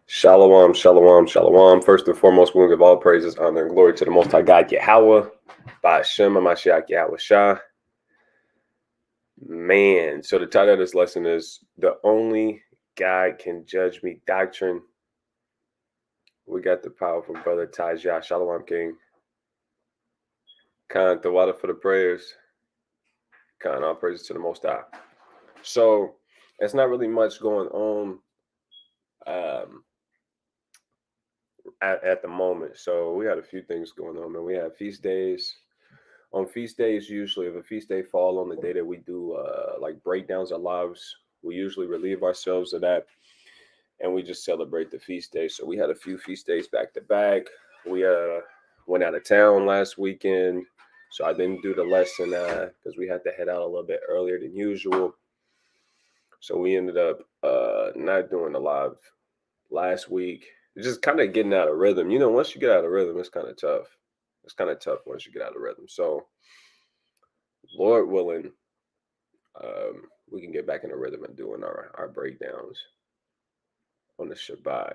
Shalom, shalom, shalom. First and foremost, we give all praises, honor, and glory to the Most High God, Yahweh, by Hashem, Mashiach, Yahweh Shah. Man, so the title of this lesson is The Only God Can Judge Me Doctrine. We got the powerful brother Tajah, Shalom King. Khan, the water for the prayers. Khan, all praises to the Most High. So, it's not really much going on at the moment. So we had a few things going on, man. We have feast days. On feast days, usually if a feast day fall on the day that we do like breakdowns of lives, we usually relieve ourselves of that and we just celebrate the feast day. So we had a few feast days back to back. We went out of town last weekend, so I didn't do the lesson because we had to head out a little bit earlier than usual. So we ended up not doing the live last week. Just kind of getting out of rhythm. You know, once you get out of rhythm, it's kind of tough. It's kind of tough once you get out of rhythm. So, Lord willing, we can get back in the rhythm and doing our breakdowns on the Shabbat,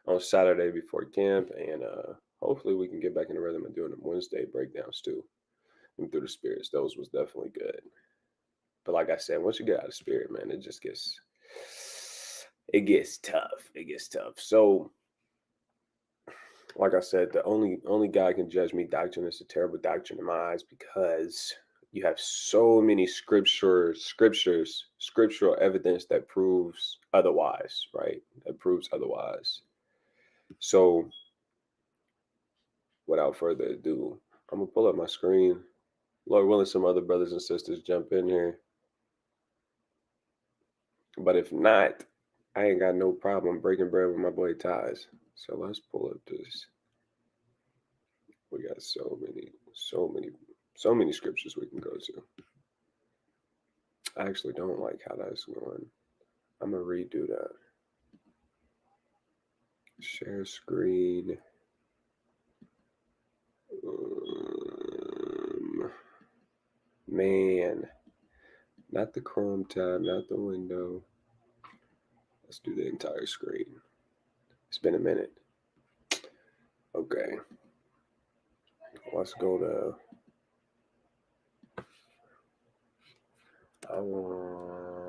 on Saturday before camp, and hopefully we can get back in the rhythm and doing the Wednesday breakdowns too. And through the spirits, those was definitely good. But like I said, once you get out of spirit, man, it just gets tough. It gets tough. So, like I said, the only God can judge me doctrine is a terrible doctrine in my eyes because you have so many scriptural evidence that proves otherwise, right? That proves otherwise. So, without further ado, I'm gonna pull up my screen. Lord willing, some other brothers and sisters jump in here. But if not, I ain't got no problem breaking bread with my boy Ties. So let's pull up this. We got so many scriptures we can go to. I actually don't like how that's going. I'm gonna redo that. Share screen. Man, not the Chrome tab, not the window. Let's do the entire screen. It's been a minute. Okay. Let's go to. I want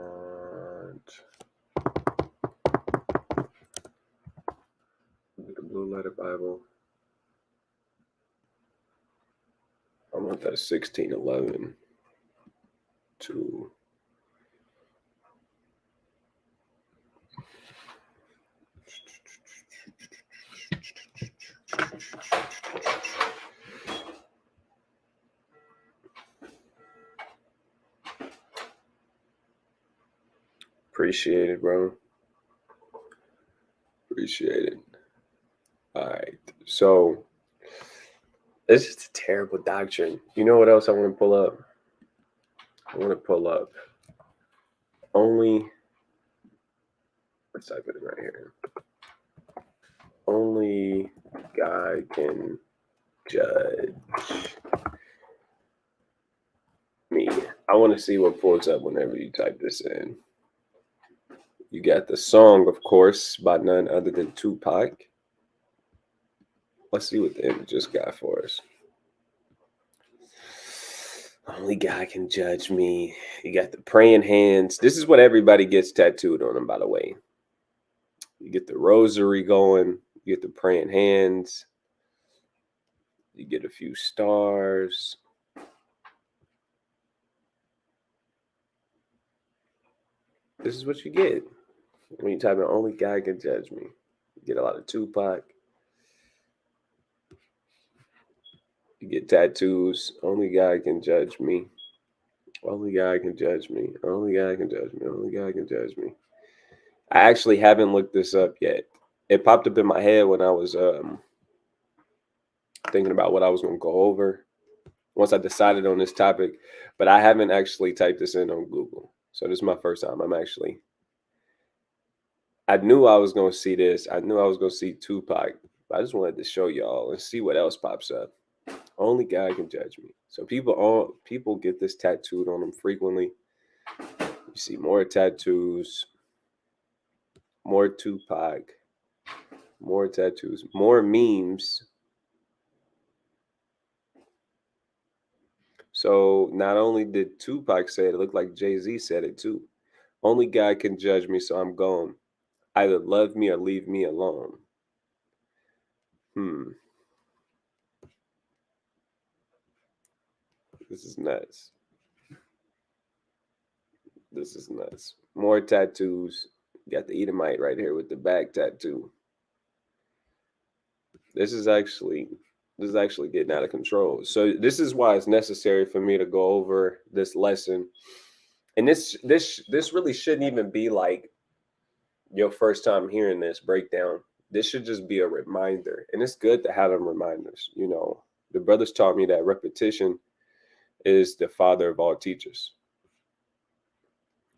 the Blue Letter Bible. I want that 1611 to. Appreciate it, bro. Appreciate it. All right. So, it's just a terrible doctrine. You know what else I want to pull up? I want to pull up only. Let's type it in right here. Only God can judge me. I want to see what pulls up whenever you type this in. You got the song, of course, by none other than Tupac. Let's see what the images got for us. Only God can judge me. You got the praying hands. This is what everybody gets tattooed on them, by the way. You get the rosary going. You get the praying hands. You get a few stars. This is what you get when you type in only God can judge me. You get a lot of Tupac. You get tattoos. Only God can judge me. Only God can judge me. Only God can judge me. Only God can judge me. I actually haven't looked this up yet. It popped up in my head when I was thinking about what I was going to go over once I decided on this topic, but I haven't actually typed this in on Google. So this is my first time. I knew I was going to see this. I knew I was going to see Tupac. But I just wanted to show y'all and see what else pops up. Only God can judge me. So people get this tattooed on them frequently. You see more tattoos, more Tupac. More tattoos. More memes. So not only did Tupac say it, it looked like Jay-Z said it too. Only God can judge me, so I'm gone. Either love me or leave me alone. Hmm. This is nuts. This is nuts. More tattoos. Got the Edomite right here with the back tattoo. This is actually this is actually getting out of control. So this is why it's necessary for me to go over this lesson. And this really shouldn't even be like your first time hearing this breakdown. This should just be a reminder. And it's good to have them reminders. The brothers taught me that repetition is the father of all teachers.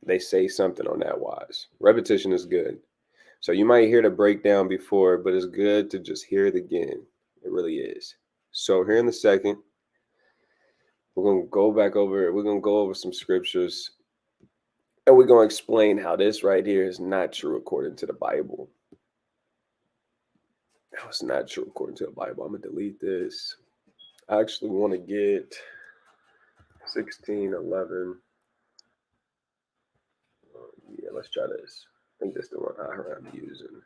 They say something on that wise. Repetition is good. So you might hear the breakdown before, but it's good to just hear it again. It really is. So here in a second, we're gonna go over some scriptures, and we're gonna explain how this right here is not true according to the Bible. No, it's not true according to the Bible. I'm gonna delete this. I actually want to get 16:11. Yeah, let's try this. I think that's the one I'm using.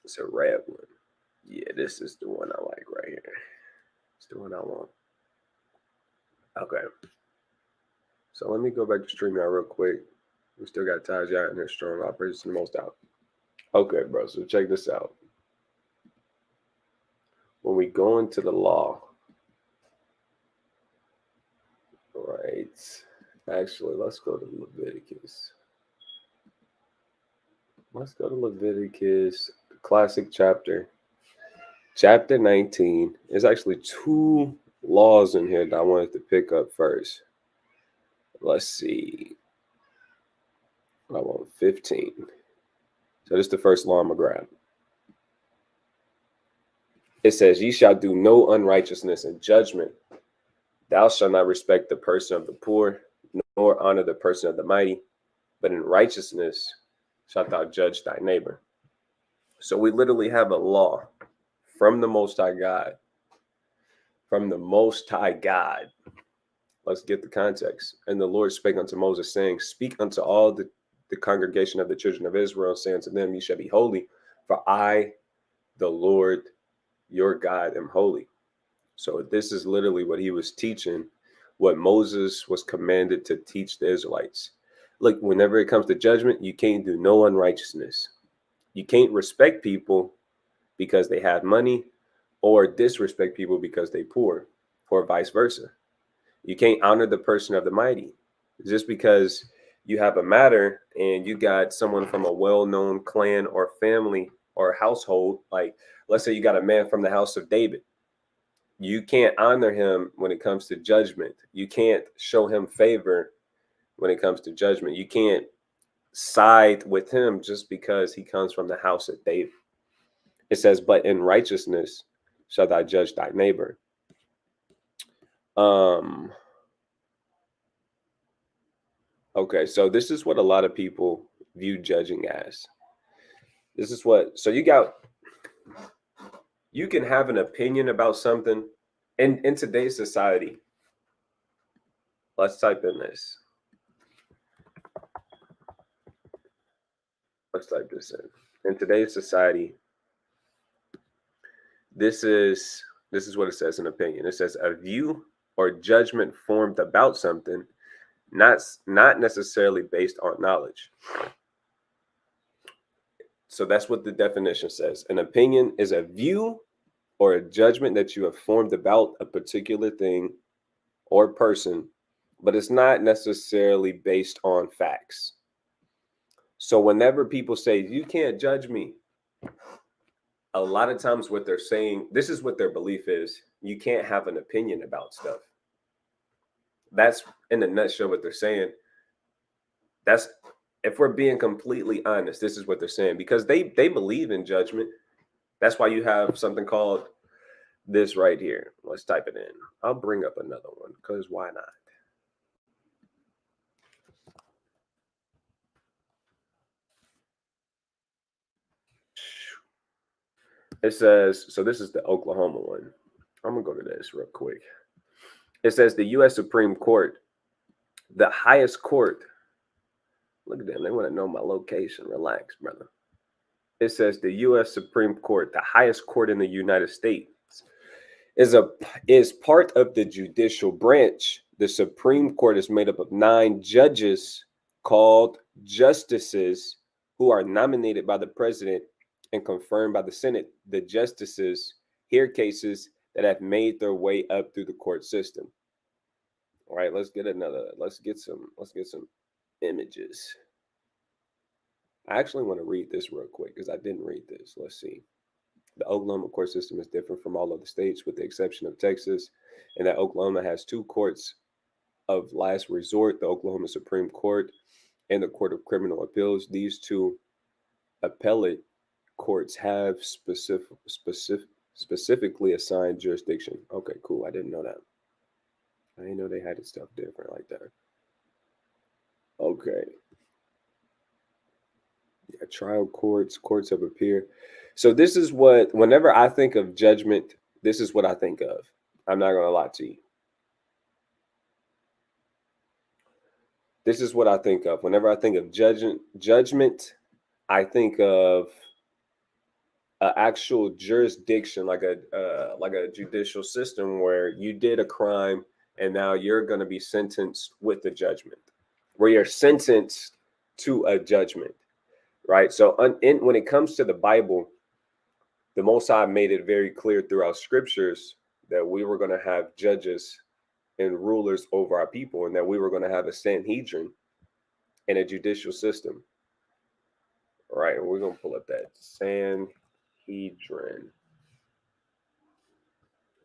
It's a red one. Yeah, this is the one I like right here. It's the one I want. Okay. So let me go back to StreamYard real quick. We still got Taj out in there strong. Operations the most out. Okay, bro. So check this out. When we go into the law, right? Actually, let's go to Leviticus. Let's go to Leviticus, classic chapter. Chapter 19. There's actually two laws in here that I wanted to pick up first. Let's see. I want 15. So this is the first law I'm going to grab. It says, ye shall do no unrighteousness in judgment. Thou shalt not respect the person of the poor, nor honor the person of the mighty, but in righteousness shalt thou judge thy neighbor. So we literally have a law from the Most High God. From the Most High God. Let's get the context. And the Lord spake unto Moses, saying, speak unto all the congregation of the children of Israel, saying to them, ye shall be holy, for I, the Lord, your God, am holy. So this is literally what he was teaching, what Moses was commanded to teach the Israelites. Look, whenever it comes to judgment, you can't do no unrighteousness. You can't respect people because they have money, or disrespect people because they poor, or vice versa. You can't honor the person of the mighty. Just because you have a matter and you got someone from a well-known clan or family or household, like let's say you got a man from the house of David, you can't honor him when it comes to judgment. You can't show him favor when it comes to judgment. You can't side with him just because he comes from the house of David. It says, but in righteousness shall thou judge thy neighbor. Okay, so this is what a lot of people view judging as. This is what, so you can have an opinion about something in today's society. Let's type in this. Let's type this in. In today's society, this is what it says in opinion. It says a view or judgment formed about something, not necessarily based on knowledge. So that's what the definition says. An opinion is a view or a judgment that you have formed about a particular thing or person, but it's not necessarily based on facts. So whenever people say, you can't judge me, a lot of times what they're saying, this is what their belief is. You can't have an opinion about stuff. That's in a nutshell what they're saying. That's, if we're being completely honest, this is what they're saying, because they believe in judgment. That's why you have something called this right here. Let's type it in. I'll bring up another one because why not? It says, so this is the Oklahoma one. I'm going to go to this real quick. It says the U.S. Supreme Court, the highest court. Look at them. They want to know my location. Relax, brother. It says the U.S. Supreme Court, the highest court in the United States, is part of the judicial branch. The Supreme Court is made up of 9 judges called justices who are nominated by the president and confirmed by the Senate. The justices hear cases that have made their way up through the court system. All right, let's get some images. I actually want to read this real quick because I didn't read this. Let's see. The Oklahoma court system is different from all other states with the exception of Texas, and that Oklahoma has 2 courts of last resort, the Oklahoma Supreme Court and the Court of Criminal Appeals. These 2 appellate courts have specifically assigned jurisdiction. Okay, cool. I didn't know that. I didn't know they had it stuff different like that. Okay. Yeah, trial courts, courts of appeal. So this is what, whenever I think of judgment, this is what I think of. I'm not going to lie to you. This is what I think of. Whenever I think of judgment, I think of an actual jurisdiction, like a judicial system where you did a crime and now you're going to be sentenced with the judgment, where you're sentenced to a judgment, right? So when it comes to the Bible, the Most High made it very clear throughout scriptures that we were going to have judges and rulers over our people, and that we were going to have a Sanhedrin and a judicial system. All right, and we're going to pull up that Sanhedrin.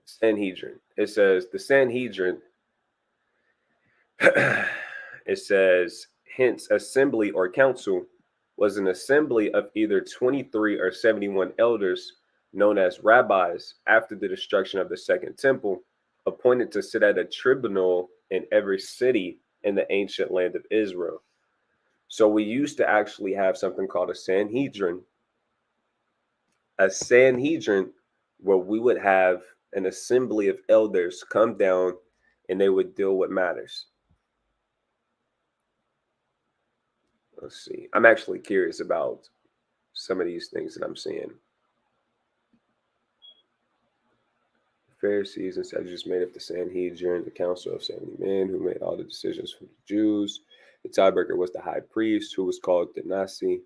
Sanhedrin. It says the Sanhedrin. It says, hence, assembly or council was an assembly of either 23 or 71 elders, known as rabbis, after the destruction of the Second Temple, appointed to sit at a tribunal in every city in the ancient land of Israel. So we used to actually have something called a Sanhedrin. A Sanhedrin where we would have an assembly of elders come down and they would deal with matters. Let's see. I'm actually curious about some of these things that I'm seeing. Pharisees and Sadducees made up the Sanhedrin, the council of 70 men who made all the decisions for the Jews. The tiebreaker was the high priest, who was called the Nasi.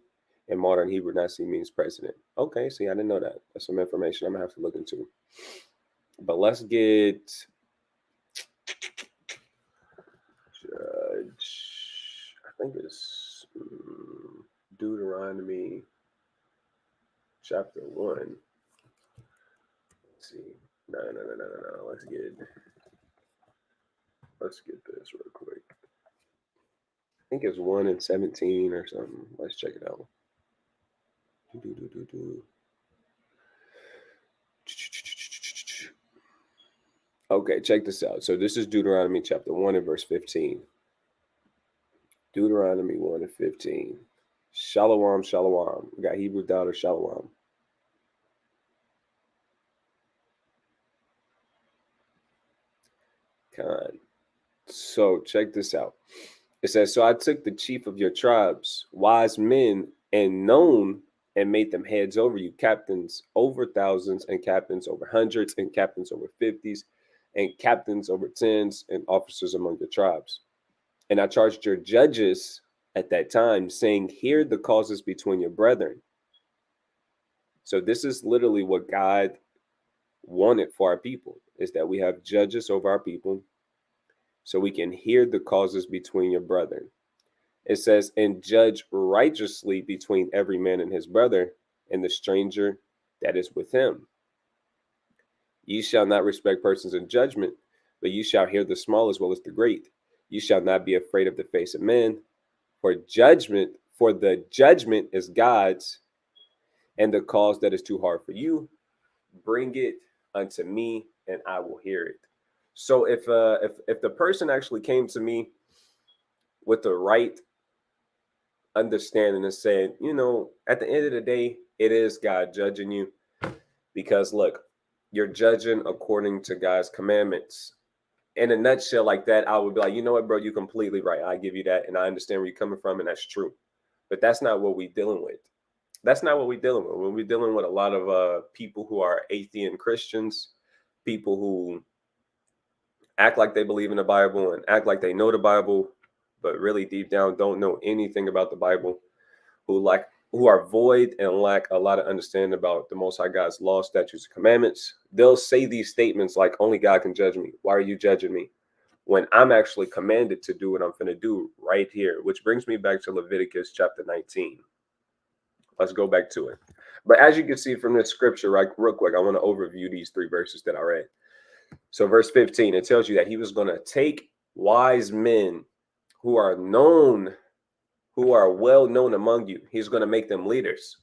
In modern Hebrew, Nasi means president. Okay, see, I didn't know that. That's some information I'm going to have to look into. But let's get Judge. I think it's Deuteronomy chapter 1. Let's see. No. Let's get this real quick. I think it's 1 and 17 or something. Let's check it out. Okay, check this out. So this is Deuteronomy chapter 1 and verse 15. Deuteronomy 1 and 15. Shalom, shalom. We got Hebrew daughter, shalom. Con. So check this out. It says, so I took the chief of your tribes, wise men and known, and made them heads over you, captains over thousands, and captains over hundreds, and captains over 50s, and captains over 10s, and officers among the tribes. And I charged your judges at that time, saying, hear the causes between your brethren. So this is literally what God wanted for our people, is that we have judges over our people so we can hear the causes between your brethren. It says, and judge righteously between every man and his brother and the stranger that is with him. Ye shall not respect persons in judgment, but ye shall hear the small as well as the great. You shall not be afraid of the face of men, for the judgment is God's, and the cause that is too hard for you, bring it unto me, and I will hear it. So if the person actually came to me with the right understanding and saying, at the end of the day, it is God judging you, Because look, you're judging according to God's commandments. In a nutshell, like that, I would be like, you know what, bro, you're completely right. I give you that, and I understand where you're coming from, and that's true. But that's not what we're dealing with. That's not what we're dealing with. When we're dealing with a lot of people who are atheist Christians, people who act like they believe in the Bible and act like they know the Bible, but really deep down don't know anything about the Bible, who are void and lack a lot of understanding about the Most High God's law, statutes, and commandments. They'll say these statements like, only God can judge me. Why are you judging me? When I'm actually commanded to do what I'm going to do right here, which brings me back to Leviticus chapter 19. Let's go back to it. But as you can see from this scripture, right, real quick, I want to overview these 3 verses that I read. So verse 15, it tells you that he was going to take wise men who are well known among you. He's going to make them leaders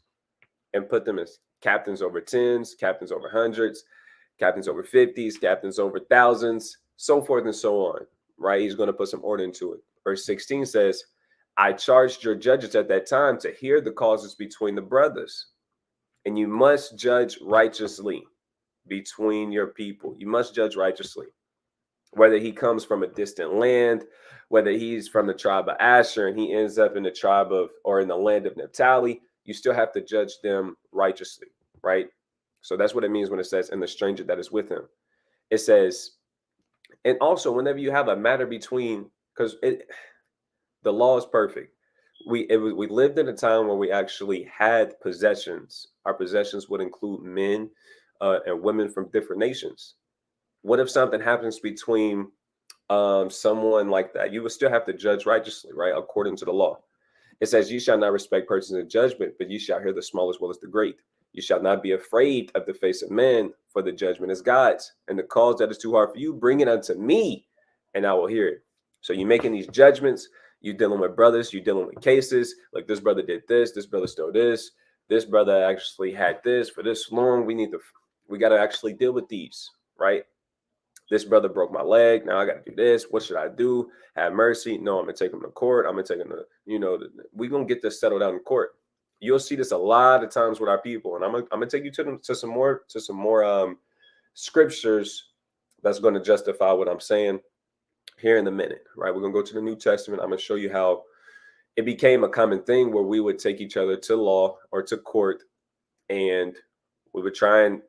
and put them as captains over tens, captains over hundreds, captains over 50s, captains over thousands, so forth and so on, right? He's going to put some order into it. Verse 16 says, I charged your judges at that time to hear the causes between the brothers, and you must judge righteously between your people. You must judge righteously. Whether he comes from a distant land, whether he's from the tribe of Asher and he ends up in the tribe of, or in the land of Naphtali, you still have to judge them righteously, right? So that's what it means when it says, and the stranger that is with him. It says, and also whenever you have a matter between, because the law is perfect. We lived in a time where we actually had possessions. Our possessions would include men and women from different nations. What if something happens between someone like that? You would still have to judge righteously, right? According to the law. It says, you shall not respect persons in judgment, but you shall hear the small as well as the great. You shall not be afraid of the face of man, for the judgment is God's. And the cause that is too hard for you, bring it unto me, and I will hear it. So you're making these judgments. You're dealing with brothers. You're dealing with cases. Like this brother did this. This brother stole this. This brother actually had this for this long. We got to actually deal with these, right? This brother broke my leg. Now I got to do this. What should I do? Have mercy? No, I'm going to take him to court. I'm going to take him to, we're going to get this settled out in court. You'll see this a lot of times with our people. And I'm going to take you to some more scriptures that's going to justify what I'm saying here in a minute, right? We're going to go to the New Testament. I'm going to show you how it became a common thing where we would take each other to law or to court and we would try and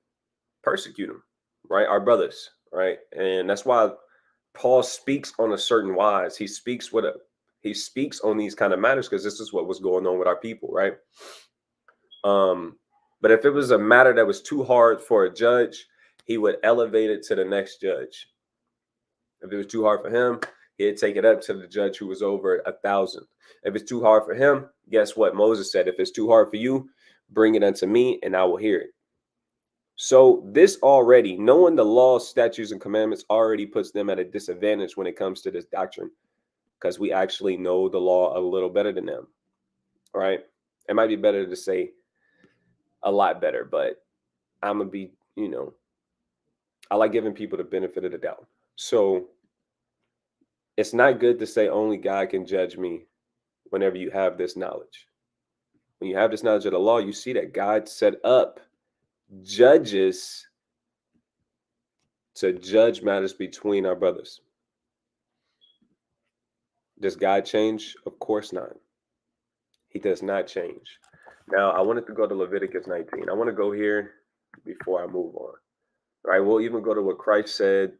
persecute them, right? Our brothers. Right. And that's why Paul speaks on a certain wise. He speaks on these kind of matters because this is what was going on with our people. Right. But if it was a matter that was too hard for a judge, he would elevate it to the next judge. If it was too hard for him, he'd take it up to the judge who was over 1,000. If it's too hard for him, guess what Moses said? If it's too hard for you, bring it unto me and I will hear it. So this already, knowing the law, statutes, and commandments already puts them at a disadvantage when it comes to this doctrine because we actually know the law a little better than them, right? It might be better to say a lot better, but I'm going to be, I like giving people the benefit of the doubt. So it's not good to say only God can judge me whenever you have this knowledge. When you have this knowledge of the law, you see that God set up judges to judge matters between our brothers. Does God change? Of course not. He does not change. Now, I wanted to go to Leviticus 19. I want to go here before I move on. All right, we'll even go to what Christ said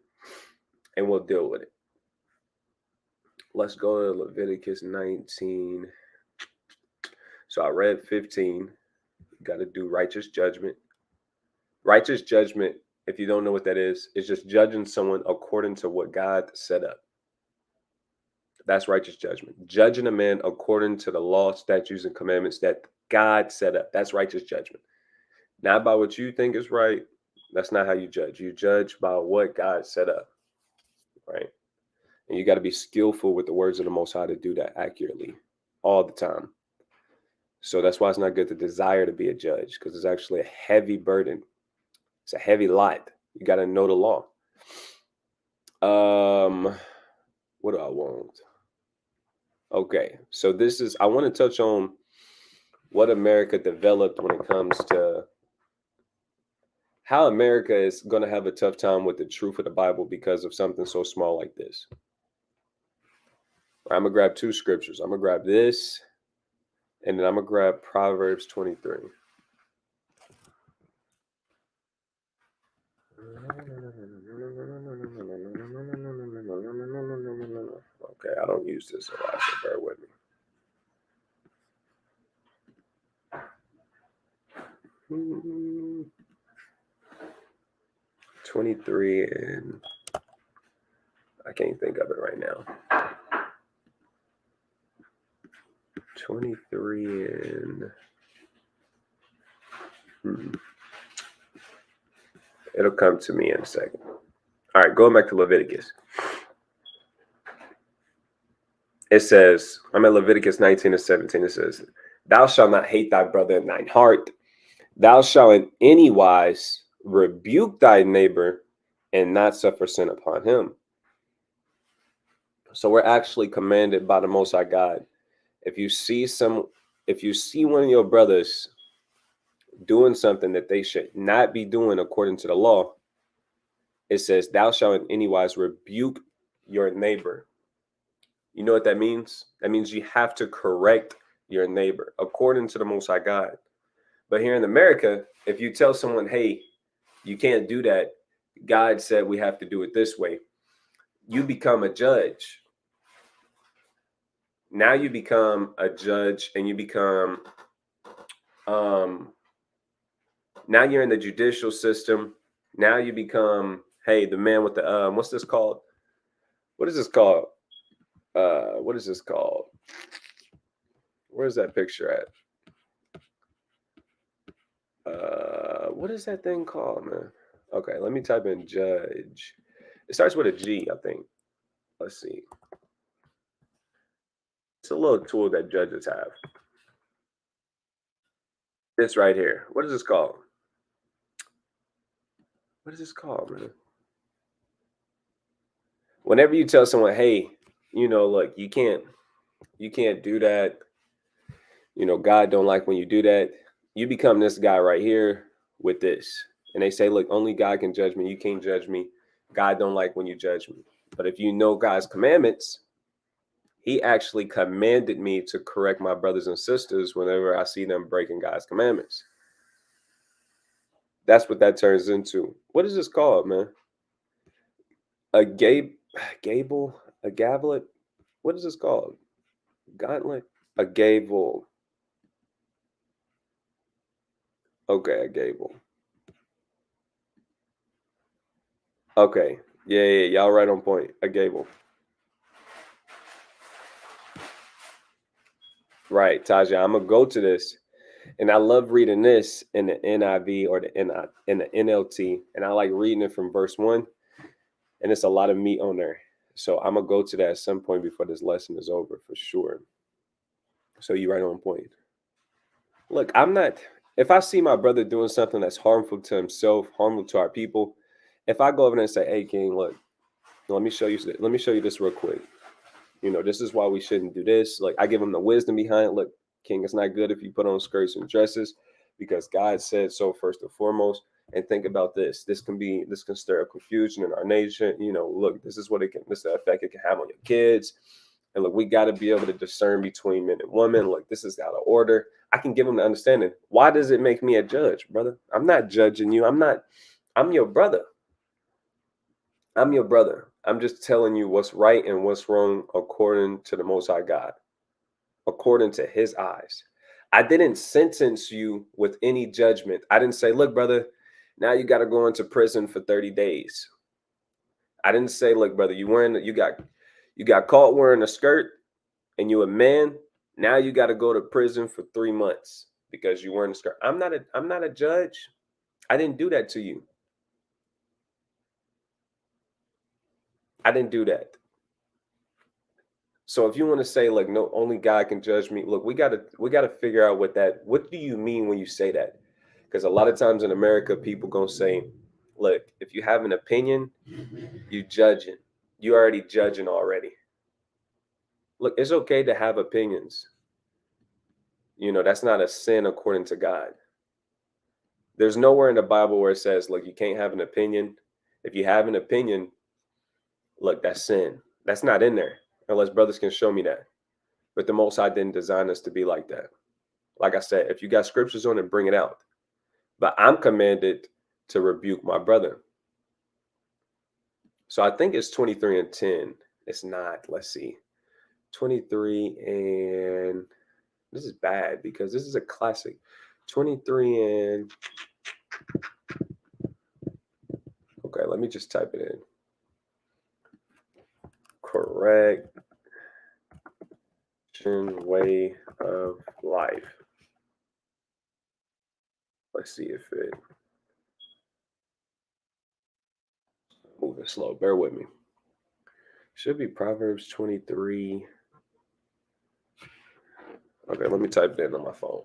and we'll deal with it. Let's go to Leviticus 19. So I read 15. You got to do righteous judgment. Righteous judgment, if you don't know what that is just judging someone according to what God set up. That's righteous judgment. Judging a man according to the law, statutes, and commandments that God set up. That's righteous judgment. Not by what you think is right. That's not how you judge. You judge by what God set up, right? And you got to be skillful with the words of the Most High to do that accurately all the time. So that's why it's not good to desire to be a judge, because it's actually a heavy burden. It's a heavy lot. You got to know the law. What do I want? Okay, so I want to touch on what America developed when it comes to how America is going to have a tough time with the truth of the Bible because of something so small like this. I'm going to grab two scriptures. I'm going to grab this, and then I'm going to grab Proverbs 23. Okay, I don't use this a lot, so bear with me. 23, and I can't think of it right now. 23 and it'll come to me in a second. All right, going back to Leviticus. It says, I'm at Leviticus 19 and 17. It says, thou shalt not hate thy brother in thine heart. Thou shalt in any wise rebuke thy neighbor and not suffer sin upon him. So we're actually commanded by the Most High God. If you see one of your brothers doing something that they should not be doing according to the law, it says, thou shalt in any wise rebuke your neighbor. You know what that means? That means you have to correct your neighbor according to the Most High God. But here in America, if you tell someone, hey, you can't do that, God said we have to do it this way, you become a judge. Now you become a judge, and you become, now you're in the judicial system. Now you become, hey, the man with the, what's this called? What is this called? What is this called? Where's that picture at? What is that thing called, man? Okay, let me type in judge. It starts with a G, I think. Let's see. It's a little tool that judges have. This right here. What is this called? What is this called, man? Whenever you tell someone, hey, look, you can't do that. God don't like when you do that. You become this guy right here with this. And they say, look, only God can judge me. You can't judge me. God don't like when you judge me. But if you know God's commandments, he actually commanded me to correct my brothers and sisters whenever I see them breaking God's commandments. That's what that turns into. What is this called, man? A gable? A gablet? What is this called? Gauntlet? A gable. Okay, a gable. Okay. Yeah, y'all right on point. A gable. Right, Taja. I'm gonna go to this. And I love reading this in the NIV or in the NLT. And I like reading it from verse 1. And it's a lot of meat on there. So I'm gonna go to that at some point before this lesson is over for sure. So you're right on point. Look, if I see my brother doing something that's harmful to himself, harmful to our people, if I go over there and say, hey, King, look, let me show you this real quick. This is why we shouldn't do this. Like, I give him the wisdom behind it. Look, King, it's not good if you put on skirts and dresses because God said so first and foremost. And think about this. This can stir up confusion in our nation. Look, this is the effect it can have on your kids. And look, we got to be able to discern between men and women. Look, this is out of order. I can give them the understanding. Why does it make me a judge, brother? I'm not judging you. I'm your brother. I'm your brother. I'm just telling you what's right and what's wrong according to the Most High God, according to his eyes. I didn't sentence you with any judgment. I didn't say, look, brother, now you got to go into prison for 30 days. I didn't say, look, brother, you got caught wearing a skirt and you a man. Now you got to go to prison for 3 months because you wearing a skirt. I'm not a judge. I didn't do that to you. I didn't do that. So if you want to say like, no, only God can judge me. Look, we gotta figure out what do you mean when you say that? Because a lot of times in America, people gonna say, look, if you have an opinion, you judging. You already judging already. Look, it's okay to have opinions. That's not a sin according to God. There's nowhere in the Bible where it says, look, you can't have an opinion. If you have an opinion, look, that's sin. That's not in there, unless brothers can show me that. But the Most High didn't design us to be like that. Like I said, if you got scriptures on it, bring it out. But I'm commanded to rebuke my brother. So I think it's 23 and 10. It's not. Let's see. 23 and this is bad because this is a classic. 23 and okay, let me just type it in. Correct way of life. Let's see if it moving slow. Bear with me. Should be Proverbs 23. Okay, let me type it in on my phone.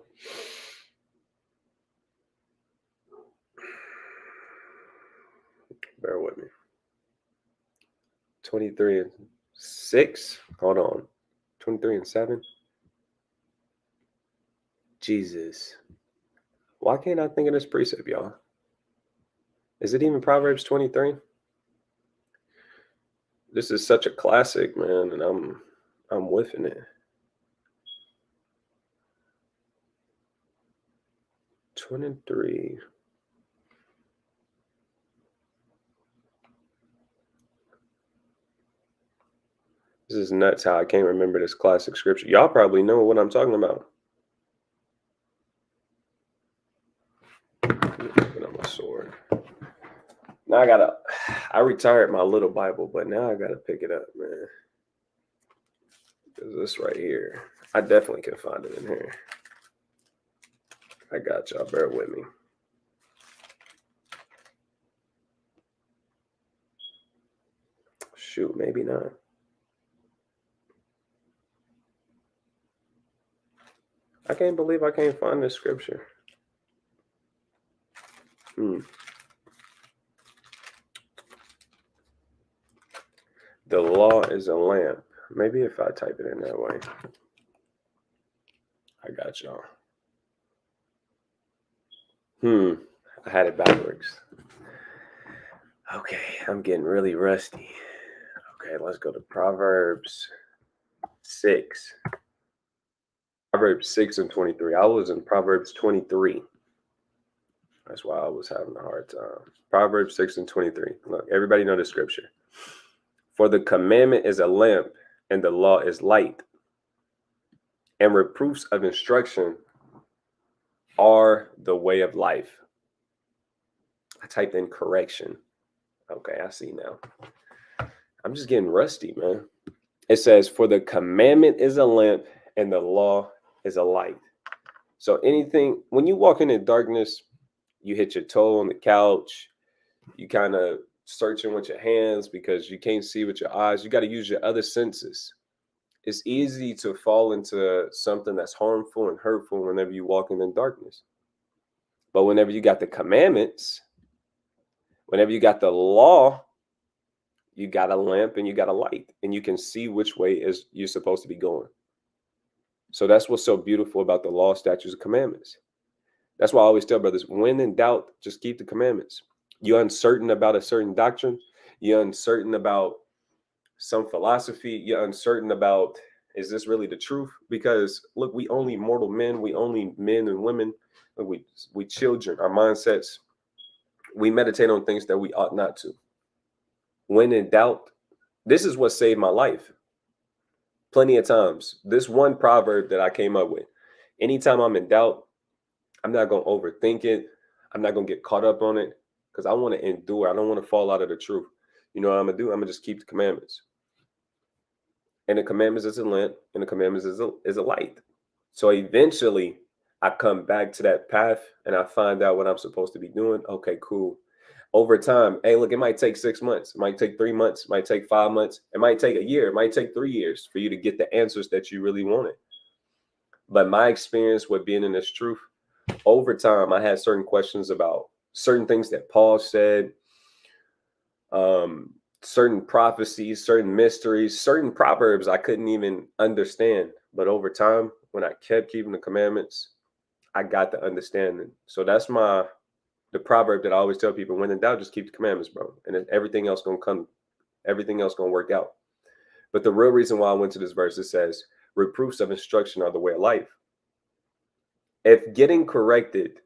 Bear with me. 23 and 6. Hold on. 23 and 7. Jesus. Why can't I think of this precept, y'all? Is it even Proverbs 23? This is such a classic, man, and I'm whiffing it. 23. This is nuts how I can't remember this classic scripture. Y'all probably know what I'm talking about. Open up my sword. Now I retired my little Bible, but now I gotta pick it up, man. Because this right here, I definitely can find it in here. I got y'all, bear with me. Shoot, maybe not. I can't believe I can't find this scripture. The law is a lamp. Maybe if I type it in that way. I got y'all. I had it backwards. Okay, I'm getting really rusty. Okay, let's go to Proverbs 6. Proverbs 6 and 23. I was in Proverbs 23. That's why I was having a hard time. Proverbs 6 and 23. Look, everybody know the scripture. For the commandment is a lamp, and the law is light, and reproofs of instruction are the way of life. I typed in correction. Okay, I see now. I'm just getting rusty, man. It says, for the commandment is a lamp, and the law is a light. So anything, when you walk into darkness, you hit your toe on the couch, you kind of searching with your hands because you can't see with your eyes. You got to use your other senses. It's easy to fall into something that's harmful and hurtful whenever you walk in darkness. But whenever you got the commandments, whenever you got the law, you got a lamp and you got a light, and you can see which way is you're supposed to be going. So that's what's so beautiful about the law, statutes, and commandments. That's why I always tell brothers, when in doubt, just keep the commandments. You're uncertain about a certain doctrine. You're uncertain about some philosophy. You're uncertain about, is this really the truth? Because look, we only mortal men. We only men and women. We children. Our mindsets, we meditate on things that we ought not to. When in doubt, this is what saved my life. Plenty of times. This one proverb that I came up with. Anytime I'm in doubt, I'm not going to overthink it. I'm not going to get caught up on it because I want to endure. I don't want to fall out of the truth. You know what I'm going to do? I'm going to just keep the commandments. And the commandments is a lamp, and the commandments is a light. So eventually I come back to that path and I find out what I'm supposed to be doing. Okay, cool. Over time, hey, look, it might take 6 months. It might take 3 months. It might take 5 months. It might take a year. It might take 3 years for you to get the answers that you really wanted. But my experience with being in this truth, over time, I had certain questions about certain things that Paul said, certain prophecies, certain mysteries, certain proverbs I couldn't even understand. But over time, when I kept keeping the commandments, I got the understanding. So that's my The proverb that I always tell people: when in doubt, just keep the commandments, bro, and then everything else gonna come. Everything else gonna work out. But the real reason why I went to this verse, it says, "Reproofs of instruction are the way of life." If getting corrected,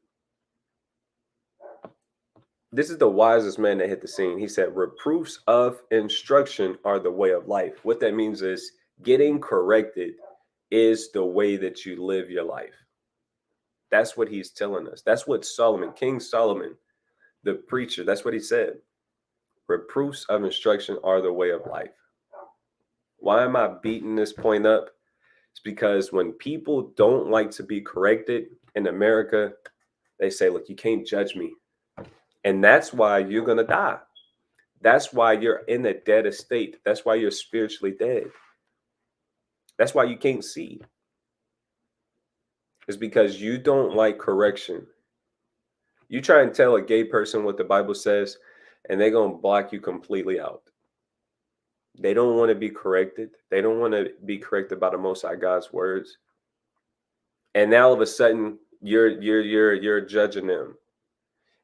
this is the wisest man that hit the scene. He said, "Reproofs of instruction are the way of life." What that means is getting corrected is the way that you live your life. That's what he's telling us. That's what Solomon, King Solomon, the preacher, that's what he said. Reproofs of instruction are the way of life. Why am I beating this point up? It's because when people don't like to be corrected in America, they say, look, you can't judge me. And that's why you're going to die. That's why you're in a dead estate. That's why you're spiritually dead. That's why you can't see. It's because you don't like correction. You try and tell a gay person what the Bible says, and they're going to block you completely out. They don't want to be corrected. They don't want to be corrected by the Most High God's words. And now all of a sudden, you're judging them,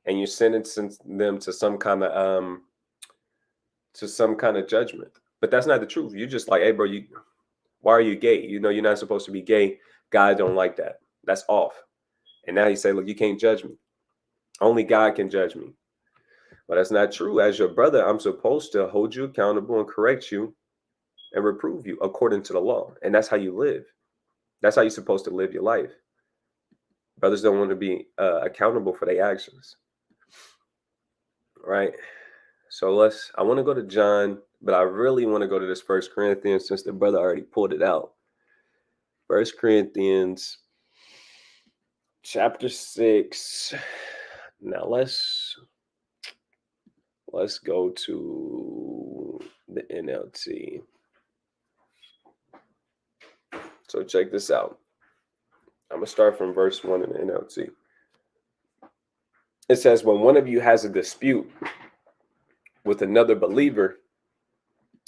and you're sentencing them to some kind of judgment. But that's not the truth. You're just like, hey, bro, why are you gay? You know, you're not supposed to be gay. God don't like that. That's off. And now you say, look, you can't judge me. Only God can judge me. But that's not true. As your brother, I'm supposed to hold you accountable and correct you and reprove you according to the law. And that's how you live. That's how you're supposed to live your life. Brothers don't want to be accountable for their actions. Right? So I want to go to John, but I really want to go to this 1 Corinthians since the brother already pulled it out. 1 Corinthians chapter 6. Now let's go to the NLT. So check this out. I'm going to start from verse 1 in the NLT. It says, when one of you has a dispute with another believer,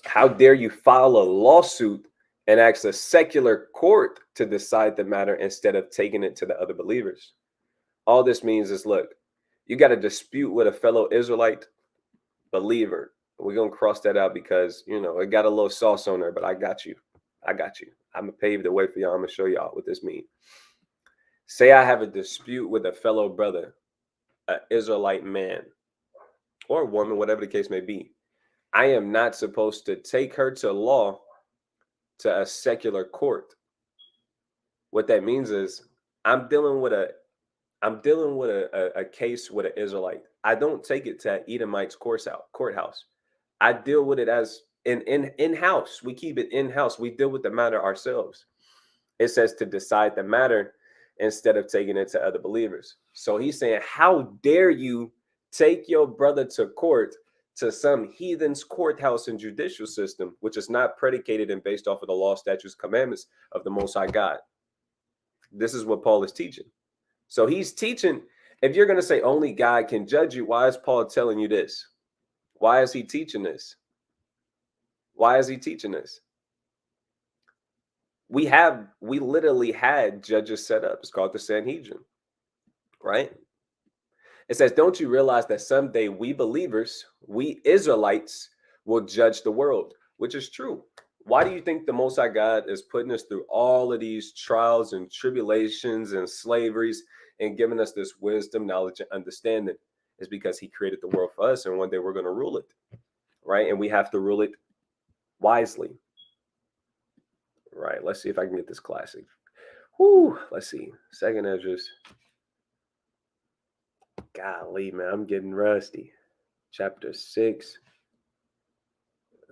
how dare you file a lawsuit and ask a secular court to decide the matter instead of taking it to the other believers? All this means is, look, you got a dispute with a fellow Israelite believer. We're going to cross that out because, you know, it got a little sauce on there, but I got you. I'm going to pave the way for y'all. I'm going to show y'all what this means. Say I have a dispute with a fellow brother, an Israelite man or woman, whatever the case may be. I am not supposed to take her to law to a secular court. What that means is I'm dealing with a case with an Israelite. I don't take it to an Edomite's courthouse. I deal with it as in-house. We keep it in-house. We deal with the matter ourselves. It says to decide the matter instead of taking it to other believers. So he's saying, how dare you take your brother to court, to some heathen's courthouse and judicial system, which is not predicated and based off of the law, statutes, commandments of the Most High God. This is what Paul is teaching. So he's teaching, if you're going to say only God can judge you, why is Paul telling you this? Why is he teaching this? Why is he teaching this? We literally had judges set up. It's called the Sanhedrin, right? It says, don't you realize that someday we believers, we Israelites, will judge the world, which is true. Why do you think the Most High God is putting us through all of these trials and tribulations and slaveries and giving us this wisdom, knowledge, and understanding? It's because he created the world for us, and one day we're going to rule it, right? And we have to rule it wisely. Right, let's see if I can get this classic. Let's see. Second Esdras. Golly, man, I'm getting rusty. Chapter 6.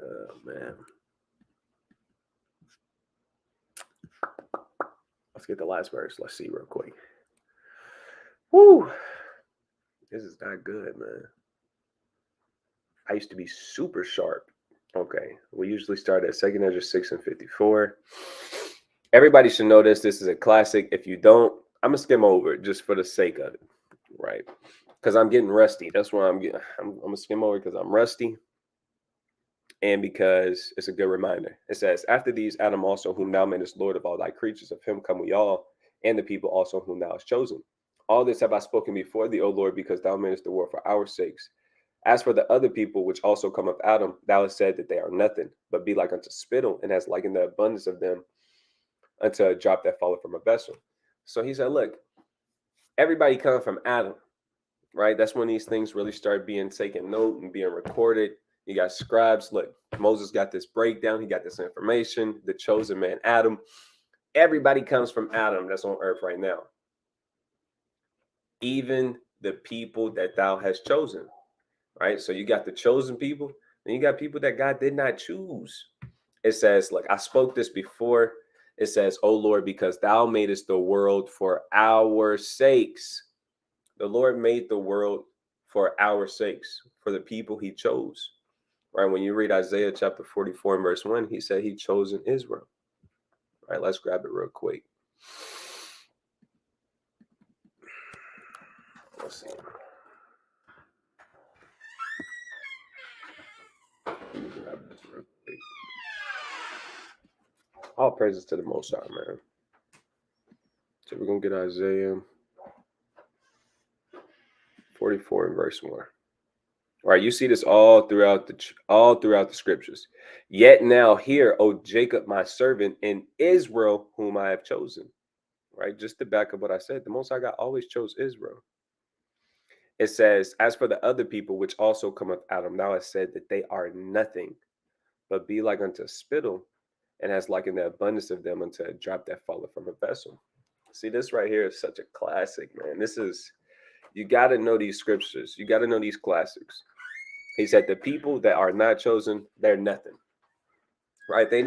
Oh, man. Let's get the last verse. Let's see real quick. This is not good, man. I used to be super sharp. Okay, we usually start at 2 Esdras 6 and 54. Everybody should know this. This is a classic. If you don't, I'm going to skim over it just for the sake of it, right? Because I'm getting rusty. That's why I'm going to skim over it because I'm rusty and because it's a good reminder. It says, after these, Adam also, whom thou madest Lord of all thy creatures, of him come we all, and the people also whom thou hast chosen. All this have I spoken before thee, O Lord, because thou madest the world for our sakes. As for the other people which also come of Adam, thou hast said that they are nothing, but be like unto spittle, and hast likened the abundance of them unto a drop that falleth from a vessel. So he said, look, everybody come from Adam, right? That's when these things really start being taken note and being recorded. You got scribes. Look, Moses got this breakdown. He got this information. The chosen man, Adam. Everybody comes from Adam that's on earth right now. Even the people that thou hast chosen, right? So you got the chosen people, and you got people that God did not choose. It says, like I spoke this before, it says, "O Lord, because thou madest the world for our sakes." The Lord made the world for our sakes, for the people he chose. Right? When you read Isaiah chapter 44 and verse 1, he said he chosen Israel. Right, let's grab it real quick. Let's see. Let me grab this real quick. All praises to the Most High, man. So we're gonna get Isaiah 44 and verse 1. All right, you see this all throughout the scriptures. Yet now hear, O Jacob, my servant, and Israel, whom I have chosen. Right, just to back up what I said, the Most High God always chose Israel. It says, as for the other people which also come of Adam, thou hast said that they are nothing, but be like unto spittle, and has likened the abundance of them unto a drop that falleth from a vessel. See, this right here is such a classic, man. This is, you got to know these scriptures. You got to know these classics. He said, the people that are not chosen, they're nothing. Right? They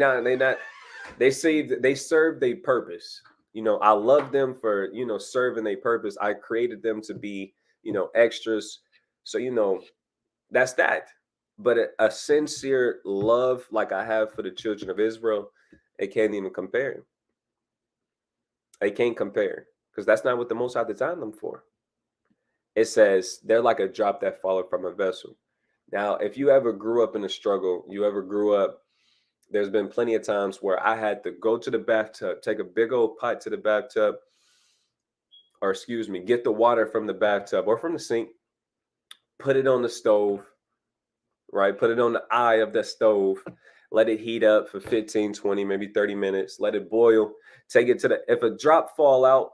serve their purpose. You know, I love them for, serving their purpose. I created them to be, extras. So, that's that. But a sincere love like I have for the children of Israel, it can't even compare. It can't compare because that's not what the Most High designed them for. It says they're like a drop that falleth from a vessel. Now, if you ever grew up in a struggle, there's been plenty of times where I had to go to the bathtub, take a big old pot to the bathtub, or excuse me, get the water from the bathtub or from the sink, put it on the stove, right? Put it on the eye of the stove, let it heat up for 15, 20, maybe 30 minutes, let it boil, take it if a drop fall out,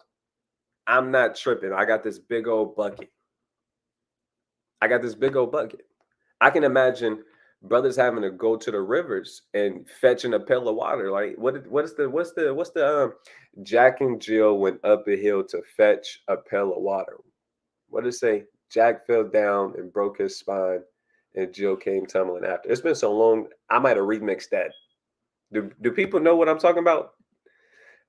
I'm not tripping. I got this big old bucket. I can imagine brothers having to go to the rivers and fetching a pail of water. Like what's the Jack and Jill went up a hill to fetch a pail of water. What did it say? Jack fell down and broke his spine, and Jill came tumbling after. It's been so long, I might have remixed that. Do people know what I'm talking about?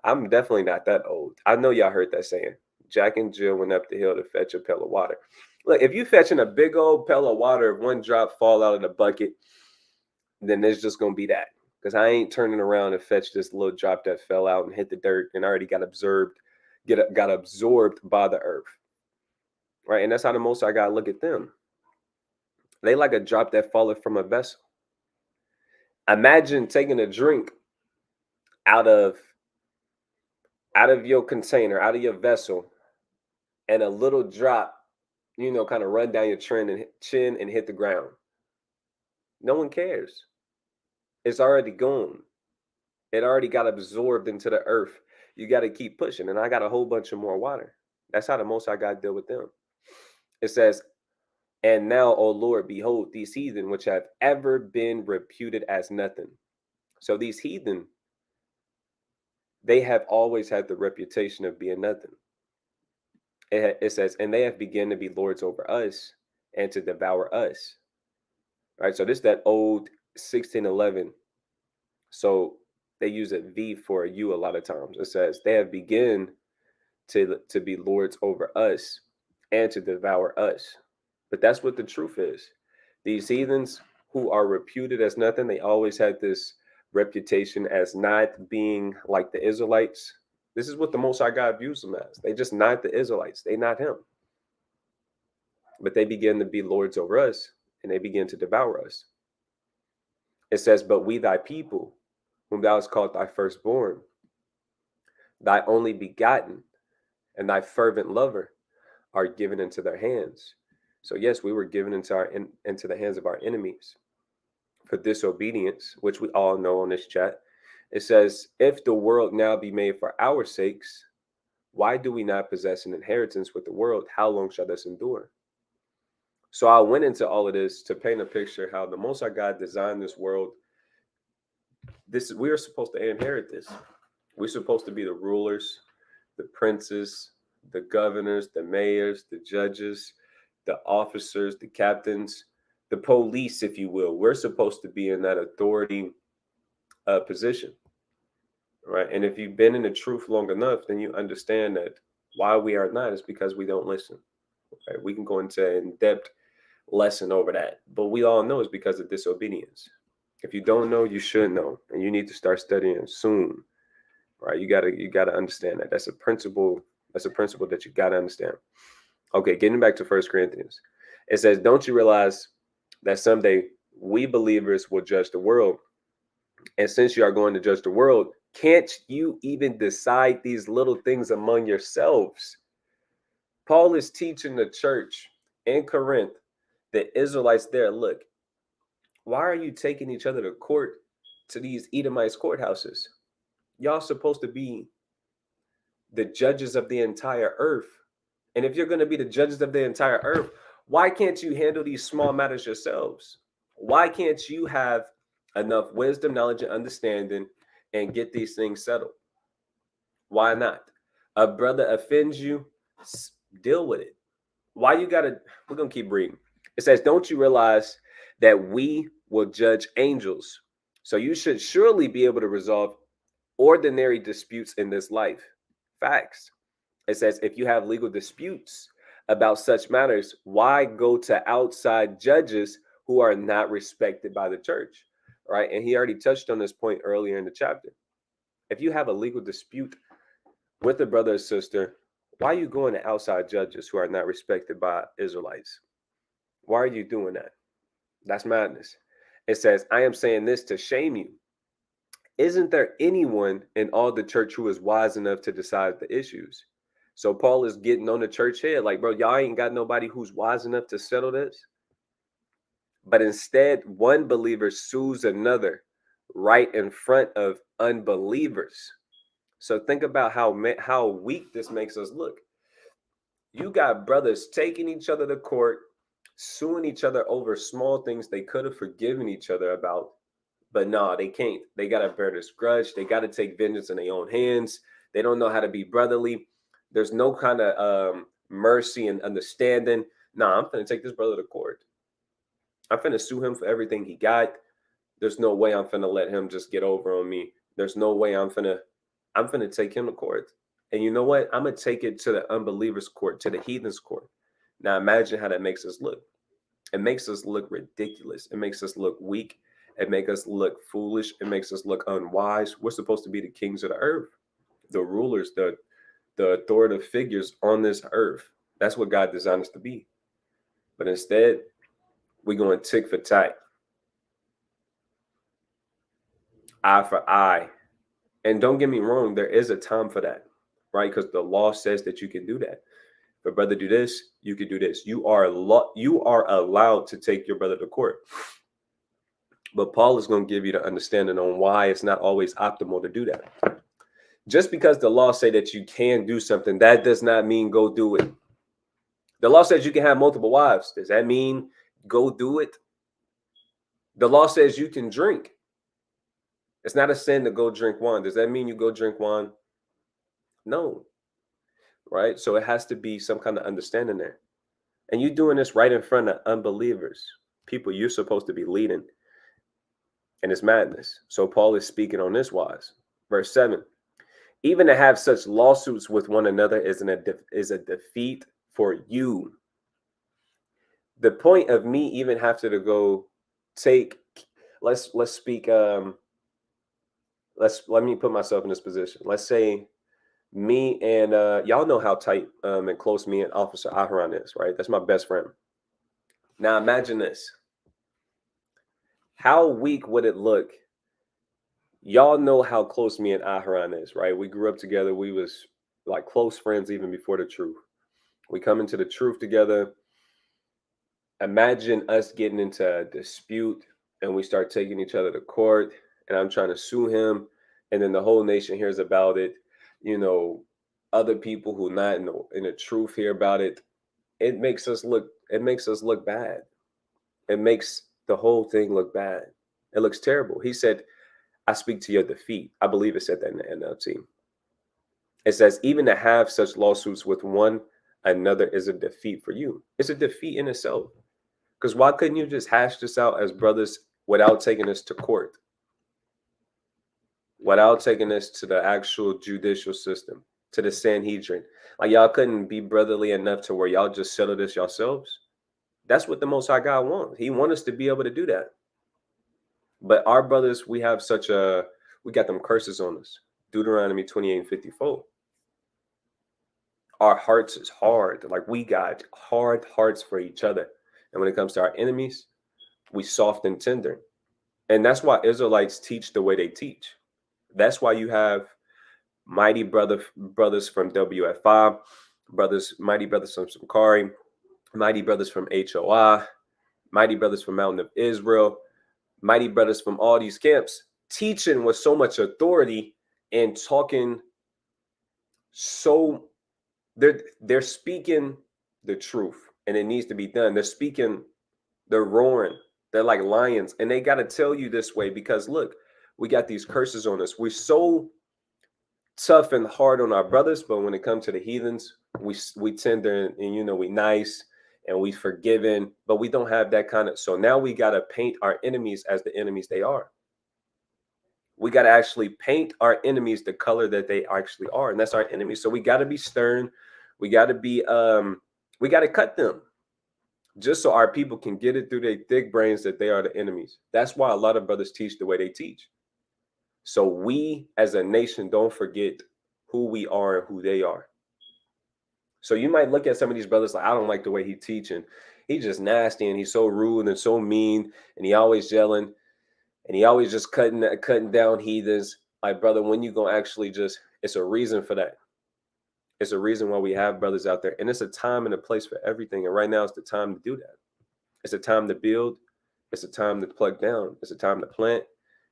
I'm definitely not that old. I know y'all heard that saying. Jack and Jill went up the hill to fetch a pail of water. Look, if you fetching a big old pail of water, if one drop fall out of the bucket, then there's just gonna be that. Because I ain't turning around and fetch this little drop that fell out and hit the dirt and already got absorbed by the earth. Right? And that's how the Most High gotta look at them. They like a drop that falleth from a vessel. Imagine taking a drink out of your container, out of your vessel, and a little drop, kind of run down your chin and hit the ground. No one cares. It's already gone. It already got absorbed into the earth. You got to keep pushing. And I got a whole bunch of more water. That's how the Most High God deal with them. It says, and now, O Lord, behold, these heathen, which have ever been reputed as nothing. So these heathen, they have always had the reputation of being nothing. It says, and they have begun to be lords over us and to devour us. All right, so this is that old 1611. So they use a V for a U a lot of times. It says they have begun to be lords over us and to devour us. But that's what the truth is. These heathens who are reputed as nothing, they always had this reputation as not being like the Israelites. This is what the Most High God views them as. They just not the Israelites. They not him. But they begin to be lords over us, and they begin to devour us. It says, but we thy people, whom thou hast called thy firstborn, thy only begotten, and thy fervent lover, are given into their hands. So yes, we were given into the hands of our enemies for disobedience, which we all know on this chat. It says, if the world now be made for our sakes, why do we not possess an inheritance with the world? How long shall this endure? So I went into all of this to paint a picture how the Most High God designed this world. We are supposed to inherit this. We're supposed to be the rulers, the princes, the governors, the mayors, the judges, the officers, the captains, the police, if you will. We're supposed to be in that authority position, right? And if you've been in the truth long enough, then you understand that why we are not is because we don't listen. Right? We can go into in-depth lesson over that, but we all know it's because of disobedience. If you don't know, you should know, and you need to start studying soon, right? You gotta understand that. That's a principle. That's a principle that you gotta understand. Okay, getting back to First Corinthians, it says, "Don't you realize that someday we believers will judge the world? And since you are going to judge the world, can't you even decide these little things among yourselves?" Paul is teaching the church in Corinth, the Israelites there, look, why are you taking each other to court, to these Edomites courthouses? Y'all supposed to be the judges of the entire earth. And if you're going to be the judges of the entire earth, why can't you handle these small matters yourselves? Why can't you have enough wisdom, knowledge, and understanding and get these things settled? Why not? A brother offends you, deal with it. Why you gotta, we're gonna keep reading. It says, don't you realize that we will judge angels? So you should surely be able to resolve ordinary disputes in this life. Facts. It says, if you have legal disputes about such matters, why go to outside judges who are not respected by the church? Right? And he already touched on this point earlier in the chapter. If you have a legal dispute with a brother or sister, why are you going to outside judges who are not respected by Israelites? Why are you doing that? That's madness. It says, I am saying this to shame you. Isn't there anyone in all the church who is wise enough to decide the issues? So Paul is getting on the church head, like, bro, y'all ain't got nobody who's wise enough to settle this. But instead, one believer sues another right in front of unbelievers. So think about how weak this makes us look. You got brothers taking each other to court, suing each other over small things they could have forgiven each other about. But no, they can't. They got to bear this grudge. They got to take vengeance in their own hands. They don't know how to be brotherly. There's no kind of mercy and understanding. Nah, I'm going to take this brother to court. I'm going to sue him for everything he got. There's no way I'm going to let him just get over on me. There's no way I'm going to take him to court. And you know what? I'm going to take it to the unbelievers' court, to the heathens' court. Now imagine how that makes us look. It makes us look ridiculous. It makes us look weak. It makes us look foolish. It makes us look unwise. We're supposed to be the kings of the earth, the rulers, the authoritative figures on this earth. That's what God designed us to be. But instead, we're going tick for tat, eye for eye. And don't get me wrong, there is a time for that, right? Because the law says that you can do that. But brother, do this, you can do this. You are allowed to take your brother to court. But Paul is going to give you the understanding on why it's not always optimal to do that. Just because the law say that you can do something, that does not mean go do it. The law says you can have multiple wives. Does that mean go do it? The law says you can drink. It's not a sin to go drink wine. Does that mean you go drink wine? No. Right? So it has to be some kind of understanding there. And you're doing this right in front of unbelievers, people you're supposed to be leading. And it's madness. So Paul is speaking on this wise. Verse 7. Even to have such lawsuits with one another is a defeat for you. The point of me even having to go take, let's speak, let me put myself in this position. Let's say me and y'all know how tight and close me and Officer Aharon is, right? That's my best friend. Now imagine this. How weak would it look? Y'all know how close me and Aharon is, right? We grew up together. We was like close friends even before the truth. We come into the truth together. Imagine us getting into a dispute and we start taking each other to court, and I'm trying to sue him, and then the whole nation hears about it. You know, other people who not in the truth hear about it. It makes us look bad. It makes the whole thing look bad. It looks terrible. He said, I speak to your defeat. I believe it said that in the NLT. It says, even to have such lawsuits with one another is a defeat for you. It's a defeat in itself. Because why couldn't you just hash this out as brothers without taking this to court? Without taking this to the actual judicial system, to the Sanhedrin? Like, y'all couldn't be brotherly enough to where y'all just settle this yourselves? That's what the Most High God wants. He wants us to be able to do that. But our brothers, we got them curses on us. Deuteronomy 28:54. Our hearts is hard. Like, we got hard hearts for each other. And when it comes to our enemies, we soft and tender. And that's why Israelites teach the way they teach. That's why you have mighty brothers from WFI, mighty brothers from Sakari, mighty brothers from HOI, mighty brothers from Mountain of Israel, mighty brothers from all these camps, teaching with so much authority and talking so they're speaking the truth, and it needs to be done. They're roaring, they're like lions, and they got to tell you this way because look, we got these curses on us. We're so tough and hard on our brothers, but when it comes to the heathens, we tender and we nice and we forgiving, but we don't have that kind of. So now we got to paint our enemies as the enemies they are. We got to actually paint our enemies the color that they actually are, and that's our enemies. So we got to be stern. We got to be we got to cut them just so our people can get it through their thick brains that they are the enemies. That's why a lot of brothers teach the way they teach. So we as a nation don't forget who we are and who they are. So you might look at some of these brothers like, I don't like the way he teaching. He's just nasty and he's so rude and so mean and he always yelling and he always just cutting down heathens. Like, brother, when you gonna actually it's a reason for that. It's a reason why we have brothers out there, and it's a time and a place for everything. And right now it's the time to do that. It's a time to build. It's a time to plug down. It's a time to plant.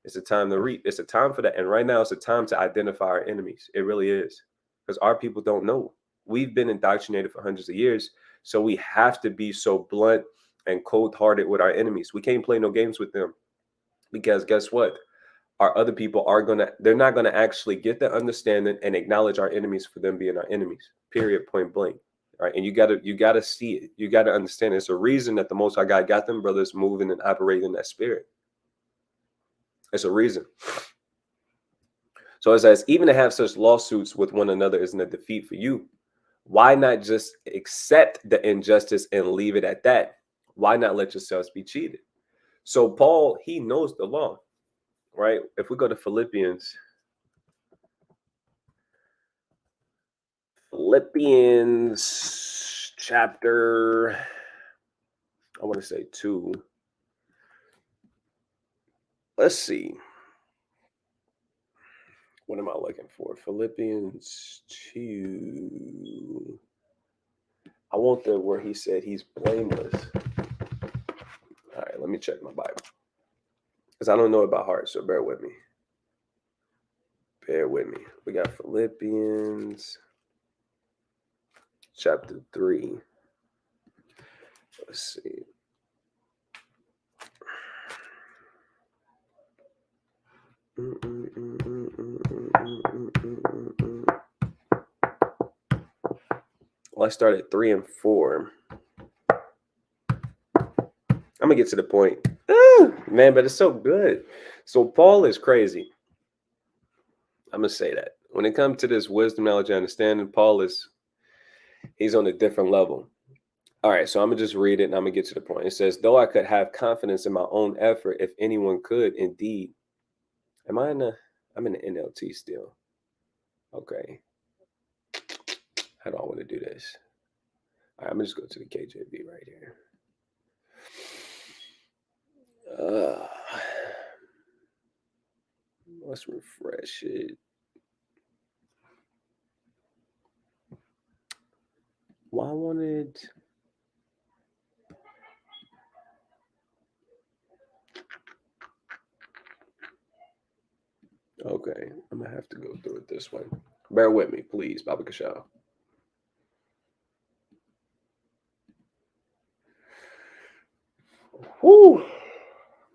It's a time to reap. It's a time for that. And right now it's a time to identify our enemies. It really is. Because our people don't know. We've been indoctrinated for hundreds of years. So we have to be so blunt and cold-hearted with our enemies. We can't play no games with them. Because guess what? Our other people they're not gonna actually get the understanding and acknowledge our enemies for them being our enemies. Period, point blank. All right. And you gotta see it. You gotta understand it's a reason that the Most High God got them brothers moving and operating in that spirit. It's a reason. So it says, even to have such lawsuits with one another isn't a defeat for you. Why not just accept the injustice and leave it at that? Why not let yourselves be cheated? So Paul, he knows the law, right? If we go to Philippians chapter, I want to say 2. Let's see. What am I looking for? Philippians 2. I want where he said he's blameless. All right, let me check my Bible. Because I don't know it by heart, so bear with me. Bear with me. We got Philippians chapter 3. Let's see. Well, I started at 3 and 4. I'm gonna get to the point. Man, but it's so good. So Paul is crazy. I'm gonna say that. When it comes to this wisdom, knowledge, and understanding, he's on a different level. All right, so I'm gonna just read it and I'm gonna get to the point. It says, though I could have confidence in my own effort, if anyone could, indeed. I'm in the NLT still. Okay. How do I want to do this? All right, I'm gonna just go to the KJV right here. Let's refresh it. Why wanted? Okay, I'm gonna have to go through it this way. Bear with me, please, Baba Kashaw. Whew.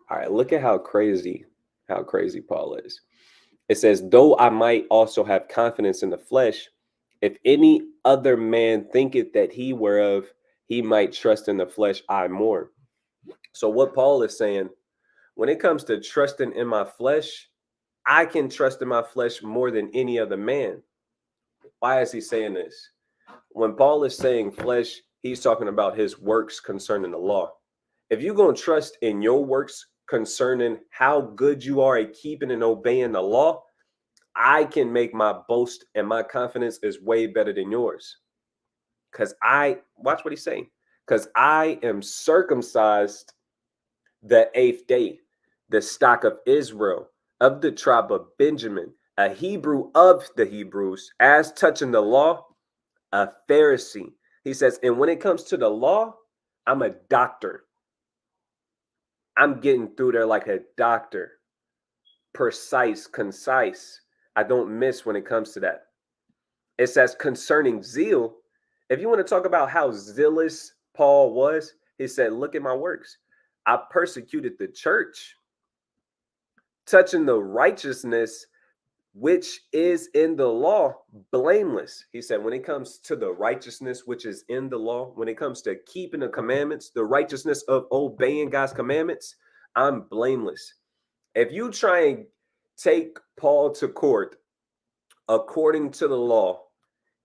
All right, look at how crazy Paul is. It says, though I might also have confidence in the flesh, if any other man thinketh that he whereof he might trust in the flesh, I more. So what Paul is saying, when it comes to trusting in my flesh, I can trust in my flesh more than any other man. Why is he saying this? When Paul is saying flesh, he's talking about his works concerning the law. If you're going to trust in your works concerning how good you are at keeping and obeying the law, I can make my boast and my confidence is way better than yours. Because watch what he's saying, because I am circumcised the 8th day, the stock of Israel, of the tribe of Benjamin, a Hebrew of the Hebrews, as touching the law, a Pharisee. He says, and when it comes to the law, I'm a doctor. I'm getting through there like a doctor. Precise, concise. I don't miss when it comes to that. It says concerning zeal, if you want to talk about how zealous Paul was, he said, look at my works. I persecuted the church, touching the righteousness which is in the law, blameless. He said, when it comes to the righteousness which is in the law, when it comes to keeping the commandments, the righteousness of obeying God's commandments, I'm blameless. If you try and take Paul to court according to the law,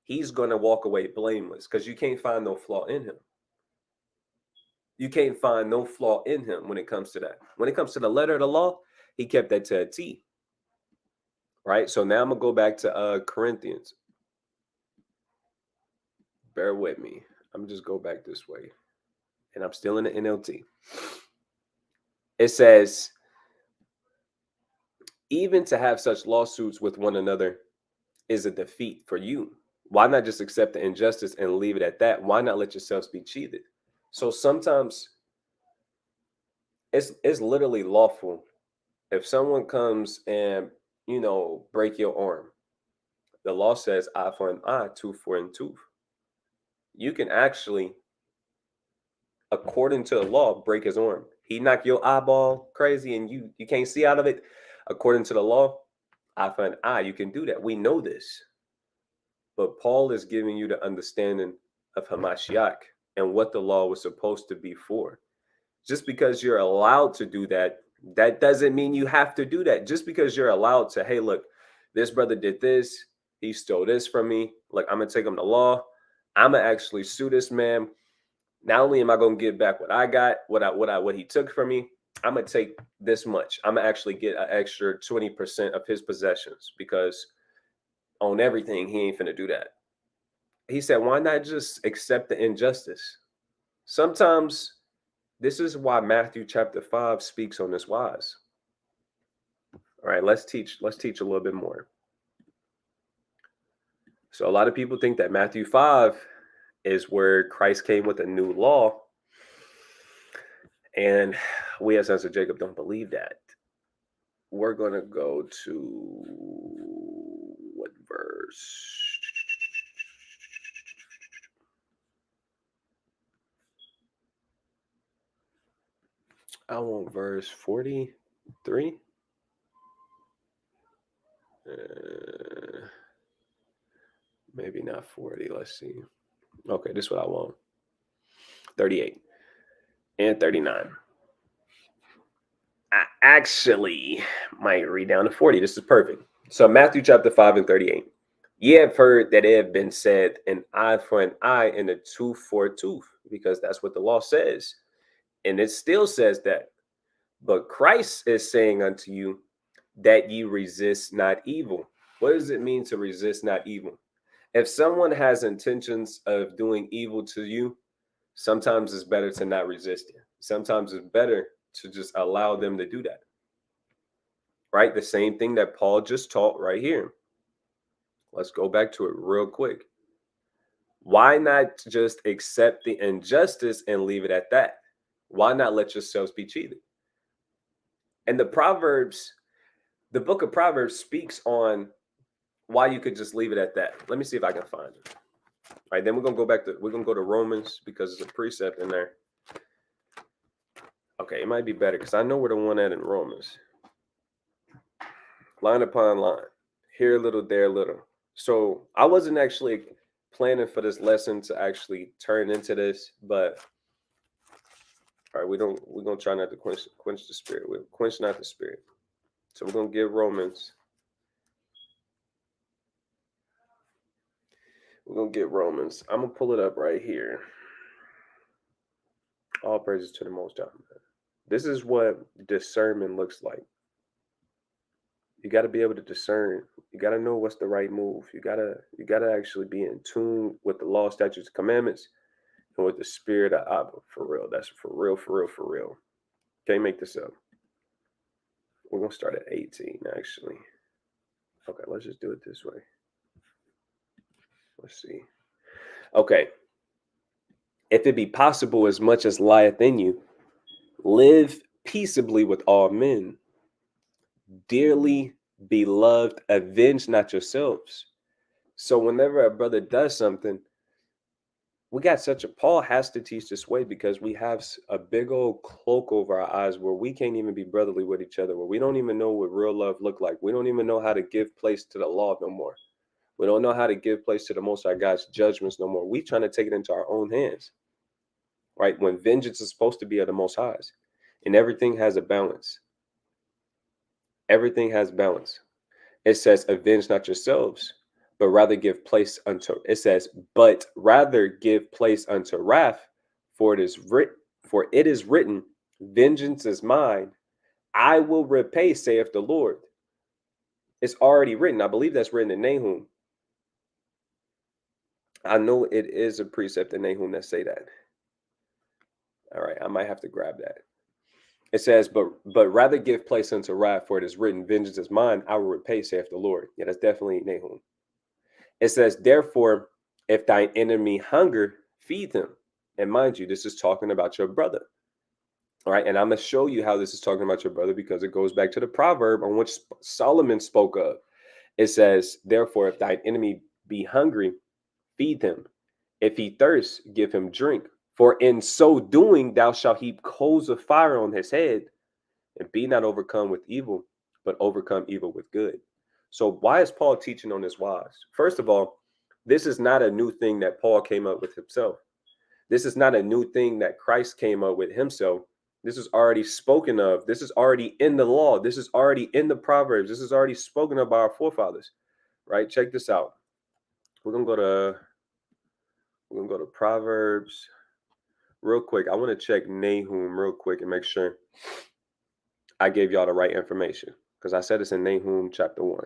he's going to walk away blameless because you can't find no flaw in him. You can't find no flaw in him when it comes to that. When it comes to the letter of the law, he kept that to a T. Right? So now I'm going to go back to Corinthians. Bear with me. I'm just go back this way. And I'm still in the NLT. It says, even to have such lawsuits with one another is a defeat for you. Why not just accept the injustice and leave it at that? Why not let yourselves be cheated? So sometimes it's literally lawful if someone comes and break your arm. The law says eye for an eye, tooth for a tooth. You can actually, according to the law, break his arm. He knocked your eyeball crazy and you can't see out of it. According to the law, eye for an eye. You can do that. We know this. But Paul is giving you the understanding of Hamashiach and what the law was supposed to be for. Just because you're allowed to do that, that doesn't mean you have to do that. Just because you're allowed to, hey, look, this brother did this. He stole this from me. Like, I'm going to take him to law. I'm going to actually sue this man. Not only am I going to get back what I got, what he took from me, I'm going to take this much. I'm going to actually get an extra 20% of his possessions because on everything, he ain't finna do that. He said, why not just accept the injustice? Sometimes this is why Matthew chapter 5 speaks on this wise. All right, let's teach a little bit more. So a lot of people think that Matthew 5 is where Christ came with a new law. And we as sons of Jacob don't believe that. We're going to go to what verse? I want verse 43. Maybe not 40. Let's see. Okay, this is what I want. 38 and 39. I actually might read down to 40. This is perfect. So Matthew chapter 5 and 38. Ye have heard that it have been said, an eye for an eye and a tooth for a tooth, because that's what the law says. And it still says that. But Christ is saying unto you that ye resist not evil. What does it mean to resist not evil? If someone has intentions of doing evil to you, sometimes it's better to not resist it. Sometimes it's better to just allow them to do that. Right? The same thing that Paul just taught right here. Let's go back to it real quick. Why not just accept the injustice and leave it at that? Why not let yourselves be cheated? And the book of Proverbs speaks on why you could just leave it at that. Let me see if I can find it. All right, then we're gonna go to Romans because there's a precept in there. Okay, it might be better because I know where the one at in Romans. Line upon line, here a little, there a little. So I wasn't actually planning for this lesson to actually turn into this, but all right, we're gonna try not to quench the spirit. We'll quench not the spirit. So we're gonna give Romans. We're gonna get Romans. I'm gonna pull it up right here. All praises to the Most High. This is what discernment looks like. You got to be able to discern. You got to know what's the right move. You gotta actually be in tune with the law, statutes, commandments, and with the spirit of Abba. For real. That's for real, for real, for real. Can't make this up. We're gonna start at 18, actually. Okay, let's just do it this way. Let's see. Okay. If it be possible, as much as lieth in you, live peaceably with all men. Dearly beloved, avenge not yourselves. So whenever a brother does something, we got such a Paul has to teach this way because we have a big old cloak over our eyes where we can't even be brotherly with each other, where we don't even know what real love look like. We don't even know how to give place to the law no more. We don't know how to give place to the Most High God's judgments no more. We trying to take it into our own hands, right? When vengeance is supposed to be of the Most High's, and everything has a balance. Everything has balance. It says, avenge not yourselves, but rather give place unto, it says, but rather give place unto wrath, for it is written, vengeance is mine, I will repay, saith the Lord. It's already written. I believe that's written in Nahum. I know it is a precept in Nahum that say that. All right, I might have to grab that. It says, but rather give place unto wrath, for it is written, vengeance is mine, I will repay, saith the Lord. Yeah, that's definitely Nahum. It says, therefore, if thine enemy hunger, feed him. And mind you, this is talking about your brother. All right. And I'm going to show you how this is talking about your brother because it goes back to the proverb on which Solomon spoke of. It says, therefore, if thine enemy be hungry, feed him. If he thirst, give him drink. For in so doing, thou shalt heap coals of fire on his head, and be not overcome with evil, but overcome evil with good. So why is Paul teaching on this wise? First of all, this is not a new thing that Paul came up with himself. This is not a new thing that Christ came up with himself. This is already spoken of. This is already in the law. This is already in the Proverbs. This is already spoken of by our forefathers, right? Check this out. We're gonna go to Proverbs real quick. I want to check Nahum real quick and make sure I gave y'all the right information because I said it's in Nahum chapter 1.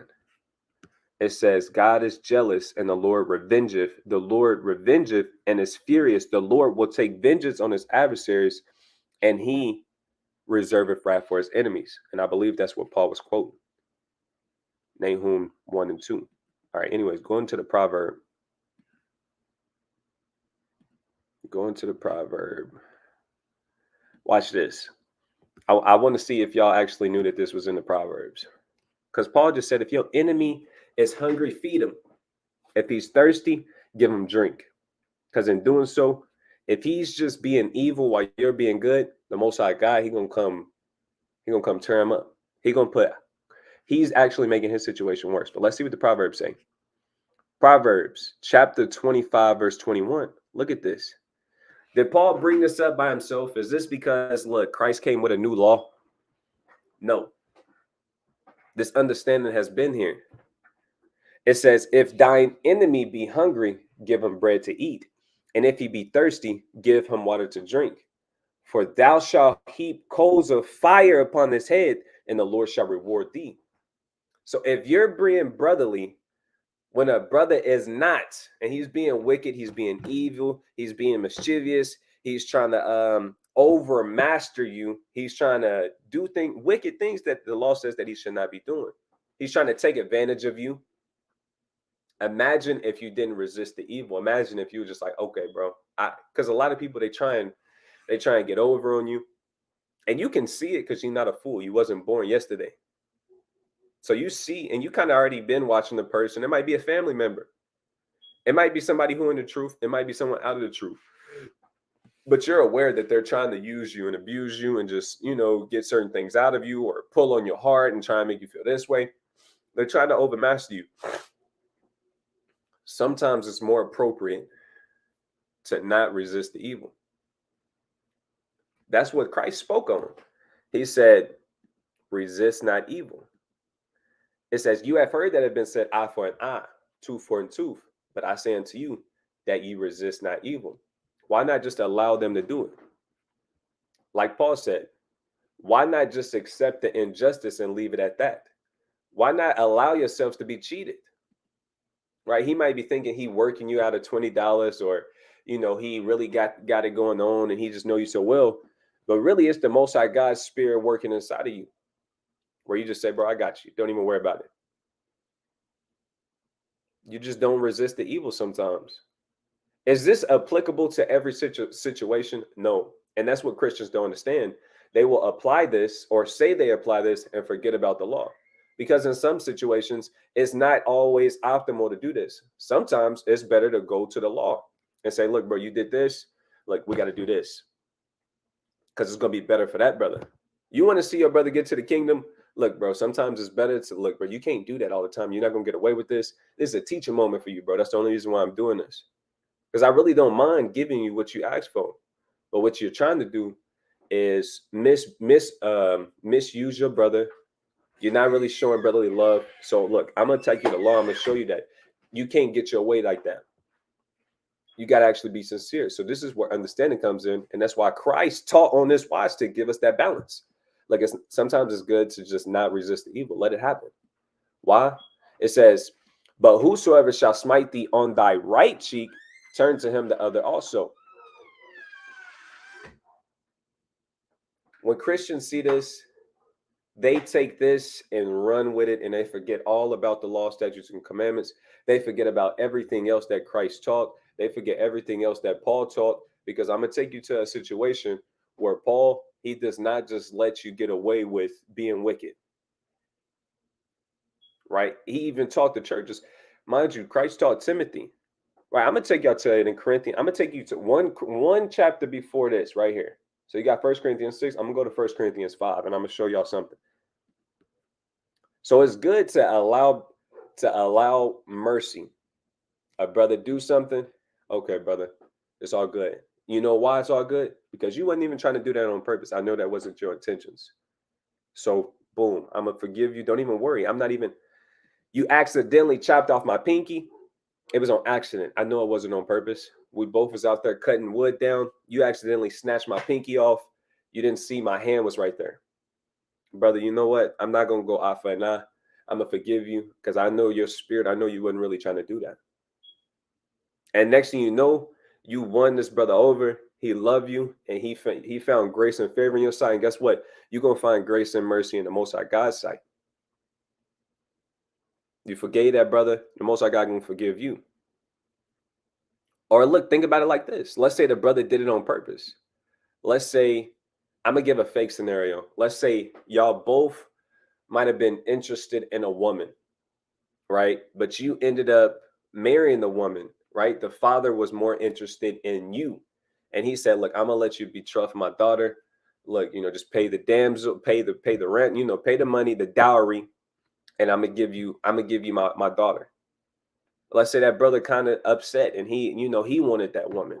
It says, God is jealous and the Lord revengeth. The Lord revengeth and is furious. The Lord will take vengeance on his adversaries and he reserveth wrath for his enemies. And I believe that's what Paul was quoting. Nahum 1 and 2. All right, anyways, going to the proverb. Going to the proverb. Watch this. I want to see if y'all actually knew that this was in the Proverbs. Because Paul just said, if your enemy is hungry, feed him. If he's thirsty, give him drink. Because in doing so, if he's just being evil while you're being good, the Most High God, He's gonna come tear him up. He's actually making his situation worse. But let's see what the Proverbs say. Proverbs chapter 25, verse 21. Look at this. Did Paul bring this up by himself? Is this because, look, Christ came with a new law? No. This understanding has been here. It says, if thine enemy be hungry, give him bread to eat. And if he be thirsty, give him water to drink. For thou shalt heap coals of fire upon his head, and the Lord shall reward thee. So if you're being brotherly, when a brother is not, and he's being wicked, he's being evil, he's being mischievous, he's trying to overmaster you, he's trying to do wicked things that the law says that he should not be doing. He's trying to take advantage of you. Imagine if you didn't resist the evil. Imagine if you were just like, okay, bro. Because a lot of people they try and get over on you, and you can see it because you're not a fool. You wasn't born yesterday, so you see, and you kind of already been watching the person. It might be a family member. It might be somebody who in the truth. It might be someone out of the truth. But you're aware that they're trying to use you and abuse you and just, get certain things out of you or pull on your heart and try and make you feel this way. They're trying to overmaster you. Sometimes it's more appropriate to not resist the evil. That's what Christ spoke on. He said, resist not evil. It says, you have heard that it have been said, eye for an eye, tooth for a tooth. But I say unto you that ye resist not evil. Why not just allow them to do it? Like Paul said, why not just accept the injustice and leave it at that? Why not allow yourselves to be cheated? Right? He might be thinking he working you out of $20, or he really got it going on and he just know you so well. But really, it's the Most High God's spirit working inside of you, where you just say, bro, I got you. Don't even worry about it. You just don't resist the evil sometimes. Is this applicable to every situation? No. And that's what Christians don't understand. They will apply this or say they apply this and forget about the law. Because in some situations, it's not always optimal to do this. Sometimes it's better to go to the law and say, look, bro, you did this. Like, we got to do this because it's going to be better for that brother. You want to see your brother get to the kingdom? Look, bro, sometimes it's better to look, bro, you can't do that all the time. You're not going to get away with this. This is a teaching moment for you, bro. That's the only reason why I'm doing this. Because I really don't mind giving you what you asked for. But what you're trying to do is misuse your brother. You're not really showing brotherly love. So look, I'm going to take you to law. I'm going to show you that you can't get your way like that. You got to actually be sincere. So this is where understanding comes in. And that's why Christ taught on this watch to give us that balance. Like, sometimes it's good to just not resist the evil. Let it happen. Why? It says, but whosoever shall smite thee on thy right cheek, turn to him the other also. When Christians see this, they take this and run with it, and they forget all about the law, statutes, and commandments. They forget about everything else that Christ taught. They forget everything else that Paul taught, because I'm going to take you to a situation where Paul, he does not just let you get away with being wicked, right? He even taught the churches. Mind you, Christ taught Timothy. Right, I'm gonna take y'all to it in Corinthians. I'm gonna take you to one chapter before this right here. So you got 1 Corinthians 6. I'm gonna go to 1 Corinthians 5, and I'm gonna show y'all something. So it's good to allow mercy. A brother do something, okay, brother, it's all good. You know why it's all good? Because you wasn't even trying to do that on purpose. I know that wasn't your intentions. So boom, I'm gonna forgive you. Don't even worry. You accidentally chopped off my pinky. It was on accident. I know it wasn't on purpose. We both was out there cutting wood down. You accidentally snatched my pinky off. You didn't see my hand was right there. Brother, you know what? I'm not going to go eye for an eye. I'm going to forgive you because I know your spirit. I know you wasn't really trying to do that. And next thing you know, you won this brother over. He loved you, and he found grace and favor in your sight. And guess what? You're going to find grace and mercy in the Most High God's sight. You forgave that brother, the Most High God going to forgive you. Or look, think about it like this. Let's say the brother did it on purpose. Let's say, I'm going to give a fake scenario. Let's say y'all both might have been interested in a woman, right? But you ended up marrying the woman, right? The father was more interested in you. And he said, look, I'm going to let you betroth my daughter. Look, just pay the damsel, pay the rent, pay the money, the dowry. And I'm going to give you my daughter. Let's say that brother kind of upset and he wanted that woman.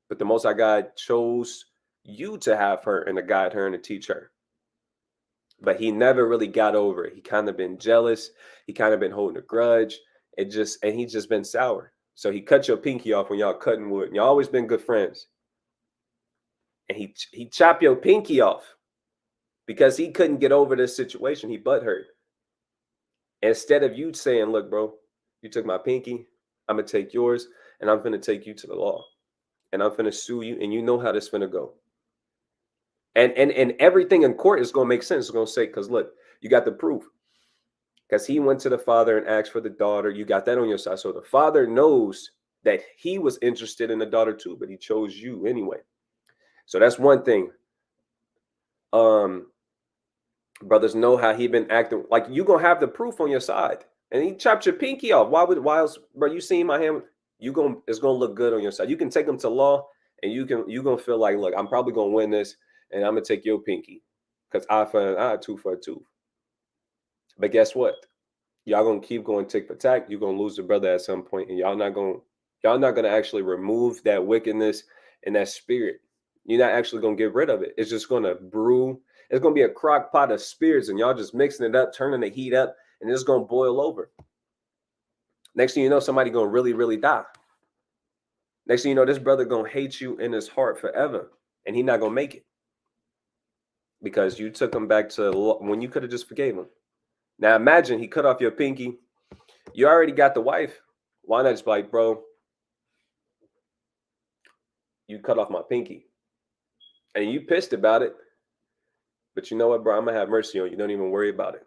But the Most High God chose you to have her and to guide her and to teach her. But he never really got over it. He kind of been jealous. He kind of been holding a grudge. And he's just been sour. So he cut your pinky off when y'all cutting wood. And y'all always been good friends. And he chopped your pinky off because he couldn't get over this situation. He butthurt. Instead of you saying, look, bro, you took my pinky, I'm going to take yours, and I'm going to take you to the law. And I'm going to sue you, and you know how this is going to go. And everything in court is going to make sense. It's going to say, because look, you got the proof. because he went to the father and asked for the daughter. You got that on your side. So the father knows that he was interested in the daughter too, but he chose you anyway. So that's one thing. Um, Brothers know how he been acting. Like, you gonna have the proof on your side, and he chopped your pinky off. Why else, bro? You seen my hand? It's gonna look good on your side. You can take him to law, and you gonna feel like, look, I'm probably gonna win this, and I'm gonna take your pinky, because I for an eye, tooth for a tooth. But guess what? Y'all gonna keep going tick for tack. You're gonna lose the brother at some point, and y'all not gonna actually remove that wickedness and that spirit. You're not actually gonna get rid of it. It's just gonna brew. It's gonna be a crock pot of spirits, and y'all just mixing it up, turning the heat up, and it's gonna boil over. Next thing you know, somebody gonna really, really die. Next thing you know, this brother gonna hate you in his heart forever, and he not gonna make it because you took him back to when you could have just forgave him. Now imagine he cut off your pinky. You already got the wife. Why not just be like, bro, you cut off my pinky, and you pissed about it. But you know what, bro? I'm gonna have mercy on you. Don't even worry about it.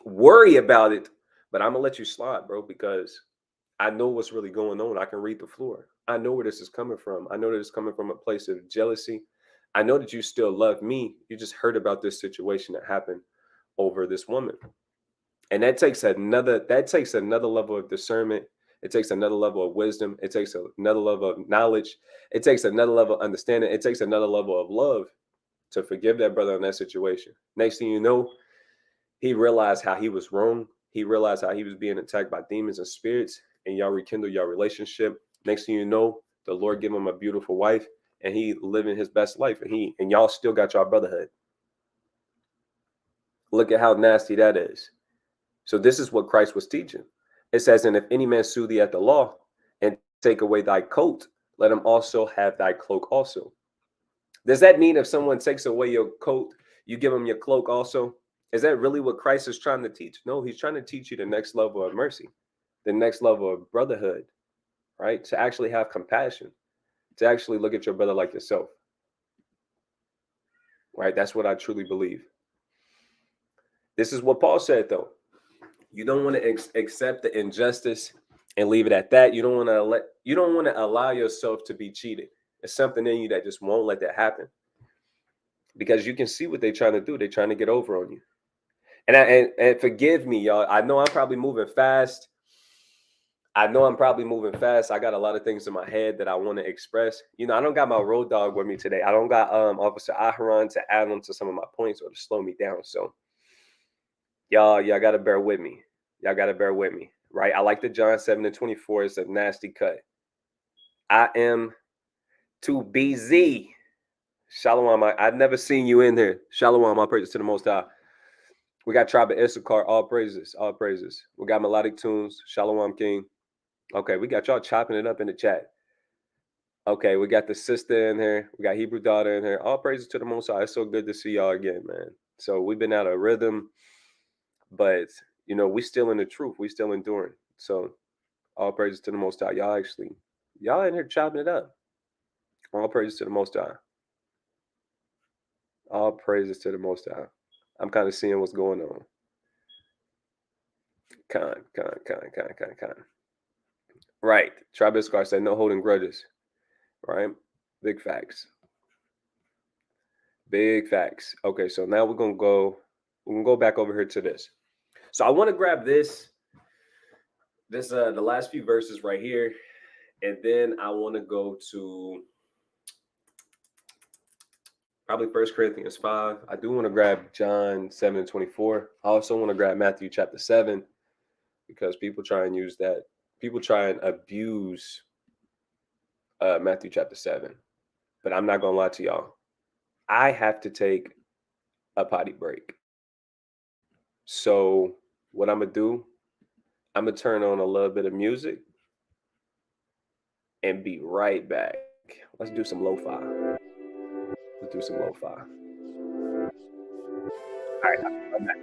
Worry about it, but I'm gonna let you slide, bro, because I know what's really going on. I can read the floor. I know where this is coming from. I know that it's coming from a place of jealousy. I know that you still love me. You just heard about this situation that happened over this woman. And that takes another level of discernment. It takes another level of wisdom. It takes another level of knowledge. It takes another level of understanding. It takes another level of love to forgive that brother in that situation. Next thing you know, he realized how he was wrong. He realized how he was being attacked by demons and spirits, and y'all rekindle your relationship. Next thing you know, the Lord give him a beautiful wife, and he living his best life, and y'all still got your brotherhood. Look at how nasty that is. So this is what Christ was teaching. It says, and if any man sue thee at the law and take away thy coat, let him also have thy cloak also. Does that mean if someone takes away your coat, you give them your cloak also? Is that really what Christ is trying to teach? No, he's trying to teach you the next level of mercy, the next level of brotherhood, right? To actually have compassion, to actually look at your brother like yourself, right? That's what I truly believe. This is what Paul said, though. You don't want to accept the injustice and leave it at that. You don't want to allow yourself to be cheated. It's something in you that just won't let that happen, because you can see what they're trying to do. They're trying to get over on you. And forgive me, y'all. I know I'm probably moving fast. I got a lot of things in my head that I want to express. You know, I don't got my road dog with me today. I don't got Officer Aharon to add on to some of my points or to slow me down. So y'all gotta bear with me. Right? I like the John 7:24. It's a nasty cut. I am too busy. Shalom. I've never seen you in here. Shalom. All praises to the Most High. We got Tribe of Issachar. All praises. All praises. We got Melodic Tunes. Shalom King. Okay, we got y'all chopping it up in the chat. Okay, we got the sister in here. We got Hebrew daughter in here. All praises to the Most High. It's so good to see y'all again, man. So we've been out of rhythm, but you know, we still in the truth. We still enduring. So all praises to the Most High. Y'all in here chopping it up. All praises to the Most High. All praises to the Most High. I'm kind of seeing what's going on. Con. Right. Tribe Issachar said no holding grudges. Right. Big facts. Big facts. Okay, so now we're gonna go back over here to this. So I want to grab this the last few verses right here, and then I want to go to probably 1 Corinthians 5. I do want to grab John 7:24. I also want to grab Matthew chapter 7, because people try and use that. People try and abuse Matthew chapter 7. But I'm not gonna lie to y'all. I have to take a potty break. So what I'm gonna do, I'm gonna turn on a little bit of music and be right back. Let's do some lo-fi. All right, I'm back.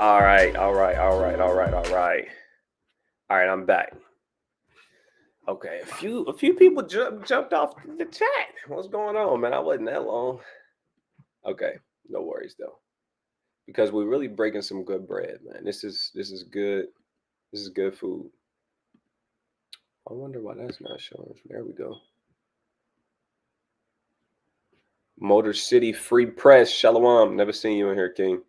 All right, all right, all right, all right, all right. All right, I'm back. Okay, a few people jumped off the chat. What's going on, man? I wasn't that long. Okay, no worries though, because we're really breaking some good bread, man. This is good. This is good food. I wonder why that's not showing. There we go. Motor City Free Press. Shalom. Never seen you in here, King.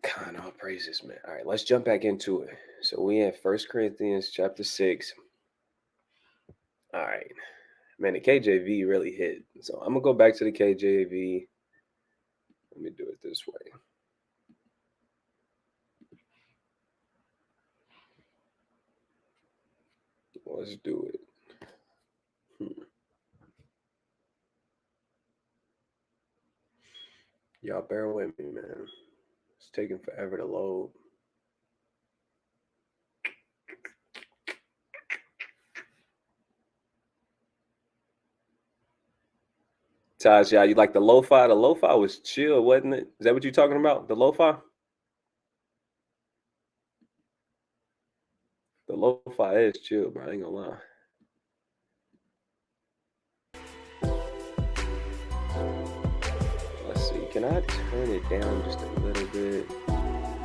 God, all praises, man. All right, let's jump back into it. So we have First Corinthians chapter 6. All right. Man, the KJV really hit. So I'm gonna go back to the KJV. Let me do it this way. Let's do it. Y'all bear with me, man. It's taking forever to load. Taj, yeah, you like the lo-fi? The lo-fi was chill, wasn't it? Is that what you're talking about? The lo-fi? The lo-fi is chill, bro. I ain't gonna lie. Let's see. Can I turn it down just a little bit?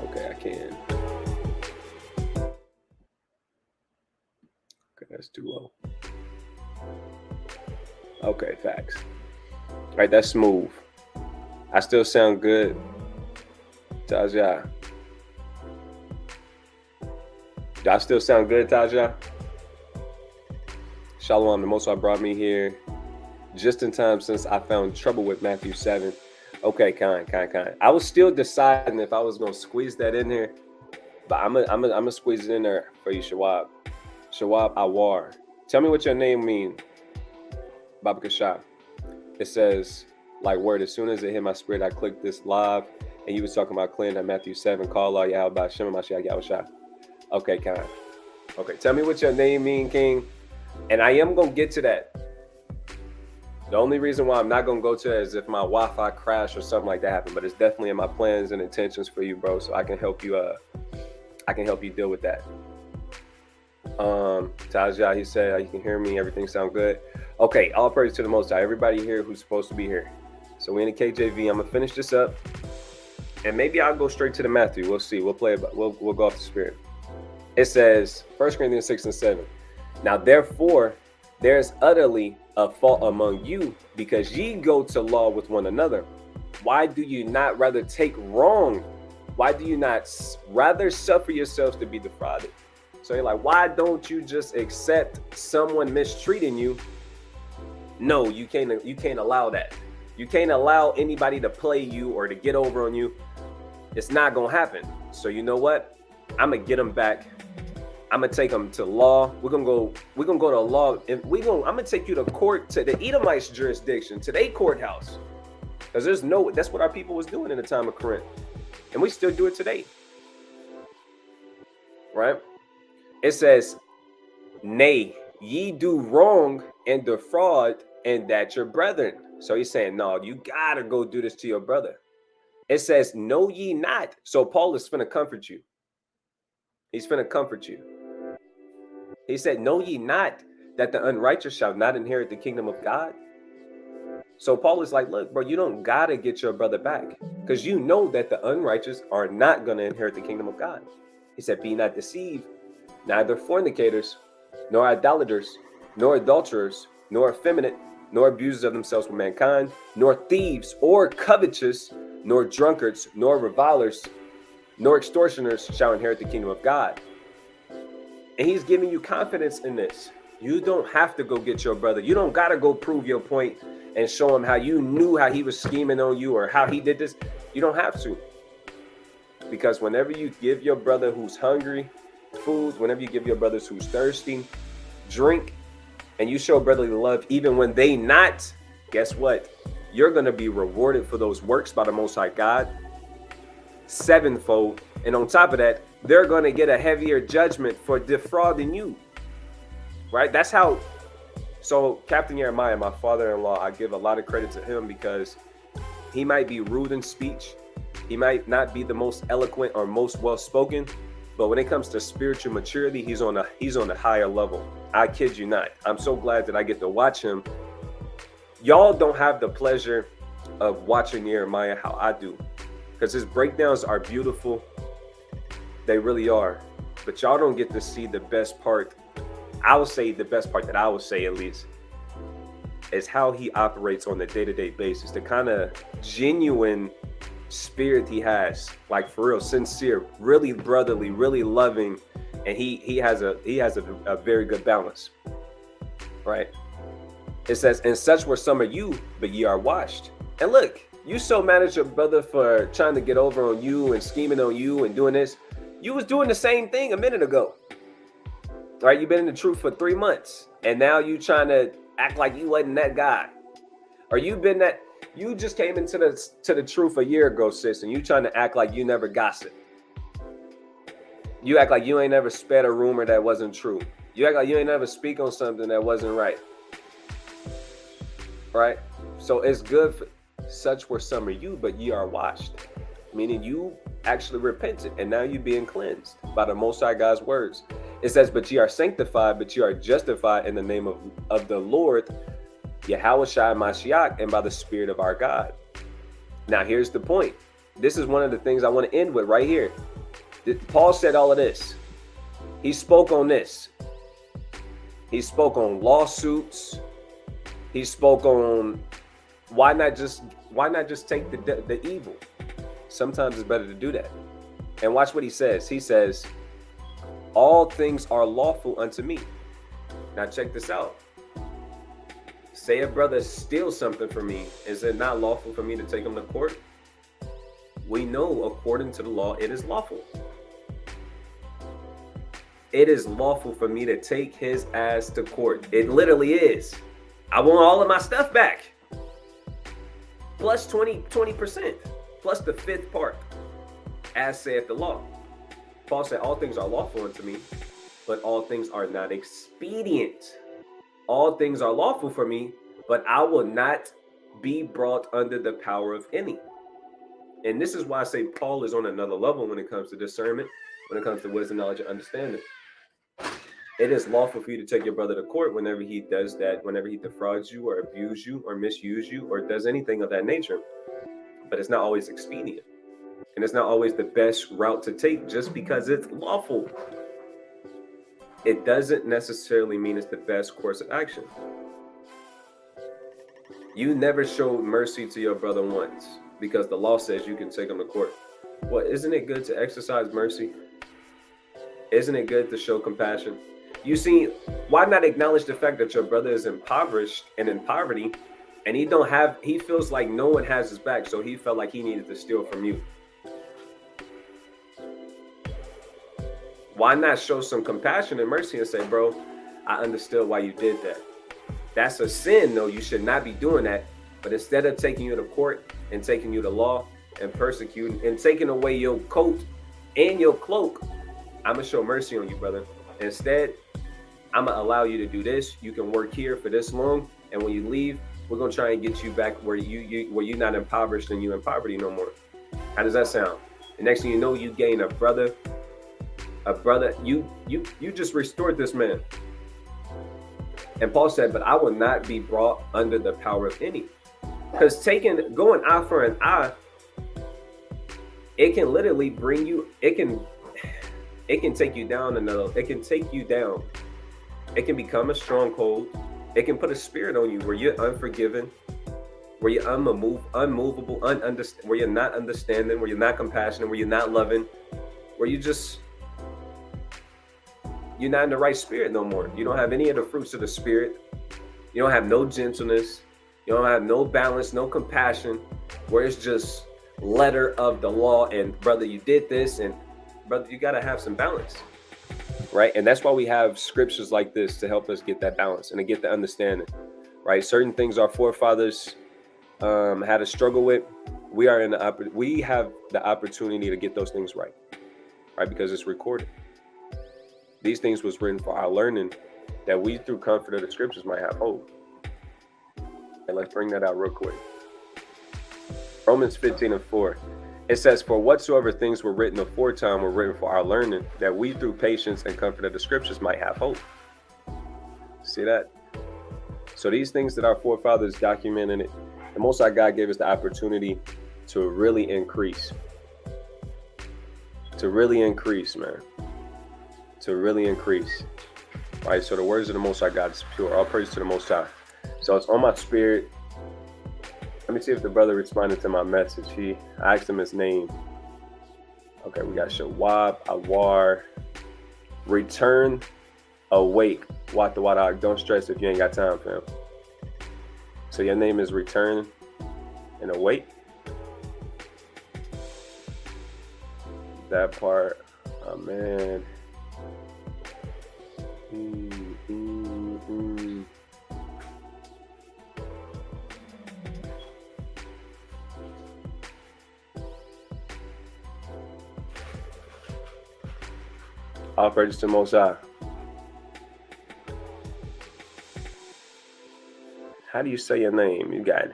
Okay, I can. Okay, that's too low. Okay, facts. All right, that's smooth. I still sound good. Taja. Do I still sound good, Taja? Shalom, the Most High brought me here just in time since I found trouble with Matthew 7. Okay, kind. I was still deciding if I was going to squeeze that in here, but I'm gonna squeeze it in there for you, Shawab. Shawab Awar. Tell me what your name means, Baba Kasha. It says, like word, as soon as it hit my spirit, I clicked this live, and you was talking about clearing that Matthew 7, call Allah Yahweh Shem Mashiach Yahushua. Okay, kind. Okay, tell me what your name mean, King. And I am going to get to that. The only reason why I'm not going to go to it is if my Wi-Fi crash or something like that happened, but it's definitely in my plans and intentions for you, bro, so I can help you deal with that. Taja, he said, you can hear me, everything sound good. Okay, all praise to the Most High. Everybody here who's supposed to be here. So we in the KJV. I'm gonna finish this up, and maybe I'll go straight to the Matthew. We'll see. We'll play it. We'll go off the spirit. It says 1 Corinthians 6 and 7. Now therefore, there is utterly a fault among you, because ye go to law with one another. Why do you not rather take wrong? Why do you not rather suffer yourselves to be defrauded? So you're like, why don't you just accept someone mistreating you? No, you can't allow that. You can't allow anybody to play you or to get over on you. It's not gonna happen. So you know what? I'm gonna get them back. I'm gonna take them to law. We're gonna go to law, and I'm gonna take you to court, to the Edomites' jurisdiction, to their courthouse. Because that's what our people was doing in the time of Corinth. And we still do it today. Right? It says, nay, ye do wrong and defraud, and that your brethren. So he's saying, no, you gotta go do this to your brother. It says, know ye not. So Paul is finna comfort you. He's finna comfort you. He said, know ye not that the unrighteous shall not inherit the kingdom of God? So Paul is like, look, bro, you don't gotta get your brother back, because you know that the unrighteous are not gonna inherit the kingdom of God. He said, be not deceived, neither fornicators, nor idolaters, nor adulterers, nor effeminate, nor abusers of themselves with mankind, nor thieves, or covetous, nor drunkards, nor revilers, nor extortioners shall inherit the kingdom of God. And he's giving you confidence in this. You don't have to go get your brother. You don't got to go prove your point and show him how you knew how he was scheming on you or how he did this. You don't have to. Because whenever you give your brother who's hungry food, whenever you give your brothers who's thirsty drink, and you show brotherly love even when they not, guess what? You're going to be rewarded for those works by the Most High God sevenfold. And on top of that, they're going to get a heavier judgment for defrauding you. Right? That's how. So Captain Jeremiah, my father-in-law, I give a lot of credit to him, because He might be rude in speech. He might not be the most eloquent or most well-spoken, but when it comes to spiritual maturity, he's on a higher level. I kid you not. I'm so glad that I get to watch him. Y'all don't have the pleasure of watching Jeremiah how I do, because his breakdowns are beautiful. They really are. But y'all don't get to see the best part. I will say the best part that I will say, at least, is how he operates on a day-to-day basis. The kind of genuine spirit he has, like for real, sincere, really brotherly, really loving, and he has a very good balance, right? It says, and such were some of you, but ye are washed. And look, you so mad at your brother for trying to get over on you and scheming on you and doing this. You was doing the same thing a minute ago, right? You've been in the truth for 3 months, and now you trying to act like you wasn't that guy, or you just came into the truth a year ago, sis, and you trying to act like you never gossip. You act like you ain't never sped a rumor that wasn't true. You act like you ain't never speak on something that wasn't right. Right? So it's good for such were some of you, but ye are washed. Meaning you actually repented, and now you being cleansed by the Most High God's words. It says, but ye are sanctified, but ye are justified in the name of the Lord, Yahushua Mashiach, and by the Spirit of our God. Now here's the point. This is one of the things I want to end with right here. Paul said all of this. He spoke on this. He spoke on lawsuits. He spoke on why not just take the evil. Sometimes it's better to do that. And watch what he says. He says, all things are lawful unto me. Now check this out. Say a brother steals something from me. Is it not lawful for me to take him to court? We know according to the law, it is lawful. It is lawful for me to take his ass to court. It literally is. I want all of my stuff back. Plus 20%. Plus the fifth part. As saith the law. Paul said, all things are lawful unto me, but all things are not expedient. All things are lawful for me, but I will not be brought under the power of any. And this is why I say Paul is on another level when it comes to discernment, when it comes to wisdom, knowledge, and understanding. It is lawful for you to take your brother to court whenever he does that, whenever he defrauds you or abuses you or misuse you or does anything of that nature. But it's not always expedient. And it's not always the best route to take just because it's lawful. It doesn't necessarily mean it's the best course of action. You never showed mercy to your brother once because the law says you can take him to court. Well, isn't it good to exercise mercy? Isn't it good to show compassion? You see, why not acknowledge the fact that your brother is impoverished and in poverty, and he feels like no one has his back, so he felt like he needed to steal from you. Why not show some compassion and mercy and say, bro, I understood why you did that. That's a sin, though. You should not be doing that. But instead of taking you to court and taking you to law and persecuting and taking away your coat and your cloak, I'm going to show mercy on you, brother. Instead, I'm going to allow you to do this. You can work here for this long. And when you leave, we're going to try and get you back where you're not impoverished and you're in poverty no more. How does that sound? The next thing you know, you gain a brother, you just restored this man. And Paul said, but I will not be brought under the power of any. Because going eye for an eye, it can literally bring you, it can take you down it can take you down. It can become a stronghold. It can put a spirit on you where you're unforgiving, where you're unmovable, where you're not understanding, where you're not compassionate, where you're not loving, where you're not in the right spirit no more. You don't have any of the fruits of the spirit. You don't have no gentleness. You don't have no balance, no compassion, where it's just letter of the law and brother, you did this, and brother, you got to have some balance, right? And that's why we have scriptures like this to help us get that balance and to get the understanding, right? Certain things our forefathers had to struggle with. We have the opportunity to get those things right because it's recorded. These things was written for our learning, that we through comfort of the scriptures might have hope. And let's bring that out real quick. Romans 15:4. It says, for whatsoever things were written aforetime were written for our learning, that we through patience and comfort of the scriptures might have hope. See that? So these things that our forefathers documented, it, the Most High God gave us the opportunity to really increase. To really increase, man. To really increase. Right? So the words of the Most High God is pure. All praise to the Most High. So it's on my spirit. Let me see if the brother responded to my message. I asked him his name. Okay, we got Shawab, Awar, return, awake. Wata wata. Don't stress if you ain't got time, fam. So your name is Return and Awake. That part, oh man. All praise to Most High. How do you say your name? You got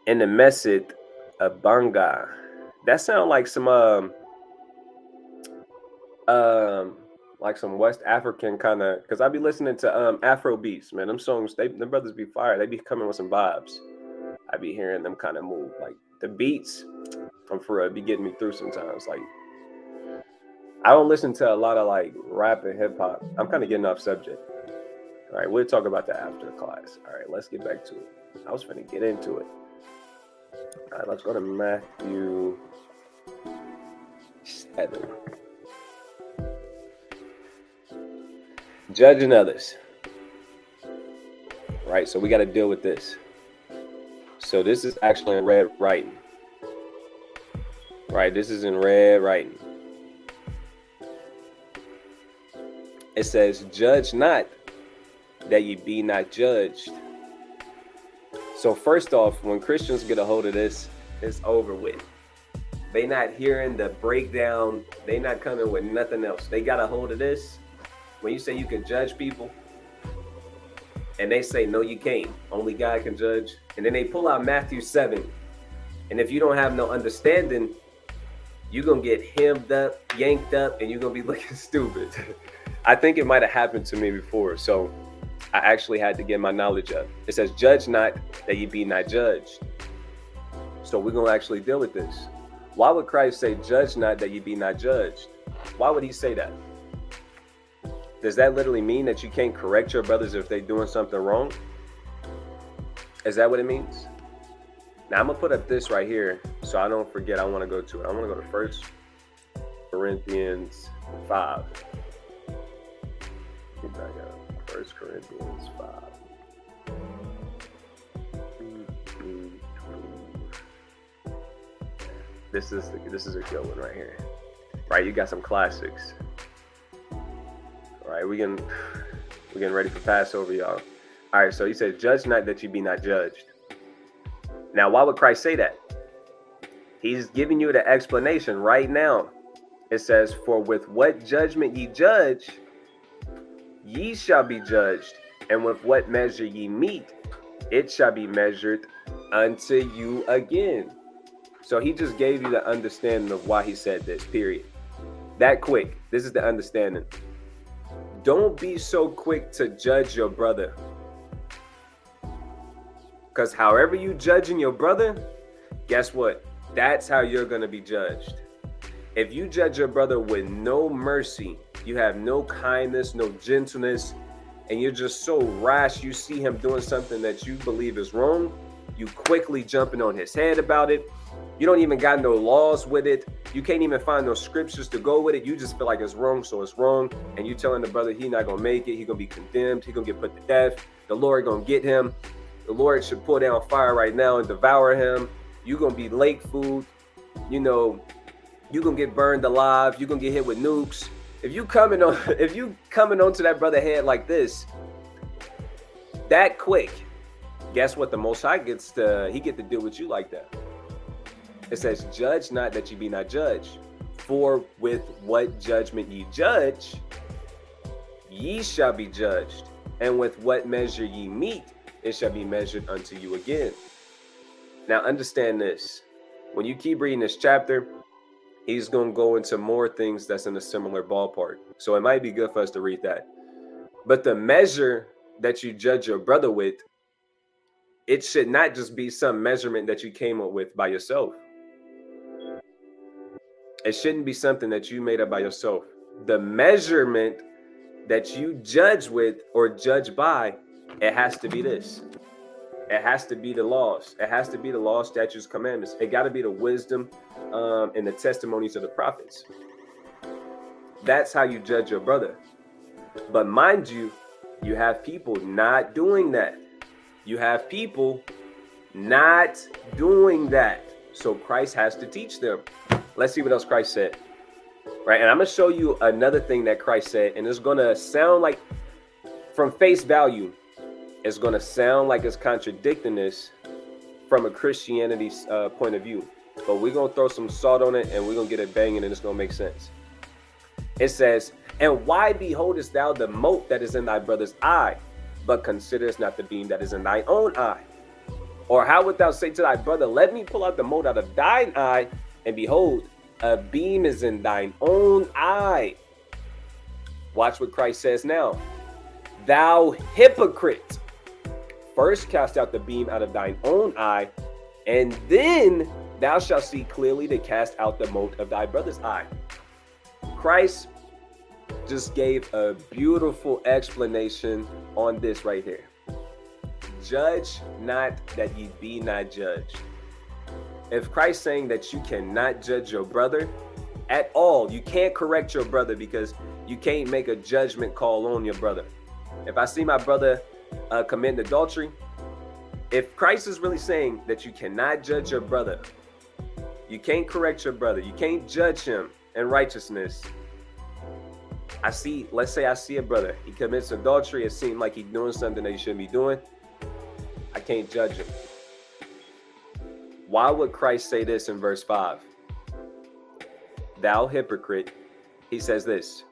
in the message Abanga. That sounds like some West African kind of, because I be listening to Afro beats, man. Them songs, them brothers be fire. They be coming with some vibes. I be hearing them kind of move. Like the beats, I'm for real, be getting me through sometimes. Like I don't listen to a lot of like rap and hip hop. I'm kind of getting off subject. All right, we'll talk about that after class. All right, let's get back to it. I was finna get into it. All right, let's go to Matthew 7. Judging others. Right, so we got to deal with this. So this is actually in red writing. Right, this is in red writing. It says, judge not, that ye be not judged. So first off, when Christians get a hold of this, it's over with. They not hearing the breakdown. They not coming with nothing else. They got a hold of this. When you say you can judge people, and they say, no, you can't. Only God can judge. And then they pull out Matthew 7. And if you don't have no understanding, you're going to get hemmed up, yanked up, and you're going to be looking stupid. I think it might have happened to me before. So I actually had to get my knowledge up. It says, judge not, that ye be not judged. So we're going to actually deal with this. Why would Christ say, judge not, that ye be not judged? Why would he say that? Does that literally mean that you can't correct your brothers if they're doing something wrong? Is that what it means? Now I'm going to put up this right here so I don't forget. I want to go to it. I want to go to 1 Corinthians 5. Get back up. 1 Corinthians 5. This is a good one right here. Right, you got some classics. All right, we're getting ready for Passover, y'all. All right, so he said, judge not, that you be not judged. Now, why would Christ say that? He's giving you the explanation right now. It says, for with what judgment ye judge, ye shall be judged, and with what measure ye meet, it shall be measured unto you again. So he just gave you the understanding of why he said this, period. That quick. This is the understanding. Don't be so quick to judge your brother. Because however you judging your brother, guess what? That's how you're going to be judged. If you judge your brother with no mercy, you have no kindness, no gentleness, and you're just so rash, you see him doing something that you believe is wrong, you quickly jumping on his head about it. You don't even got no laws with it. You can't even find no scriptures to go with it. You just feel like it's wrong, so it's wrong. And you telling the brother he not going to make it. He going to be condemned. He going to get put to death. The Lord going to get him. The Lord should pour down fire right now and devour him. You're going to be lake food. You know, you're going to get burned alive. You're going to get hit with nukes. If you coming onto that brother head like this, that quick, guess what? The Most High get to deal with you like that. It says, judge not, that ye be not judged. For with what judgment ye judge, ye shall be judged. And with what measure ye meet, it shall be measured unto you again. Now understand this. When you keep reading this chapter, he's going to go into more things that's in a similar ballpark. So it might be good for us to read that. But the measure that you judge your brother with, it should not just be some measurement that you came up with by yourself. It shouldn't be something that you made up by yourself. The measurement that you judge with or judge by, it has to be this. It has to be the laws. It has to be the law, statutes, commandments. It got to be the wisdom and the testimonies of the prophets. That's how you judge your brother. But mind you, you have people not doing that. You have people not doing that. So Christ has to teach them. Let's see what else Christ said. Right, and I'm going to show you another thing that Christ said, and it's going to sound like, from face value, it's going to sound like it's contradicting this from a Christianity point of view. But we're going to throw some salt on it, and we're going to get it banging, and it's going to make sense. It says, and why beholdest thou the mote that is in thy brother's eye, but considerest not the beam that is in thine own eye? Or how wilt thou say to thy brother, let me pull out the mote out of thine eye, and behold, a beam is in thine own eye? Watch what Christ says now. Thou hypocrite, first cast out the beam out of thine own eye, and then thou shalt see clearly to cast out the mote of thy brother's eye. Christ just gave a beautiful explanation on this right here. Judge not that ye be not judged. If Christ's saying that you cannot judge your brother at all, you can't correct your brother because you can't make a judgment call on your brother. If I see my brother commit adultery, if Christ is really saying that you cannot judge your brother, you can't correct your brother, you can't judge him in righteousness. Let's say I see a brother, he commits adultery, it seems like he's doing something that he shouldn't be doing. I can't judge him. Why would Christ say this in verse 5? Thou hypocrite, he says this.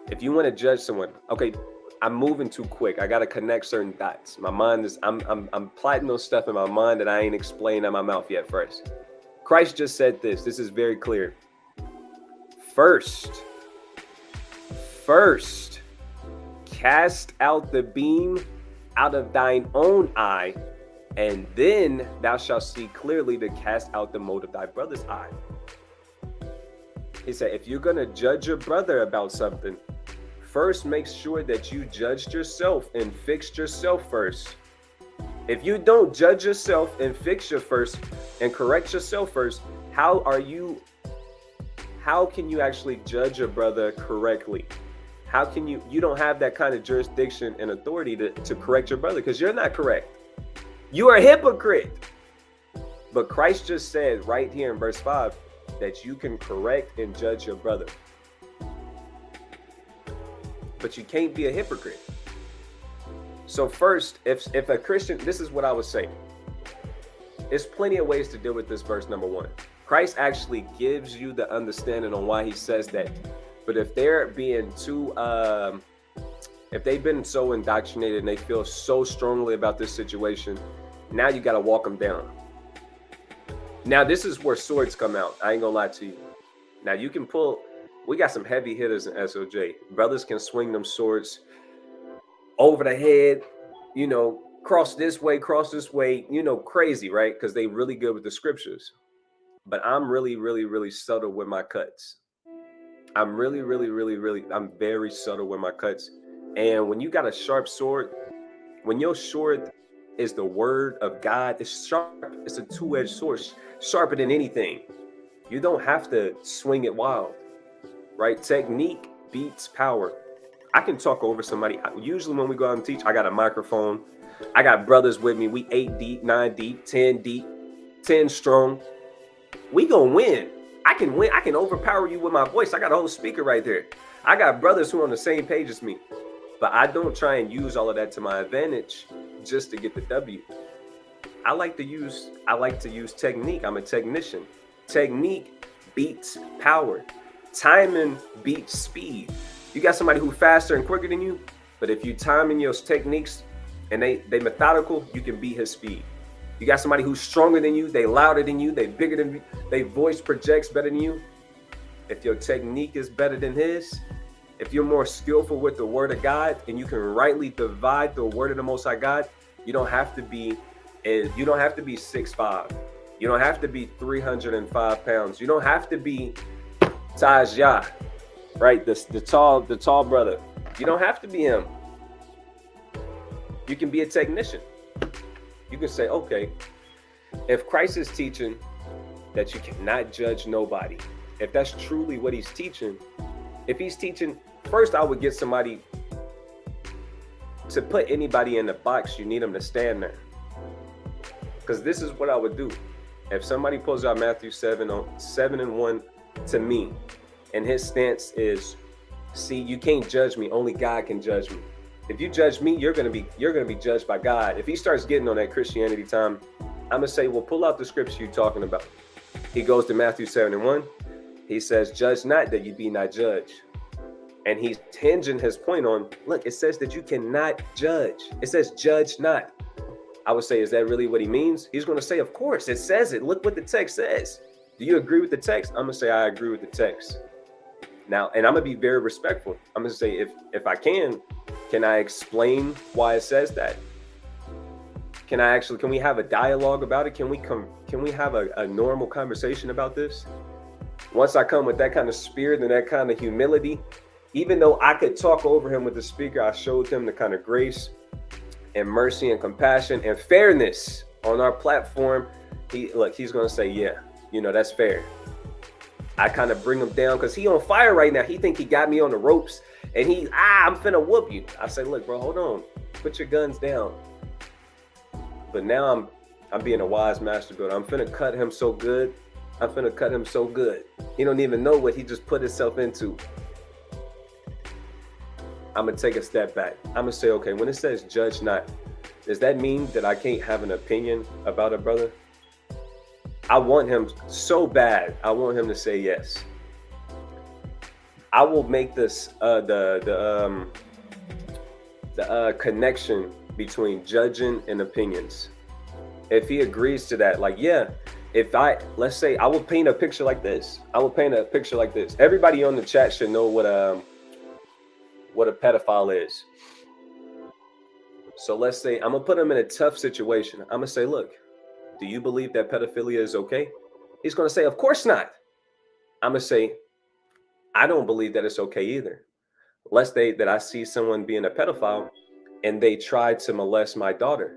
If you want to judge someone, okay, I'm moving too quick. I got to connect certain dots. My mind is, I'm plotting those stuff in my mind that I ain't explained in my mouth yet first. Christ just said this. This is very clear. First, cast out the beam out of thine own eye, and then thou shalt see clearly to cast out the mote of thy brother's eye. He said, if you're going to judge your brother about something, first make sure that you judged yourself and fixed yourself first. If you don't judge yourself and fix your first and correct yourself first, how can you actually judge your brother correctly? How can you don't have that kind of jurisdiction and authority to correct your brother because you're not correct. You are a hypocrite. But Christ just said right here in verse 5 that you can correct and judge your brother. But you can't be a hypocrite. So first, if a Christian, this is what I would say. There's plenty of ways to deal with this verse number 1. Christ actually gives you the understanding on why he says that. But if they're being too, if they've been so indoctrinated and they feel so strongly about this situation, now you got to walk them down. Now, this is where swords come out. I ain't gonna lie to you. Now you can we got some heavy hitters in SOJ. Brothers can swing them swords over the head, cross this way, crazy, right? Because they really good with the scriptures. But I'm really, really, really subtle with my cuts. I'm very subtle with my cuts. And when you got a sharp sword, when your sword is the word of God, it's sharp. It's a two-edged sword, sharper than anything. You don't have to swing it wild, right? Technique beats power. I can talk over somebody. Usually when we go out and teach, I got a microphone. I got brothers with me. We 8 deep, 9 deep, 10 deep, 10 strong. We gonna win. I can win. I can overpower you with my voice. I got a whole speaker right there. I got brothers who are on the same page as me. But I don't try and use all of that to my advantage just to get the W. I like to use technique. I'm a technician. Technique beats power. Timing beats speed. You got somebody who's faster and quicker than you, but if you time in your techniques and they methodical, you can beat his speed. You got somebody who's stronger than you, they louder than you, they bigger than you, they voice projects better than you. If your technique is better than his, if you're more skillful with the word of God and you can rightly divide the word of the Most High God, you don't have to be 6'5". You don't have to be 305 pounds. You don't have to be Tajah, right? The tall brother. You don't have to be him. You can be a technician. You can say, okay, if Christ is teaching that you cannot judge nobody, if that's truly what he's teaching, if he's teaching, first I would get somebody to put anybody in the box. You need them to stand there. Because this is what I would do. If somebody pulls out Matthew 7:1 to me, and his stance is, see, you can't judge me, only God can judge me. If you judge me, you're gonna be judged by God. If he starts getting on that Christianity time, I'm gonna say, well, pull out the scripture you're talking about. He goes to Matthew 7:1. He says, judge not that you be not judged. And he's hinging his point on, look, it says that you cannot judge. It says judge not. I would say, is that really what he means? He's going to say, of course, it says it. Look what the text says. Do you agree with the text? I'm going to say, I agree with the text. Now, and I'm going to be very respectful. I'm going to say, if I can I explain why it says that? Can we have a dialogue about it? Can we have a normal conversation about this? Once I come with that kind of spirit and that kind of humility, even though I could talk over him with the speaker, I showed him the kind of grace and mercy and compassion and fairness on our platform. He's going to say, yeah, that's fair. I kind of bring him down because he on fire right now. He think he got me on the ropes and I'm finna whoop you. I say, look, bro, hold on. Put your guns down. But now I'm being a wise master builder. I'm finna cut him so good. He don't even know what he just put himself into. I'm going to take a step back. I'm going to say, okay, when it says judge not, does that mean that I can't have an opinion about a brother? I want him so bad. I want him to say yes. I will make this the connection between judging and opinions. If he agrees to that, like, yeah, let's say I will paint a picture like this. Everybody on the chat should know what a pedophile is. So let's say I'm gonna put him in a tough situation. I'm gonna say, look, do you believe that pedophilia is okay? He's gonna say, of course not. I'm gonna say, I don't believe that it's okay either. Let's say that I see someone being a pedophile and they try to molest my daughter.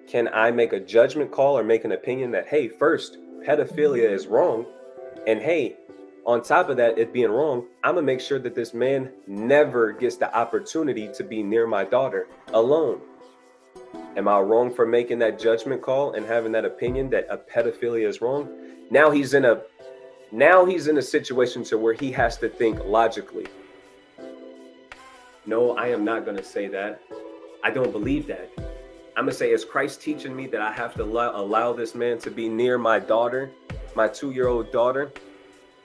Can I make a judgment call or make an opinion that, hey, first, pedophilia is wrong, and hey, on top of that, it being wrong, I'm gonna make sure that this man never gets the opportunity to be near my daughter alone. Am I wrong for making that judgment call and having that opinion that a pedophilia is wrong? Now he's in a situation to where he has to think logically. No, I am not gonna say that. I don't believe that. I'm gonna say, is Christ teaching me that I have to allow this man to be near my daughter, my 2-year-old daughter?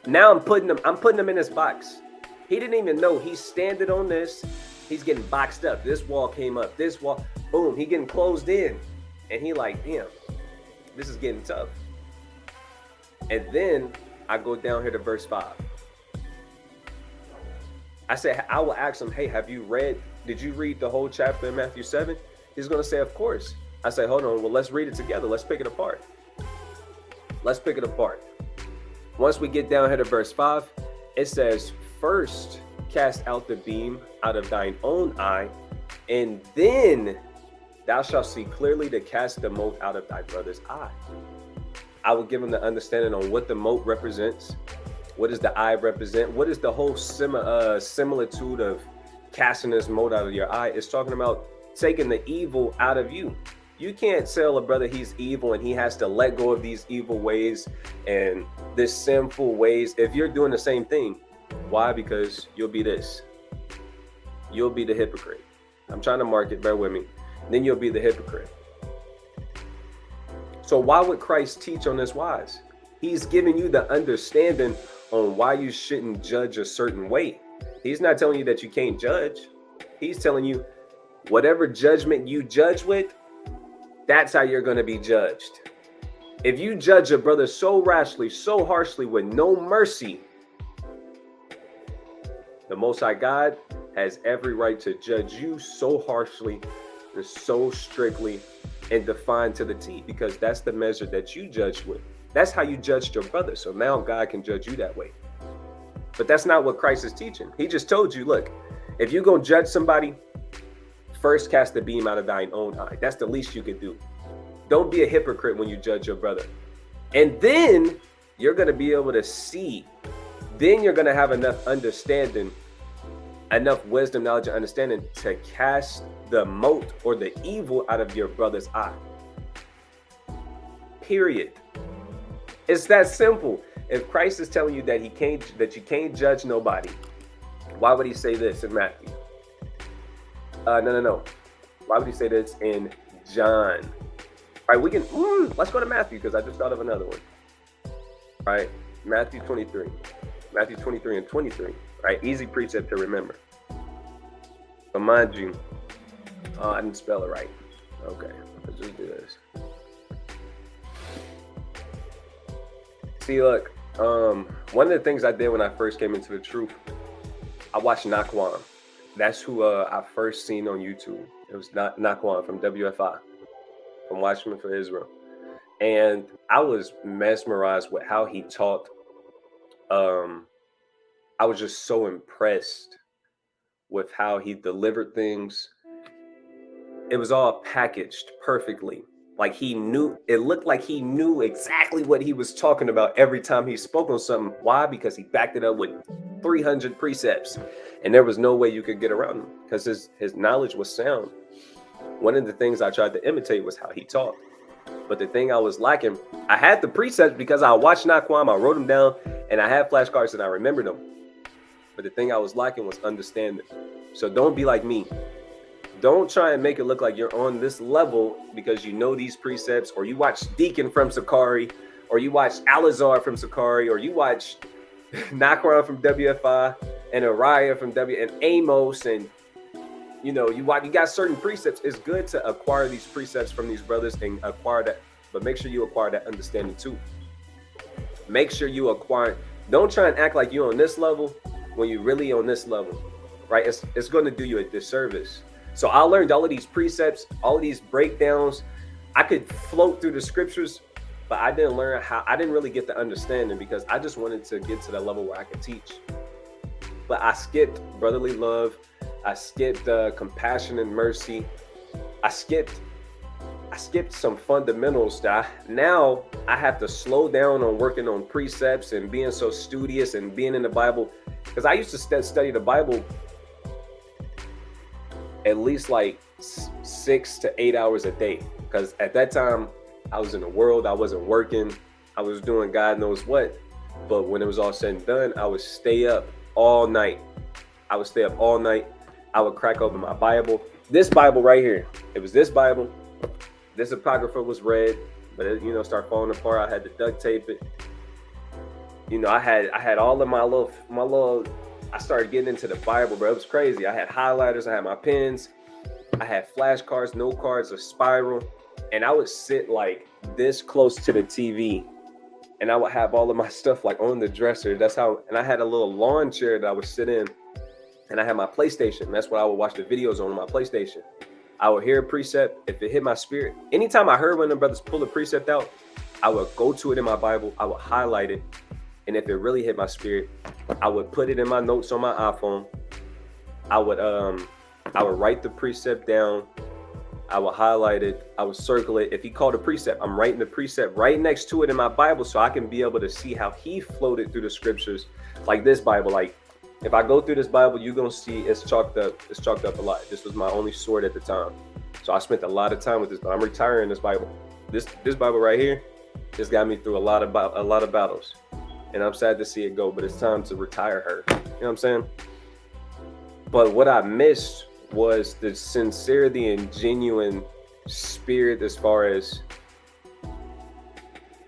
Now I'm putting him in this box. He didn't even know he's standing on this. He's getting boxed up. This wall came up. This wall, boom, he getting closed in. And he like, damn, this is getting tough. And then I go down here to verse 5. I said, I will ask him, hey, did you read the whole chapter in Matthew 7? He's going to say, of course. I say, hold on, well, let's read it together. Let's pick it apart. Once we get down here to verse 5, it says, first cast out the beam out of thine own eye, and then thou shalt see clearly to cast the mote out of thy brother's eye. I will give him the understanding on what the mote represents. What does the eye represent? What is the whole similitude of casting this mote out of your eye? It's talking about taking the evil out of you. You can't tell a brother he's evil and he has to let go of these evil ways and this sinful ways if you're doing the same thing. Why? Because you'll be this. You'll be the hypocrite. I'm trying to mark it, bear with me. Then you'll be the hypocrite. So why would Christ teach on this wise? He's giving you the understanding on why you shouldn't judge a certain way. He's not telling you that you can't judge. He's telling you whatever judgment you judge with, That's how you're going to be judged. If you judge a brother so rashly, so harshly, with no mercy, the Most High God has every right to judge you so harshly and so strictly and defined to the T, because that's the measure that you judged with. That's how you judged your brother. So now God can judge you that way. But that's not what Christ is teaching. He just told you, look, if you're going to judge somebody, first cast the beam out of thine own eye. That's the least you can do. Don't be a hypocrite when you judge your brother. And then you're going to be able to see. Then you're going to have enough understanding, enough wisdom, knowledge, and understanding to cast the mote or the evil out of your brother's eye. Period. It's that simple. If Christ is telling you that you can't judge nobody, why would he say this in Matthew? No. Why would he say this in John? All right, we can, let's go to Matthew, because I just thought of another one. All right, Matthew 23. Matthew 23 and 23. All right, easy precept to remember. But mind you, I didn't spell it right. Okay, let's just do this. See, look, one of the things I did when I first came into the truth, I watched Naquan. That's who I first seen on YouTube. It was Naquan from WFI, from Watchmen for Israel. And I was mesmerized with how he taught. I was just so impressed with how he delivered things. It was all packaged perfectly. Like he knew, it looked like he knew exactly what he was talking about every time he spoke on something. Why? Because he backed it up with 300 precepts, and there was no way you could get around him because his knowledge was sound. One of the things I tried to imitate was how he taught. But the thing I was lacking, I had the precepts because I watched Naquam, I wrote them down, and I had flashcards and I remembered them. But the thing I was lacking was understanding. So don't be like me. Don't try and make it look like you're on this level because you know these precepts, or you watch Deacon from Sakari, or you watch Alazar from Sakari, or you watch Nakron from WFI, and Ariah from and Amos, and you got certain precepts. It's good to acquire these precepts from these brothers and acquire that, but make sure you acquire that understanding too. Make sure you acquire. Don't try and act like you're on this level when you're really on this level, right? It's going to do you a disservice. So I learned all of these precepts, all of these breakdowns. I could float through the scriptures, but I didn't learn how. I didn't really get the understanding because I just wanted to get to that level where I could teach. But I skipped brotherly love. I skipped compassion and mercy. I skipped some fundamentals that now I have to slow down on working on precepts and being so studious and being in the Bible. Because I used to study the Bible at least like 6 to 8 hours a day. Because at that time, I was in the world. I wasn't working. I was doing God knows what. But when it was all said and done, I would stay up all night. I would crack open my Bible. This Bible right here. It was this Bible. This Apocrypha was red, but it, started falling apart. I had to duct tape it. I had all of my little, I started getting into the Bible, bro. It was crazy. I had highlighters, I had my pens, I had flashcards, note cards, a spiral, and I would sit like this close to the TV, and I would have all of my stuff like on the dresser. And I had a little lawn chair that I would sit in, and I had my PlayStation. That's what I would watch the videos on my PlayStation. I would hear a precept. If it hit my spirit, anytime I heard one of the brothers pull a precept out, I would go to it in my Bible. I would highlight it. And if it really hit my spirit, I would put it in my notes on my iPhone. I would write the precept down. I would highlight it. I would circle it. If he called a precept, I'm writing the precept right next to it in my Bible so I can be able to see how he floated through the scriptures. Like this Bible, like if I go through this Bible, you're going to see it's chalked up a lot. This was my only sword at the time. So I spent a lot of time with this, but I'm retiring this Bible. This Bible right here, this got me through a lot of battles. And I'm sad to see it go, but it's time to retire her. You know what I'm saying? But what I missed was the sincerity and genuine spirit as far as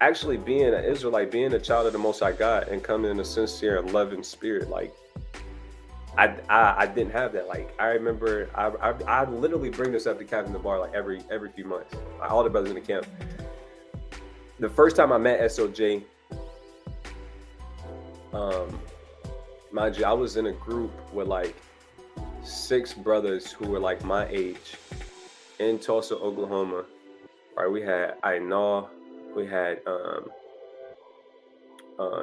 actually being an Israelite, being a child of the Most High God, and coming in a sincere and loving spirit. Like, I didn't have that. Like I remember, I literally bring this up to Captain the Bar like every few months. Like, all the brothers in the camp. The first time I met SOJ, mind you, I was in a group with like 6 brothers who were like my age in Tulsa, Oklahoma. Right, we had Aina, we had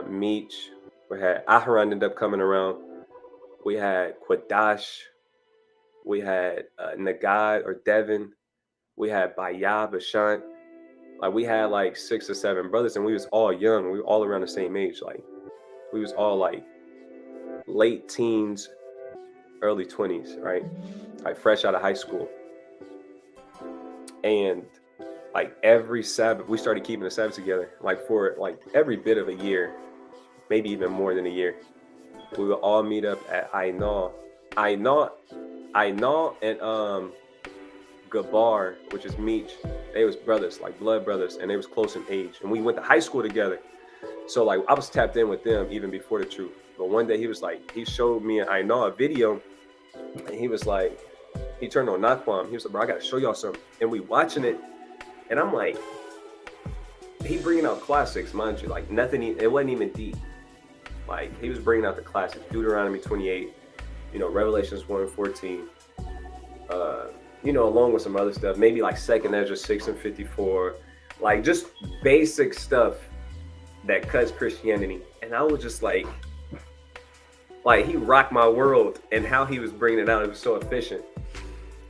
Meech, we had Aharon ended up coming around, we had Quadash, we had Nagad or Devin, we had Bayab, Bashant. Like we had like 6 or 7 brothers, and we was all young. We were all around the same age. Like we was all like late teens, early 20s, right? Like fresh out of high school. And like every Sabbath, we started keeping the Sabbath together. Like for like every bit of a year, maybe even more than a year, we would all meet up at Aina and Gabar, which is Meech. They was brothers, like blood brothers, and they was close in age. And we went to high school together. So like I was tapped in with them even before the truth. But one day he was like, he showed me and Aina a video, and he was like, he turned on Naquam. He was like, bro, I gotta show y'all something. And we watching it, and I'm like, he bringing out classics, mind you, like nothing, it wasn't even deep. Like he was bringing out the classics, Deuteronomy 28, Revelations 1:14, along with some other stuff, maybe like 2nd Ezra 6:54, like just basic stuff that cuts Christianity. And I was just like he rocked my world, and how he was bringing it out, it was so efficient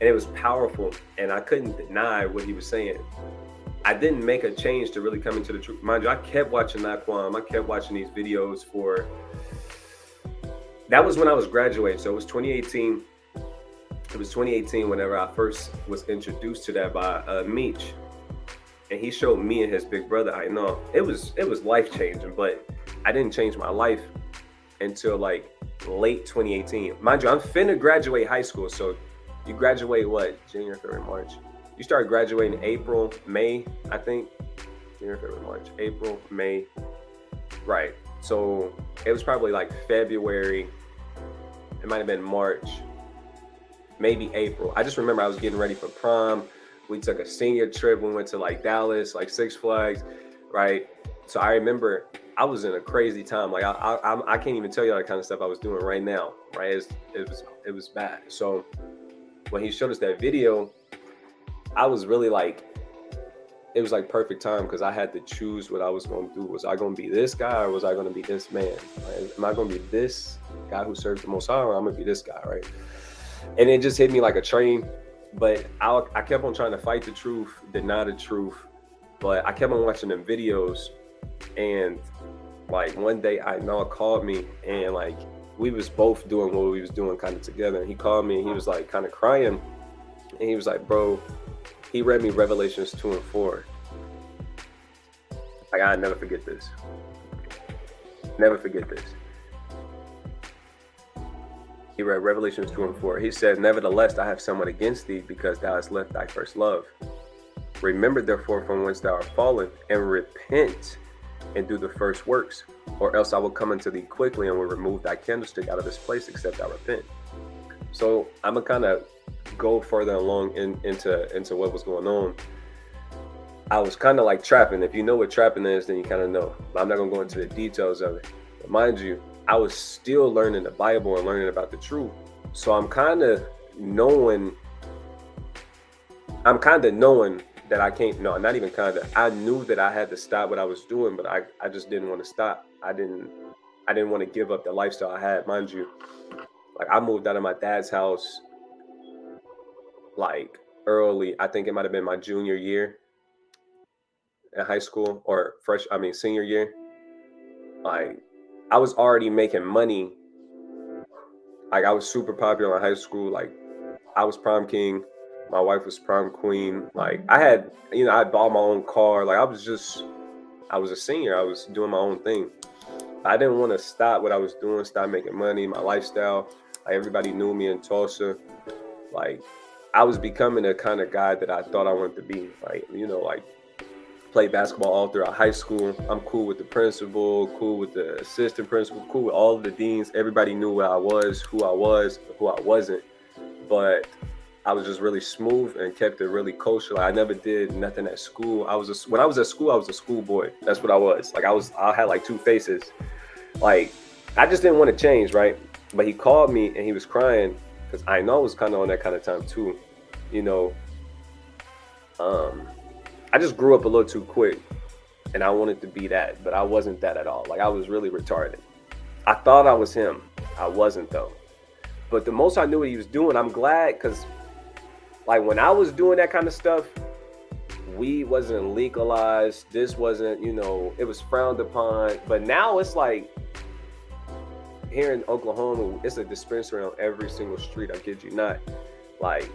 and it was powerful, and I couldn't deny what he was saying. I didn't make a change to really come into the truth. Mind you, I kept watching Naquam. I kept watching these videos that was when I was graduating. So it was 2018. It was 2018 whenever I first was introduced to that by Meech. And he showed me and his big brother, I know. It was life-changing, but I didn't change my life until like late 2018. Mind you, I'm finna graduate high school. So you graduate what? January, February, March. You start graduating April, May, I think. January, February, March, April, May. Right. So it was probably like February. It might have been March, maybe April. I just remember I was getting ready for prom. We took a senior trip. We went to like Dallas, like Six Flags, right? So I remember I was in a crazy time. Like I can't even tell you all the kind of stuff I was doing right now, right? It was bad. So when he showed us that video, I was really like, it was like perfect time, because I had to choose what I was going to do. Was I going to be this guy, or was I going to be this man? Right? Am I going to be this guy who serves the Most High, or I'm going to be this guy, right? And it just hit me like a train. But I kept on trying to fight the truth, deny the truth. But I kept on watching them videos. And like one day, Noah called me, and like we was both doing what we was doing kind of together. And he called me, and he was like kind of crying. And he was like, bro, he read me Revelations 2 and 4. Like, I'll never forget this. Never forget this. He read Revelations 2 and 4. He said, nevertheless, I have somewhat against thee, because thou hast left thy first love. Remember, therefore, from whence thou art fallen, and repent, and do the first works, or else I will come unto thee quickly, and will remove thy candlestick out of this place, except thou repent. So I'm going to kind of go further along into what was going on. I was kind of like trapping. If you know what trapping is, then you kind of know. But I'm not going to go into the details of it. But mind you, I was still learning the Bible and learning about the truth. So I'm kind of knowing that I can't, no, not even kind of. I knew that I had to stop what I was doing, but I just didn't want to stop. I didn't want to give up the lifestyle I had. Mind you, like I moved out of my dad's house like early. I think it might have been my junior year in high school, or senior year. Like I was already making money. Like I was super popular in high school. Like I was prom king. My wife was prom queen. Like I had, I bought my own car. Like I was a senior. I was doing my own thing. I didn't want to stop what I was doing, stop making money, my lifestyle. Like everybody knew me in Tulsa. Like I was becoming the kind of guy that I thought I wanted to be. Like, like Played basketball all throughout high school. I'm cool with the principal, cool with the assistant principal, cool with all of the deans. Everybody knew where I was, who I wasn't. But I was just really smooth and kept it really kosher. Like, I never did nothing at school. When I was at school, I was a schoolboy. That's what I was. Like I had like two faces. Like I just didn't want to change, right? But he called me and he was crying because I know I was kind of on that kind of time too. You know, I just grew up a little too quick and I wanted to be that, but I wasn't that at all. Like I was really retarded. I thought I was him. I wasn't though. But the most I knew what he was doing, I'm glad, because like when I was doing that kind of stuff, weed wasn't legalized. This wasn't, you know, it was frowned upon. But now it's like here in Oklahoma, it's a dispensary on every single street. I kid you not. Like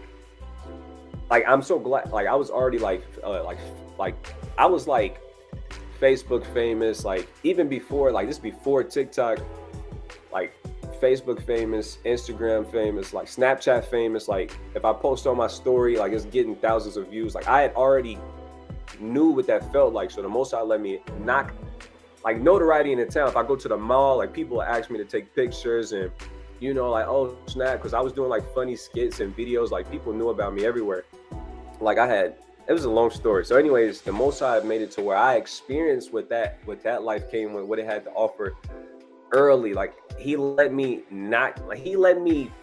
I'm so glad. Like I was already like I was like Facebook famous. Like even before, like this before TikTok, like Facebook famous, Instagram famous, like Snapchat famous. Like if I post on my story, like it's getting thousands of views. Like I had already knew what that felt like. So the Most High let me knock like notoriety in the town. If I go to the mall, like people ask me to take pictures and, you know, like, oh snap, because I was doing like funny skits and videos. Like people knew about me everywhere. Like it was a long story. So anyways, the Most High made it to where I experienced what that life came with, what it had to offer early. Like he let me, the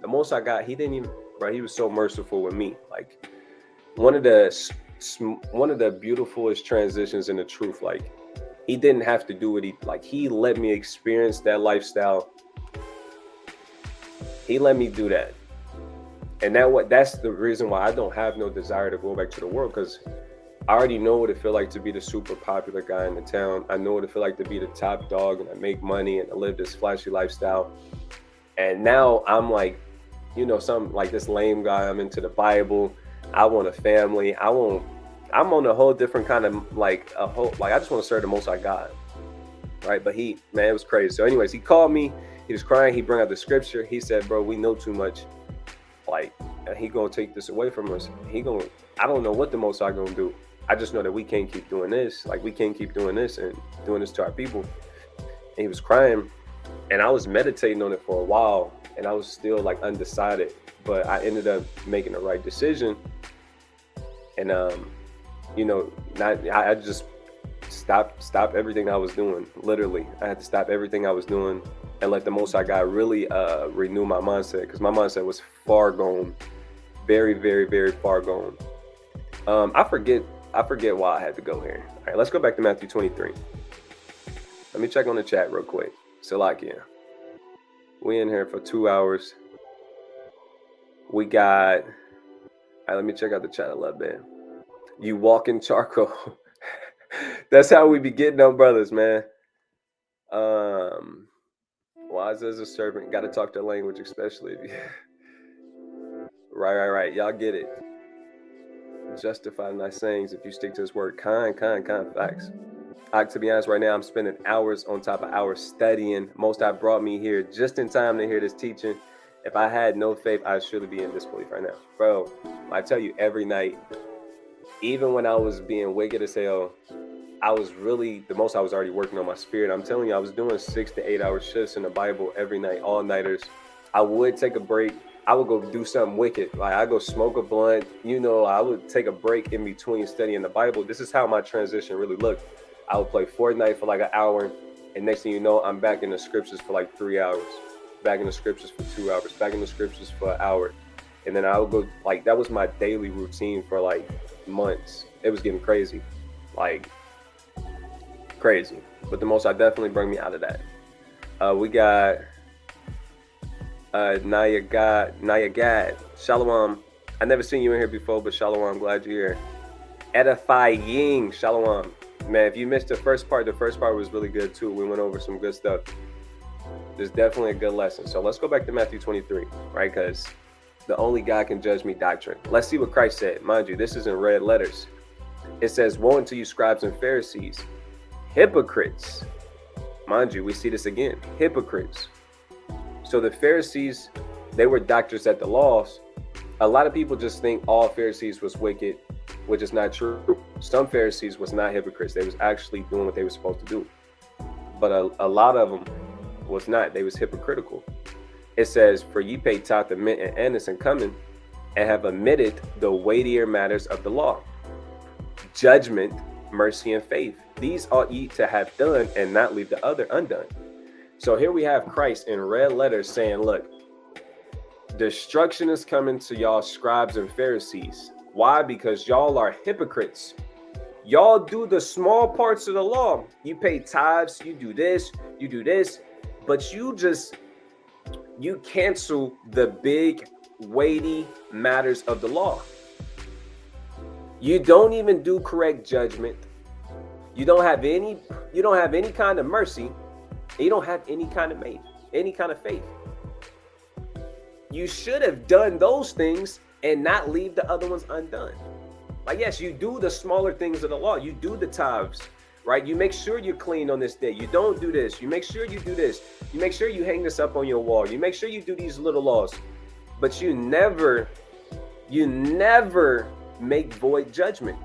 most I got, he didn't even, bro, he was so merciful with me. Like one of the beautifulest transitions in the truth. Like he didn't have to do it. He let me experience that lifestyle. He let me do that. And that's the reason why I don't have no desire to go back to the world, because I already know what it feel like to be the super popular guy in the town. I know what it feel like to be the top dog and I make money and I live this flashy lifestyle. And now I'm like, you know, some like this lame guy. I'm into the Bible. I want a family. I'm on a whole different kind of I just want to serve the Most High God. Right. But it was crazy. So anyways, he called me. He was crying. He brought out the scripture. He said, bro, we know too much. Like, he gonna take this away from us. I don't know what the Most High gonna do. I just know that we can't keep doing this. Like, we can't keep doing this and doing this to our people. And he was crying, and I was meditating on it for a while, and I was still like undecided. But I ended up making the right decision. And you know, I just stopped everything I was doing. Literally, I had to stop everything I was doing and let the Most High God really renew my mindset, because my mindset was far gone, very, very, very far gone. I forget why I had to go here. All right, let's go back to Matthew 23. Let me check on the chat real quick. Salakia. We in here for 2 hours. We got. All right, let me check out the chat a little bit. You walking charcoal. That's how we be getting on brothers, man. Wise as a servant, got to talk their language, especially if you. Right. Y'all get it. Justify nice sayings if you stick to his word. Kind facts. To be honest, right now I'm spending hours on top of hours studying. Most High brought me here just in time to hear this teaching. If I had no faith, I'd surely be in disbelief right now. Bro, I tell you, every night, even when I was being wicked as hell, I was really, the most I was already working on my spirit. I'm telling you, I was doing 6 to 8 hour shifts in the Bible every night, all nighters. I would take a break. I would go do something wicked. Like I go smoke a blunt. You know, I would take a break in between studying the Bible. This is how my transition really looked. I would play Fortnite for like an hour. And next thing you know, I'm back in the scriptures for like 3 hours. Back in the scriptures for 2 hours. Back in the scriptures for an hour. And then I would go, like, that was my daily routine for like months. It was getting crazy. Like, crazy. But the Most High definitely bring me out of that. We got Naya Gad. Shalom. I never seen you in here before, but shalom. Glad you're here. Edifying. Shalom. Man, if you missed the first part was really good too. We went over some good stuff. There's definitely a good lesson. So let's go back to Matthew 23, right? Because the only God can judge me doctrine. Let's see what Christ said. Mind you, this is in red letters. It says, woe unto you, scribes and Pharisees, hypocrites. Mind you, we see this again. Hypocrites. So the Pharisees, they were doctors at the laws. A lot of people just think all Pharisees was wicked, which is not true. Some Pharisees was not hypocrites. They was actually doing what they were supposed to do. But a lot of them was not. They was hypocritical. It says, for ye pay tithe of mint and anise and cumin, and have omitted the weightier matters of the law, judgment, mercy, and faith. These ought ye to have done, and not leave the other undone. So here we have Christ in red letters saying, look, destruction is coming to y'all scribes and Pharisees. Why? Because y'all are hypocrites. Y'all do the small parts of the law. You pay tithes, you do this, but you cancel the big, weighty matters of the law. You don't even do correct judgment. You don't have any kind of mercy. You don't have any kind of faith. You should have done those things and not leave the other ones undone. Like, yes, you do the smaller things of the law. You do the tithes, right? You make sure you're clean on this day. You don't do this. You make sure you do this. You make sure you hang this up on your wall. You make sure you do these little laws. But you never make void judgment.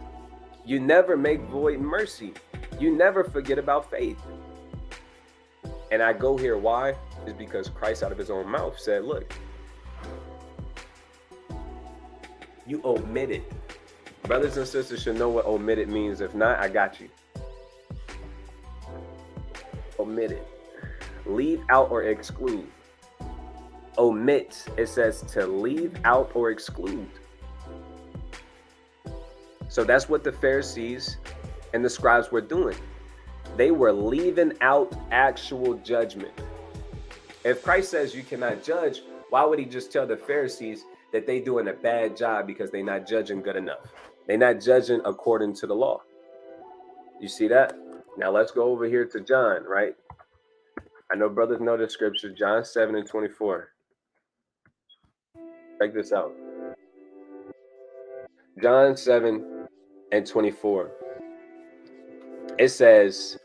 You never make void mercy. You never forget about faith. And I go here, why? Is because Christ out of his own mouth said, look, you omitted. Brothers and sisters should know what omitted means. If not, I got you. Omitted. Leave out or exclude. Omit, it says to leave out or exclude. So that's what the Pharisees and the scribes were doing. They were leaving out actual judgment. If Christ says you cannot judge, why would he just tell the Pharisees that they doing a bad job because they're not judging good enough? They're not judging according to the law. You see that? Now let's go over here to John, right? I know brothers know the scripture, John 7:24. Check this out. John 7:24. It says,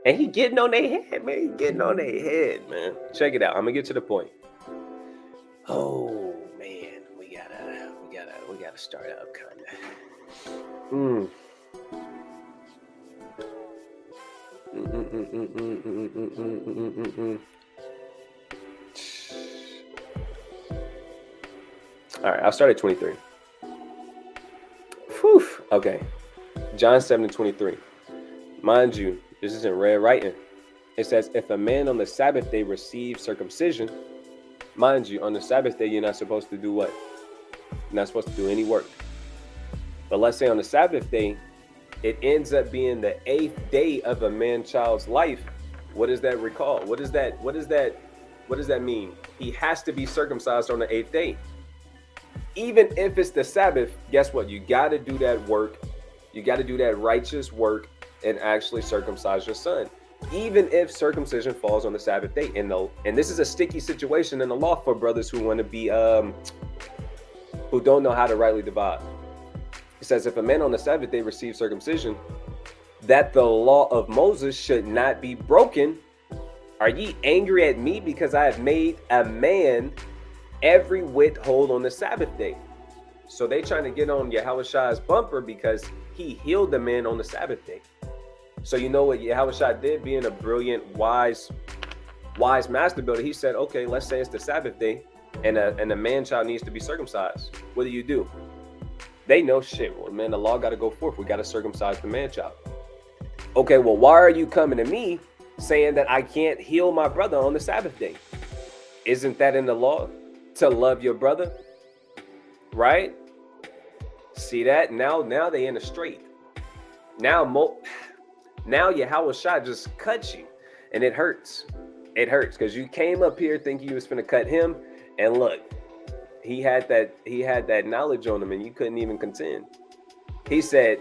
and he getting on their head, man. He getting on their head, man. Check it out. I'm gonna get to the point. Oh man, we gotta start out kind of. All right, I'll start at 23. Whew. Okay, John 7:23. Mind you, this is in red writing. It says, if a man on the Sabbath day receives circumcision, mind you, on the Sabbath day, you're not supposed to do what? You're not supposed to do any work. But let's say on the Sabbath day, it ends up being the 8th day of a man-child's life. What does that recall? What does that mean? He has to be circumcised on the 8th day. Even if it's the Sabbath, guess what? You got to do that work. You got to do that righteous work and actually circumcise your son. Even if circumcision falls on the Sabbath day. And this is a sticky situation in the law for brothers who want to be, who don't know how to rightly divide. It says, if a man on the Sabbath day receives circumcision, that the law of Moses should not be broken. Are ye angry at me because I have made a man every whit whole on the Sabbath day? So they trying to get on Yahushai's bumper because he healed the man on the Sabbath day. So you know what Yahushua did, being a brilliant, wise master builder, he said, okay, let's say it's the Sabbath day and a man-child needs to be circumcised. What do? They know shit. Well, man, the law got to go forth. We got to circumcise the man-child. Okay, well, why are you coming to me saying that I can't heal my brother on the Sabbath day? Isn't that in the law to love your brother? Right? See that? Now they in the straight. Now Yahushua just cut you, and it hurts. It hurts because you came up here thinking you was finna cut him, and look, he had that knowledge on him, and you couldn't even contend. He said,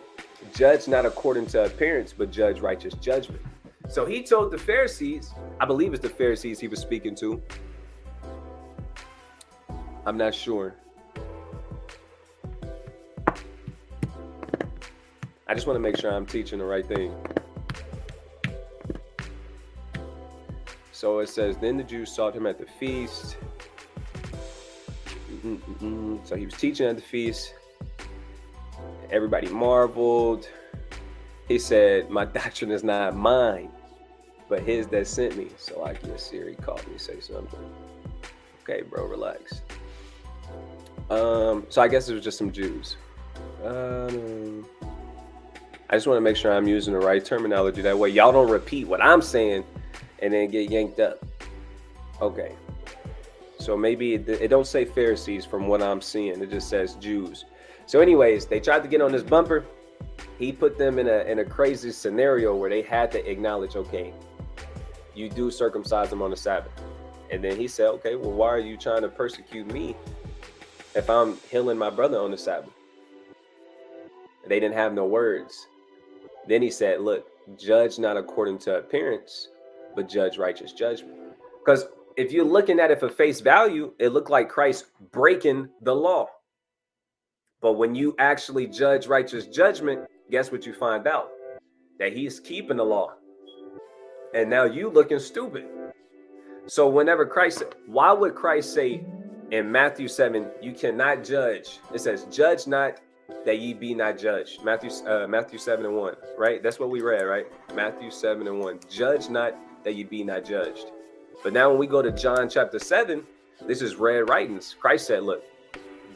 "Judge not according to appearance, but judge righteous judgment." So he told the Pharisees, I believe it's the Pharisees he was speaking to. I'm not sure. I just want to make sure I'm teaching the right thing. So it says, then the Jews sought him at the feast. So he was teaching at the feast. Everybody marveled. He said, my doctrine is not mine, but his that sent me. So I guess Siri called me, say something. Okay, bro, relax. So I guess it was just some Jews. I just want to make sure I'm using the right terminology. That way y'all don't repeat what I'm saying and then get yanked up. Okay. So maybe it don't say Pharisees from what I'm seeing. It just says Jews. So anyways, they tried to get on this bumper. He put them in a crazy scenario where they had to acknowledge, okay, you do circumcise them on the Sabbath. And then he said, okay, well, why are you trying to persecute me if I'm healing my brother on the Sabbath? They didn't have no words. Then he said, look, judge not according to appearance, but judge righteous judgment. Because if you're looking at it for face value, it looked like Christ breaking the law. But when you actually judge righteous judgment, guess what you find out? That he's keeping the law. And now you looking stupid. So whenever Christ, why would Christ say in Matthew 7, you cannot judge? It says, judge not that ye be not judged. Matthew 7:1, right? That's what we read, right? Matthew 7:1. Judge not that ye be not judged. But now when we go to John chapter 7, this is red writings. Christ said, look,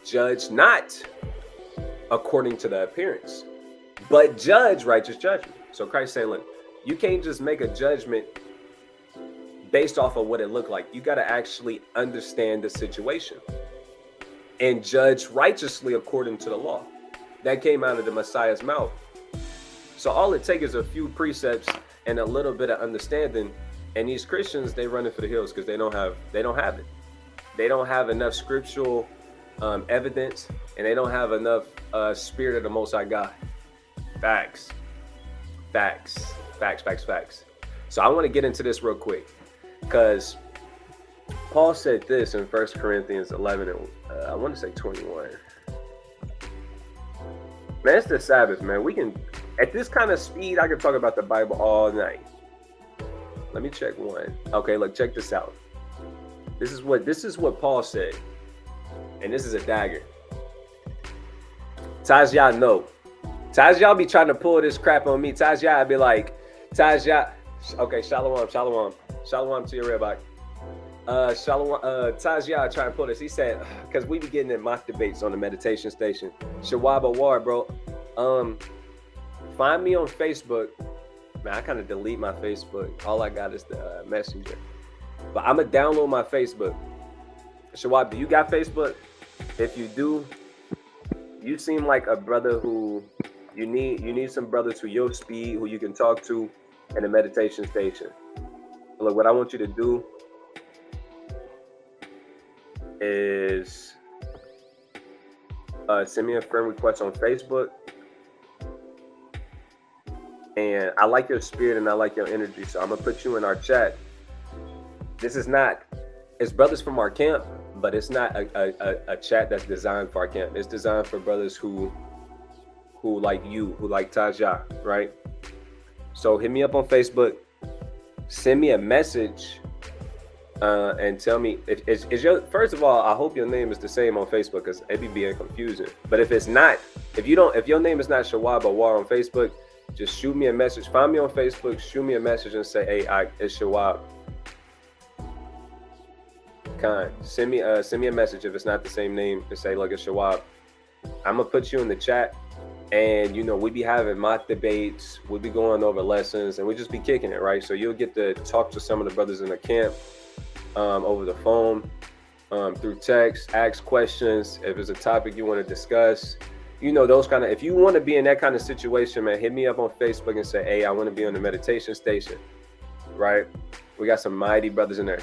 judge not according to the appearance, but judge righteous judgment. So Christ saying, look, you can't just make a judgment based off of what it looked like. You got to actually understand the situation and judge righteously according to the law. That came out of the Messiah's mouth. So all it takes is a few precepts and a little bit of understanding. And these Christians, they run it for the hills because they don't have it. They don't have enough scriptural evidence, and they don't have enough spirit of the Most High God. Facts. So I want to get into this real quick because Paul said this in 1 Corinthians 11 and I want to say 21. Man, it's the Sabbath, man. We can, at this kind of speed, I can talk about the Bible all night. Let me check one. Okay, look, check this out. This is what Paul said. And this is a dagger. Tajah, no. Tajah be trying to pull this crap on me. Tajah, I'd be like, Tajah. Okay, shalom to your rabbi. Tajah trying to pull this. He said, because we be getting in mock debates on the meditation station. Shawaba War, bro. Find me on Facebook. Man, I kind of delete my Facebook. All I got is the messenger. But I'm going to download my Facebook. Shawab, do you got Facebook? If you do, you seem like a brother who you need some brothers who your speed, who you can talk to in the meditation station. Look, what I want you to do is send me a friend request on Facebook. And I like your spirit and I like your energy. So I'm going to put you in our chat. This is not, it's brothers from our camp, but it's not a chat that's designed for our camp. It's designed for brothers who like you, who like Tajah, right? So hit me up on Facebook. Send me a message and tell me, is your, first of all, I hope your name is the same on Facebook because it be being confusing. But if it's not, if your name is not Shawab War on Facebook, just shoot me a message. Find me on Facebook, shoot me a message and say, hey, it's Shawab. Send me a message if it's not the same name and say, look, it's Shawab. I'm gonna put you in the chat, and we be having mock debates, we'll be going over lessons, and we just be kicking it, right? So you'll get to talk to some of the brothers in the camp over the phone, through text, ask questions. If it's a topic you want to discuss, those kind of, if you want to be in that kind of situation, man, hit me up on Facebook and say, hey, I want to be on the meditation station, right? We got some mighty brothers in there.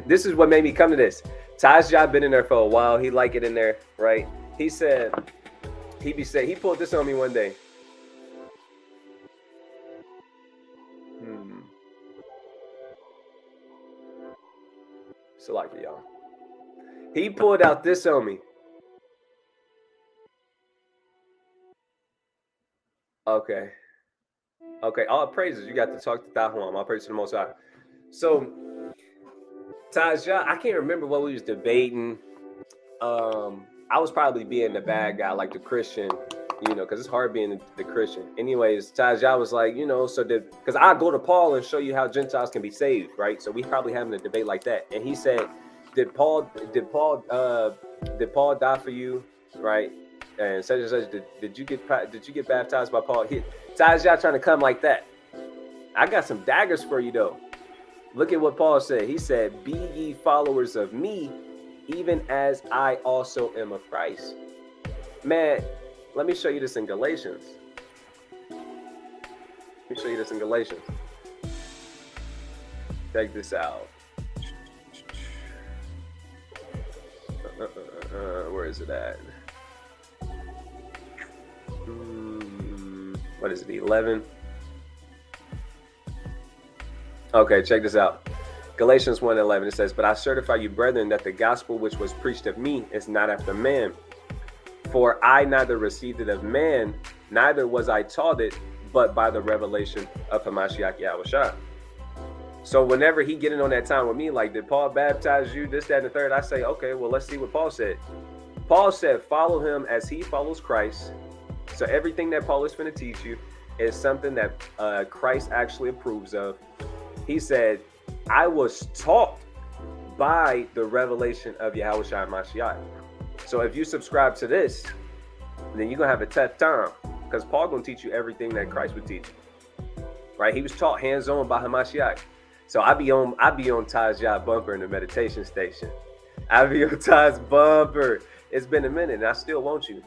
This is what made me come to this. Tajah been in there for a while. He like it in there, right? He said, he pulled this on me one day. So like it, y'all. He pulled out this on me. Okay. All praises. You got to talk to Tahuam. All praise to the Most High. So Tajah, I can't remember what we was debating. I was probably being the bad guy, like the Christian, because it's hard being the Christian. Anyways, Tajah was like, so because I go to Paul and show you how Gentiles can be saved, right? So we probably having a debate like that. And he said, did Paul die for you, right? And such and such. Did you get baptized by Paul? Tajah trying to come like that. I got some daggers for you though. Look at what Paul said. He said, "Be ye followers of me, even as I also am of Christ." Man, let me show you this in Galatians. Check this out. Where is it at? What is it, 11? Okay, check this out. Galatians 1:11, it says, "But I certify you, brethren, that the gospel which was preached of me is not after man. For I neither received it of man, neither was I taught it, but by the revelation of Hamashiach Yahushua." So whenever he getting on that time with me, like, did Paul baptize you, this, that, and the third, I say, okay, well, let's see what Paul said. Paul said, follow him as he follows Christ. So everything that Paul is going to teach you is something that Christ actually approves of. He said, I was taught by the revelation of Yahushua Mashiach. So if you subscribe to this, then you're going to have a tough time, because Paul going to teach you everything that Christ would teach you. Right? He was taught hands-on by Hamashiach. So I be on Tajah bumper in the meditation station. I be on Taj's bumper. It's been a minute and I still want you.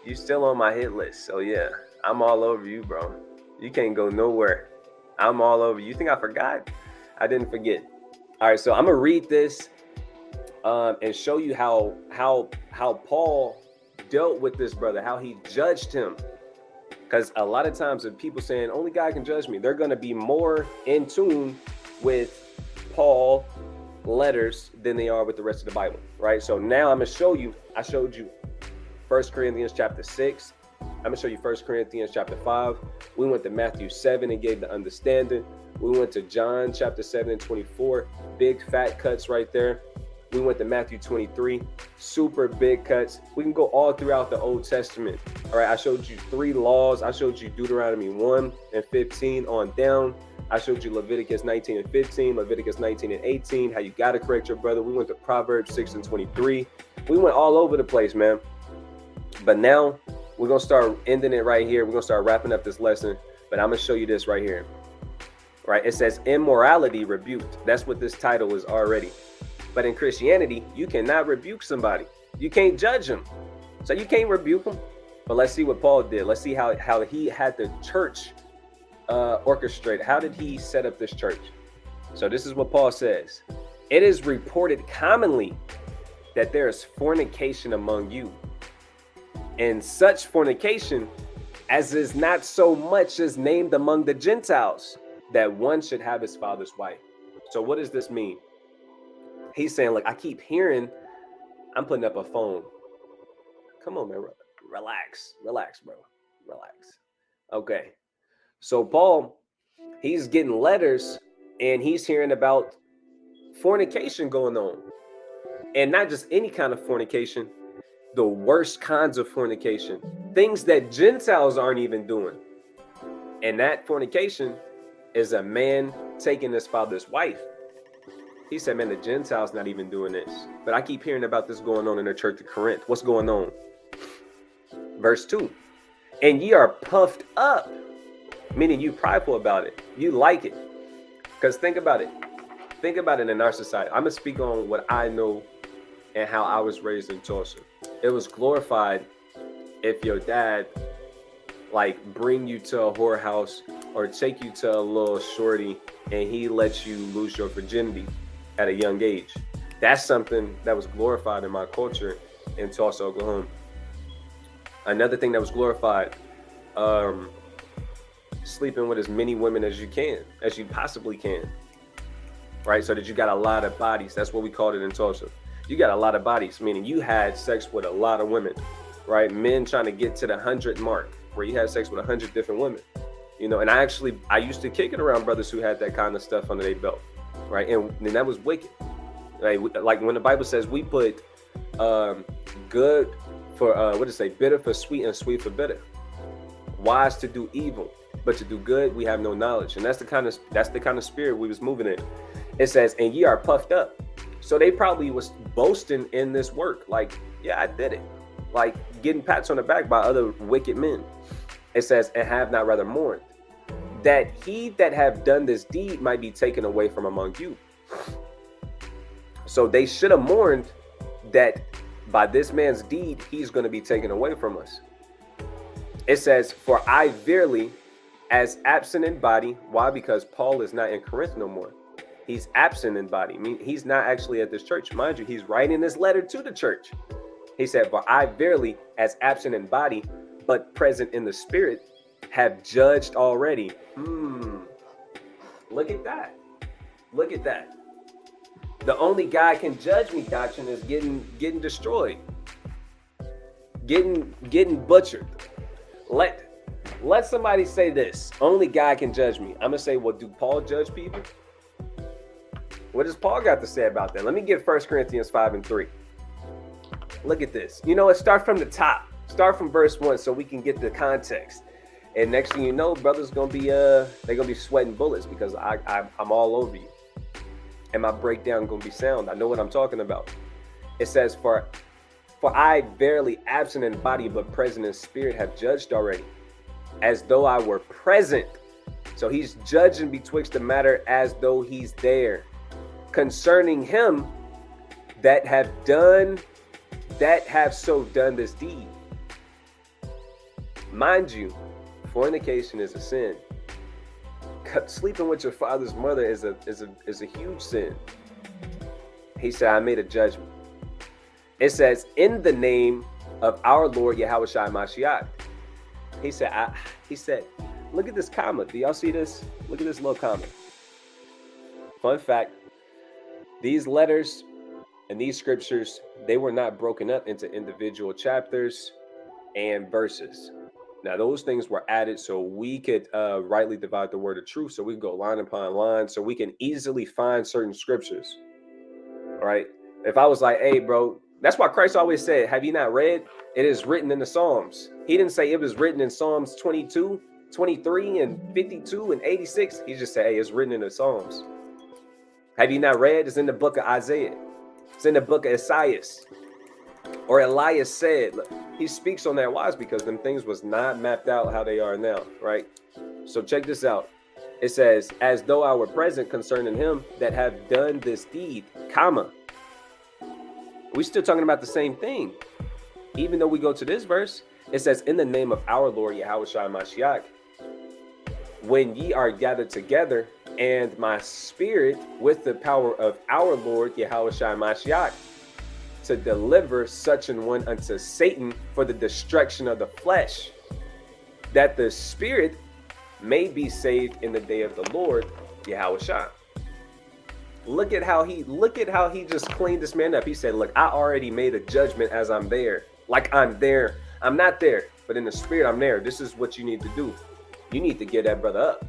You still on my hit list. So yeah, I'm all over you, bro. You can't go nowhere. I'm all over you. You think I forgot? I didn't forget. All right, so I'm gonna read this and show you how Paul dealt with this brother, how he judged him. Because a lot of times if people saying only God can judge me, they're gonna be more in tune with Paul letters than they are with the rest of the Bible, right? So now I'm gonna show you. I showed you 1 Corinthians chapter 6. I'm gonna show you 1 Corinthians chapter 5. We went to Matthew 7 and gave the understanding. We went to John chapter 7 and 24. Big fat cuts right there. We went to Matthew 23. Super big cuts. We can go all throughout the Old Testament. All right, I showed you 3 laws. I showed you Deuteronomy 1 and 15 on down. I showed you Leviticus 19 and 15, Leviticus 19 and 18, how you got to correct your brother. We went to Proverbs 6 and 23. We went all over the place, man. But now we're going to start ending it right here. We're going to start wrapping up this lesson. But I'm going to show you this right here. Right? It says immorality rebuked. That's what this title is already. But in Christianity, you cannot rebuke somebody. You can't judge them. So you can't rebuke them. But let's see what Paul did. Let's see how he had the church orchestrate. How did he set up this church? So this is what Paul says. It is reported commonly that there is fornication among you, and such fornication as is not so much as named among the Gentiles, that one should have his father's wife. So what does this mean? He's saying, like, I keep hearing, I'm putting up a phone. Come on, man. Relax, bro. Relax. Okay. So Paul, he's getting letters and he's hearing about fornication going on. And not just any kind of fornication, the worst kinds of fornication. Things that Gentiles aren't even doing. And that fornication is a man taking his father's wife. He said, man, the Gentiles not even doing this. But I keep hearing about this going on in the church of Corinth. What's going on? Verse 2. And ye are puffed up, meaning you prideful about it. You like it. Because think about it. Think about it in our society. I'm going to speak on what I know and how I was raised in Tulsa. It was glorified if your dad, like, bring you to a whorehouse or take you to a little shorty and he lets you lose your virginity at a young age. That's something that was glorified in my culture in Tulsa, Oklahoma. Another thing that was glorified, sleeping with as many women as you possibly can, right? So that you got a lot of bodies. That's what we called it in Tulsa. You got a lot of bodies, meaning you had sex with a lot of women, right? Men trying to get to the 100 mark, where you had sex with 100 different women, and I used to kick it around brothers who had that kind of stuff under their belt, right? And that was wicked, right? Like when the Bible says we put good for what did it say? Bitter for sweet and sweet for bitter. Wise to do evil, but to do good we have no knowledge. And that's the kind of spirit we was moving in. It says, and ye are puffed up. So they probably was boasting in this work, like, yeah, I did it, like getting pats on the back by other wicked men. It says, and have not rather mourned, that he that have done this deed might be taken away from among you. So they should have mourned that by this man's deed, he's going to be taken away from us. It says, for I verily, as absent in body. Why? Because Paul is not in Corinth no more. He's absent in body. I mean, he's not actually at this church. Mind you, he's writing this letter to the church. He said, for I verily, as absent in body, but present in the spirit, have judged already. Look at that. Look at that. The only guy can judge me, Doctrine, is getting destroyed. Getting butchered. Let somebody say this. Only God can judge me. I'm going to say, well, do Paul judge people? What does Paul got to say about that? Let me get 1 Corinthians 5:3. Look at this. You know what? Start from the top. Start from verse 1 so we can get the context. And next thing you know, brothers gonna be they're gonna be sweating bullets because I'm all over you. And my breakdown gonna be sound. I know what I'm talking about. It says, for I verily absent in body but present in spirit have judged already, as though I were present. So he's judging betwixt the matter as though he's there, concerning him that have so done this deed. Mind you, fornication is a sin. Sleeping with your father's mother is a huge sin. He said, I made a judgment. It says, in the name of our Lord Yahushua Mashiach. He said, look at this comma. Do y'all see this? Look at this little comma. Fun fact, these letters and these scriptures, they were not broken up into individual chapters and verses. Now, those things were added so we could rightly divide the word of truth, so we can go line upon line, so we can easily find certain scriptures. All right. If I was like, hey, bro, that's why Christ always said, have you not read? It is written in the Psalms. He didn't say it was written in Psalms 22, 23, and 52, and 86. He just said, hey, it's written in the Psalms. Have you not read? It's in the book of Isaiah. It's in the book of Isaiah. Or Elias said, look, he speaks on that wise because them things was not mapped out how they are now, right? So check this out. It says, as though I were present concerning him that have done this deed, comma. We're still talking about the same thing. Even though we go to this verse, it says, in the name of our Lord Yahushua Mashiach, when ye are gathered together, and my spirit with the power of our Lord Yahushua Mashiach, to deliver such an one unto Satan for the destruction of the flesh, that the spirit may be saved in the day of the Lord Yahushua. Look at how he just cleaned this man up. He said, look, I already made a judgment as I'm there. Like I'm there. I'm not there, but in the spirit I'm there. This is what you need to do. You need to get that brother up.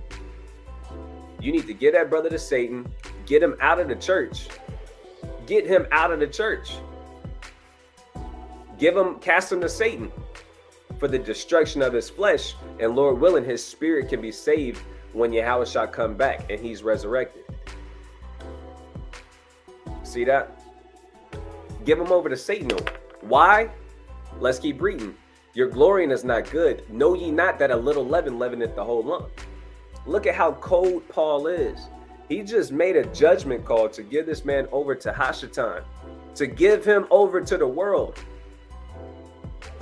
You need to get that brother to Satan. Get him out of the church. Get him out of the church. Cast him to Satan for the destruction of his flesh. And Lord willing, his spirit can be saved when Yahushua come back and he's resurrected. See that? Give him over to Satan. Why? Let's keep reading. Your glorying is not good. Know ye not that a little leaven leaveneth the whole lump? Look at how cold Paul is. He just made a judgment call to give this man over to Hashatan, to give him over to the world.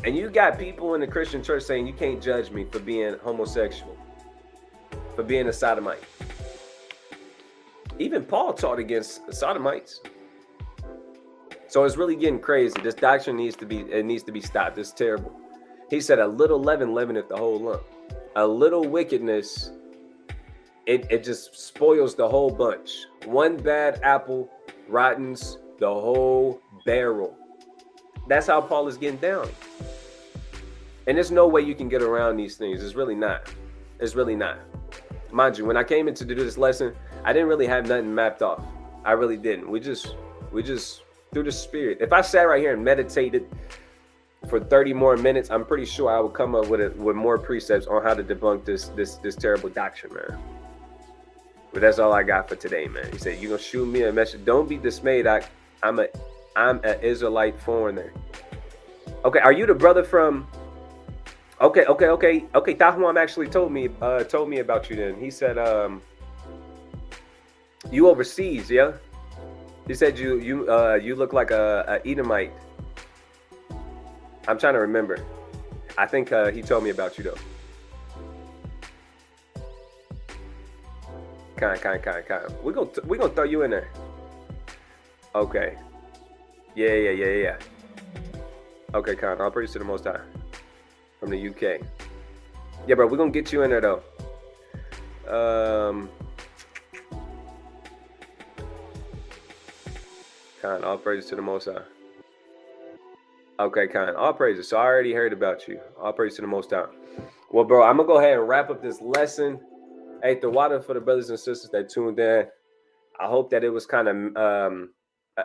And you got people in the Christian church saying you can't judge me for being homosexual, for being a sodomite. Even Paul taught against sodomites. So it's really getting crazy. This doctrine needs to be stopped. It's terrible. He said a little leaven leaveneth the whole lump. A little wickedness, it just spoils the whole bunch. One bad apple rottens the whole barrel. That's how Paul is getting down. And there's no way you can get around these things. It's really not. It's really not. Mind you, when I came in to do this lesson, I didn't really have nothing mapped off. I really didn't. We just through the spirit. If I sat right here and meditated for 30 more minutes, I'm pretty sure I will come up with more precepts on how to debunk this terrible doctrine, man. But that's all I got for today, man. He said, "You gonna shoot me a message? Don't be dismayed. I'm an Israelite foreigner." Okay, are you the brother from? Okay. Tahuam actually told me about you. Then he said, you overseas, yeah. He said you look like a Edomite. I'm trying to remember. I think he told me about you though. Kind. We're gonna throw you in there. Okay. Yeah. Okay, kind. I'll praise to the Most High from the UK. Yeah, bro, we're gonna get you in there though. Kind. All praises to the Most High. Okay, kind. All praises. So I already heard about you. All praise to the Most High. Well, bro, I'm gonna go ahead and wrap up this lesson. Hey, the water for the brothers and sisters that tuned in. I hope that it was kind of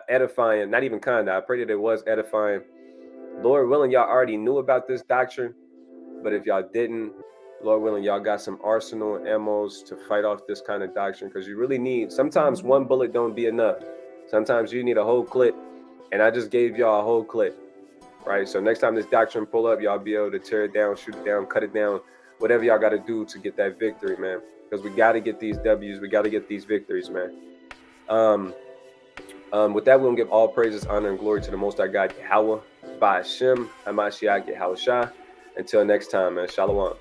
edifying. Not even kind of. I pray that it was edifying. Lord willing, y'all already knew about this doctrine, but if y'all didn't, Lord willing, y'all got some arsenal and ammos to fight off this kind of doctrine, because you really need. Sometimes one bullet don't be enough. Sometimes you need a whole clip, and I just gave y'all a whole clip. Right, so next time this doctrine pull up, y'all be able to tear it down, shoot it down, cut it down, whatever y'all got to do to get that victory, man. Because we got to get these W's, we got to get these victories, man. With that, we're gonna give all praises, honor, and glory to the Most High God, Yahweh, by Hashem, Hamashiach, Yahweh Shah. Until next time, man. Shalom.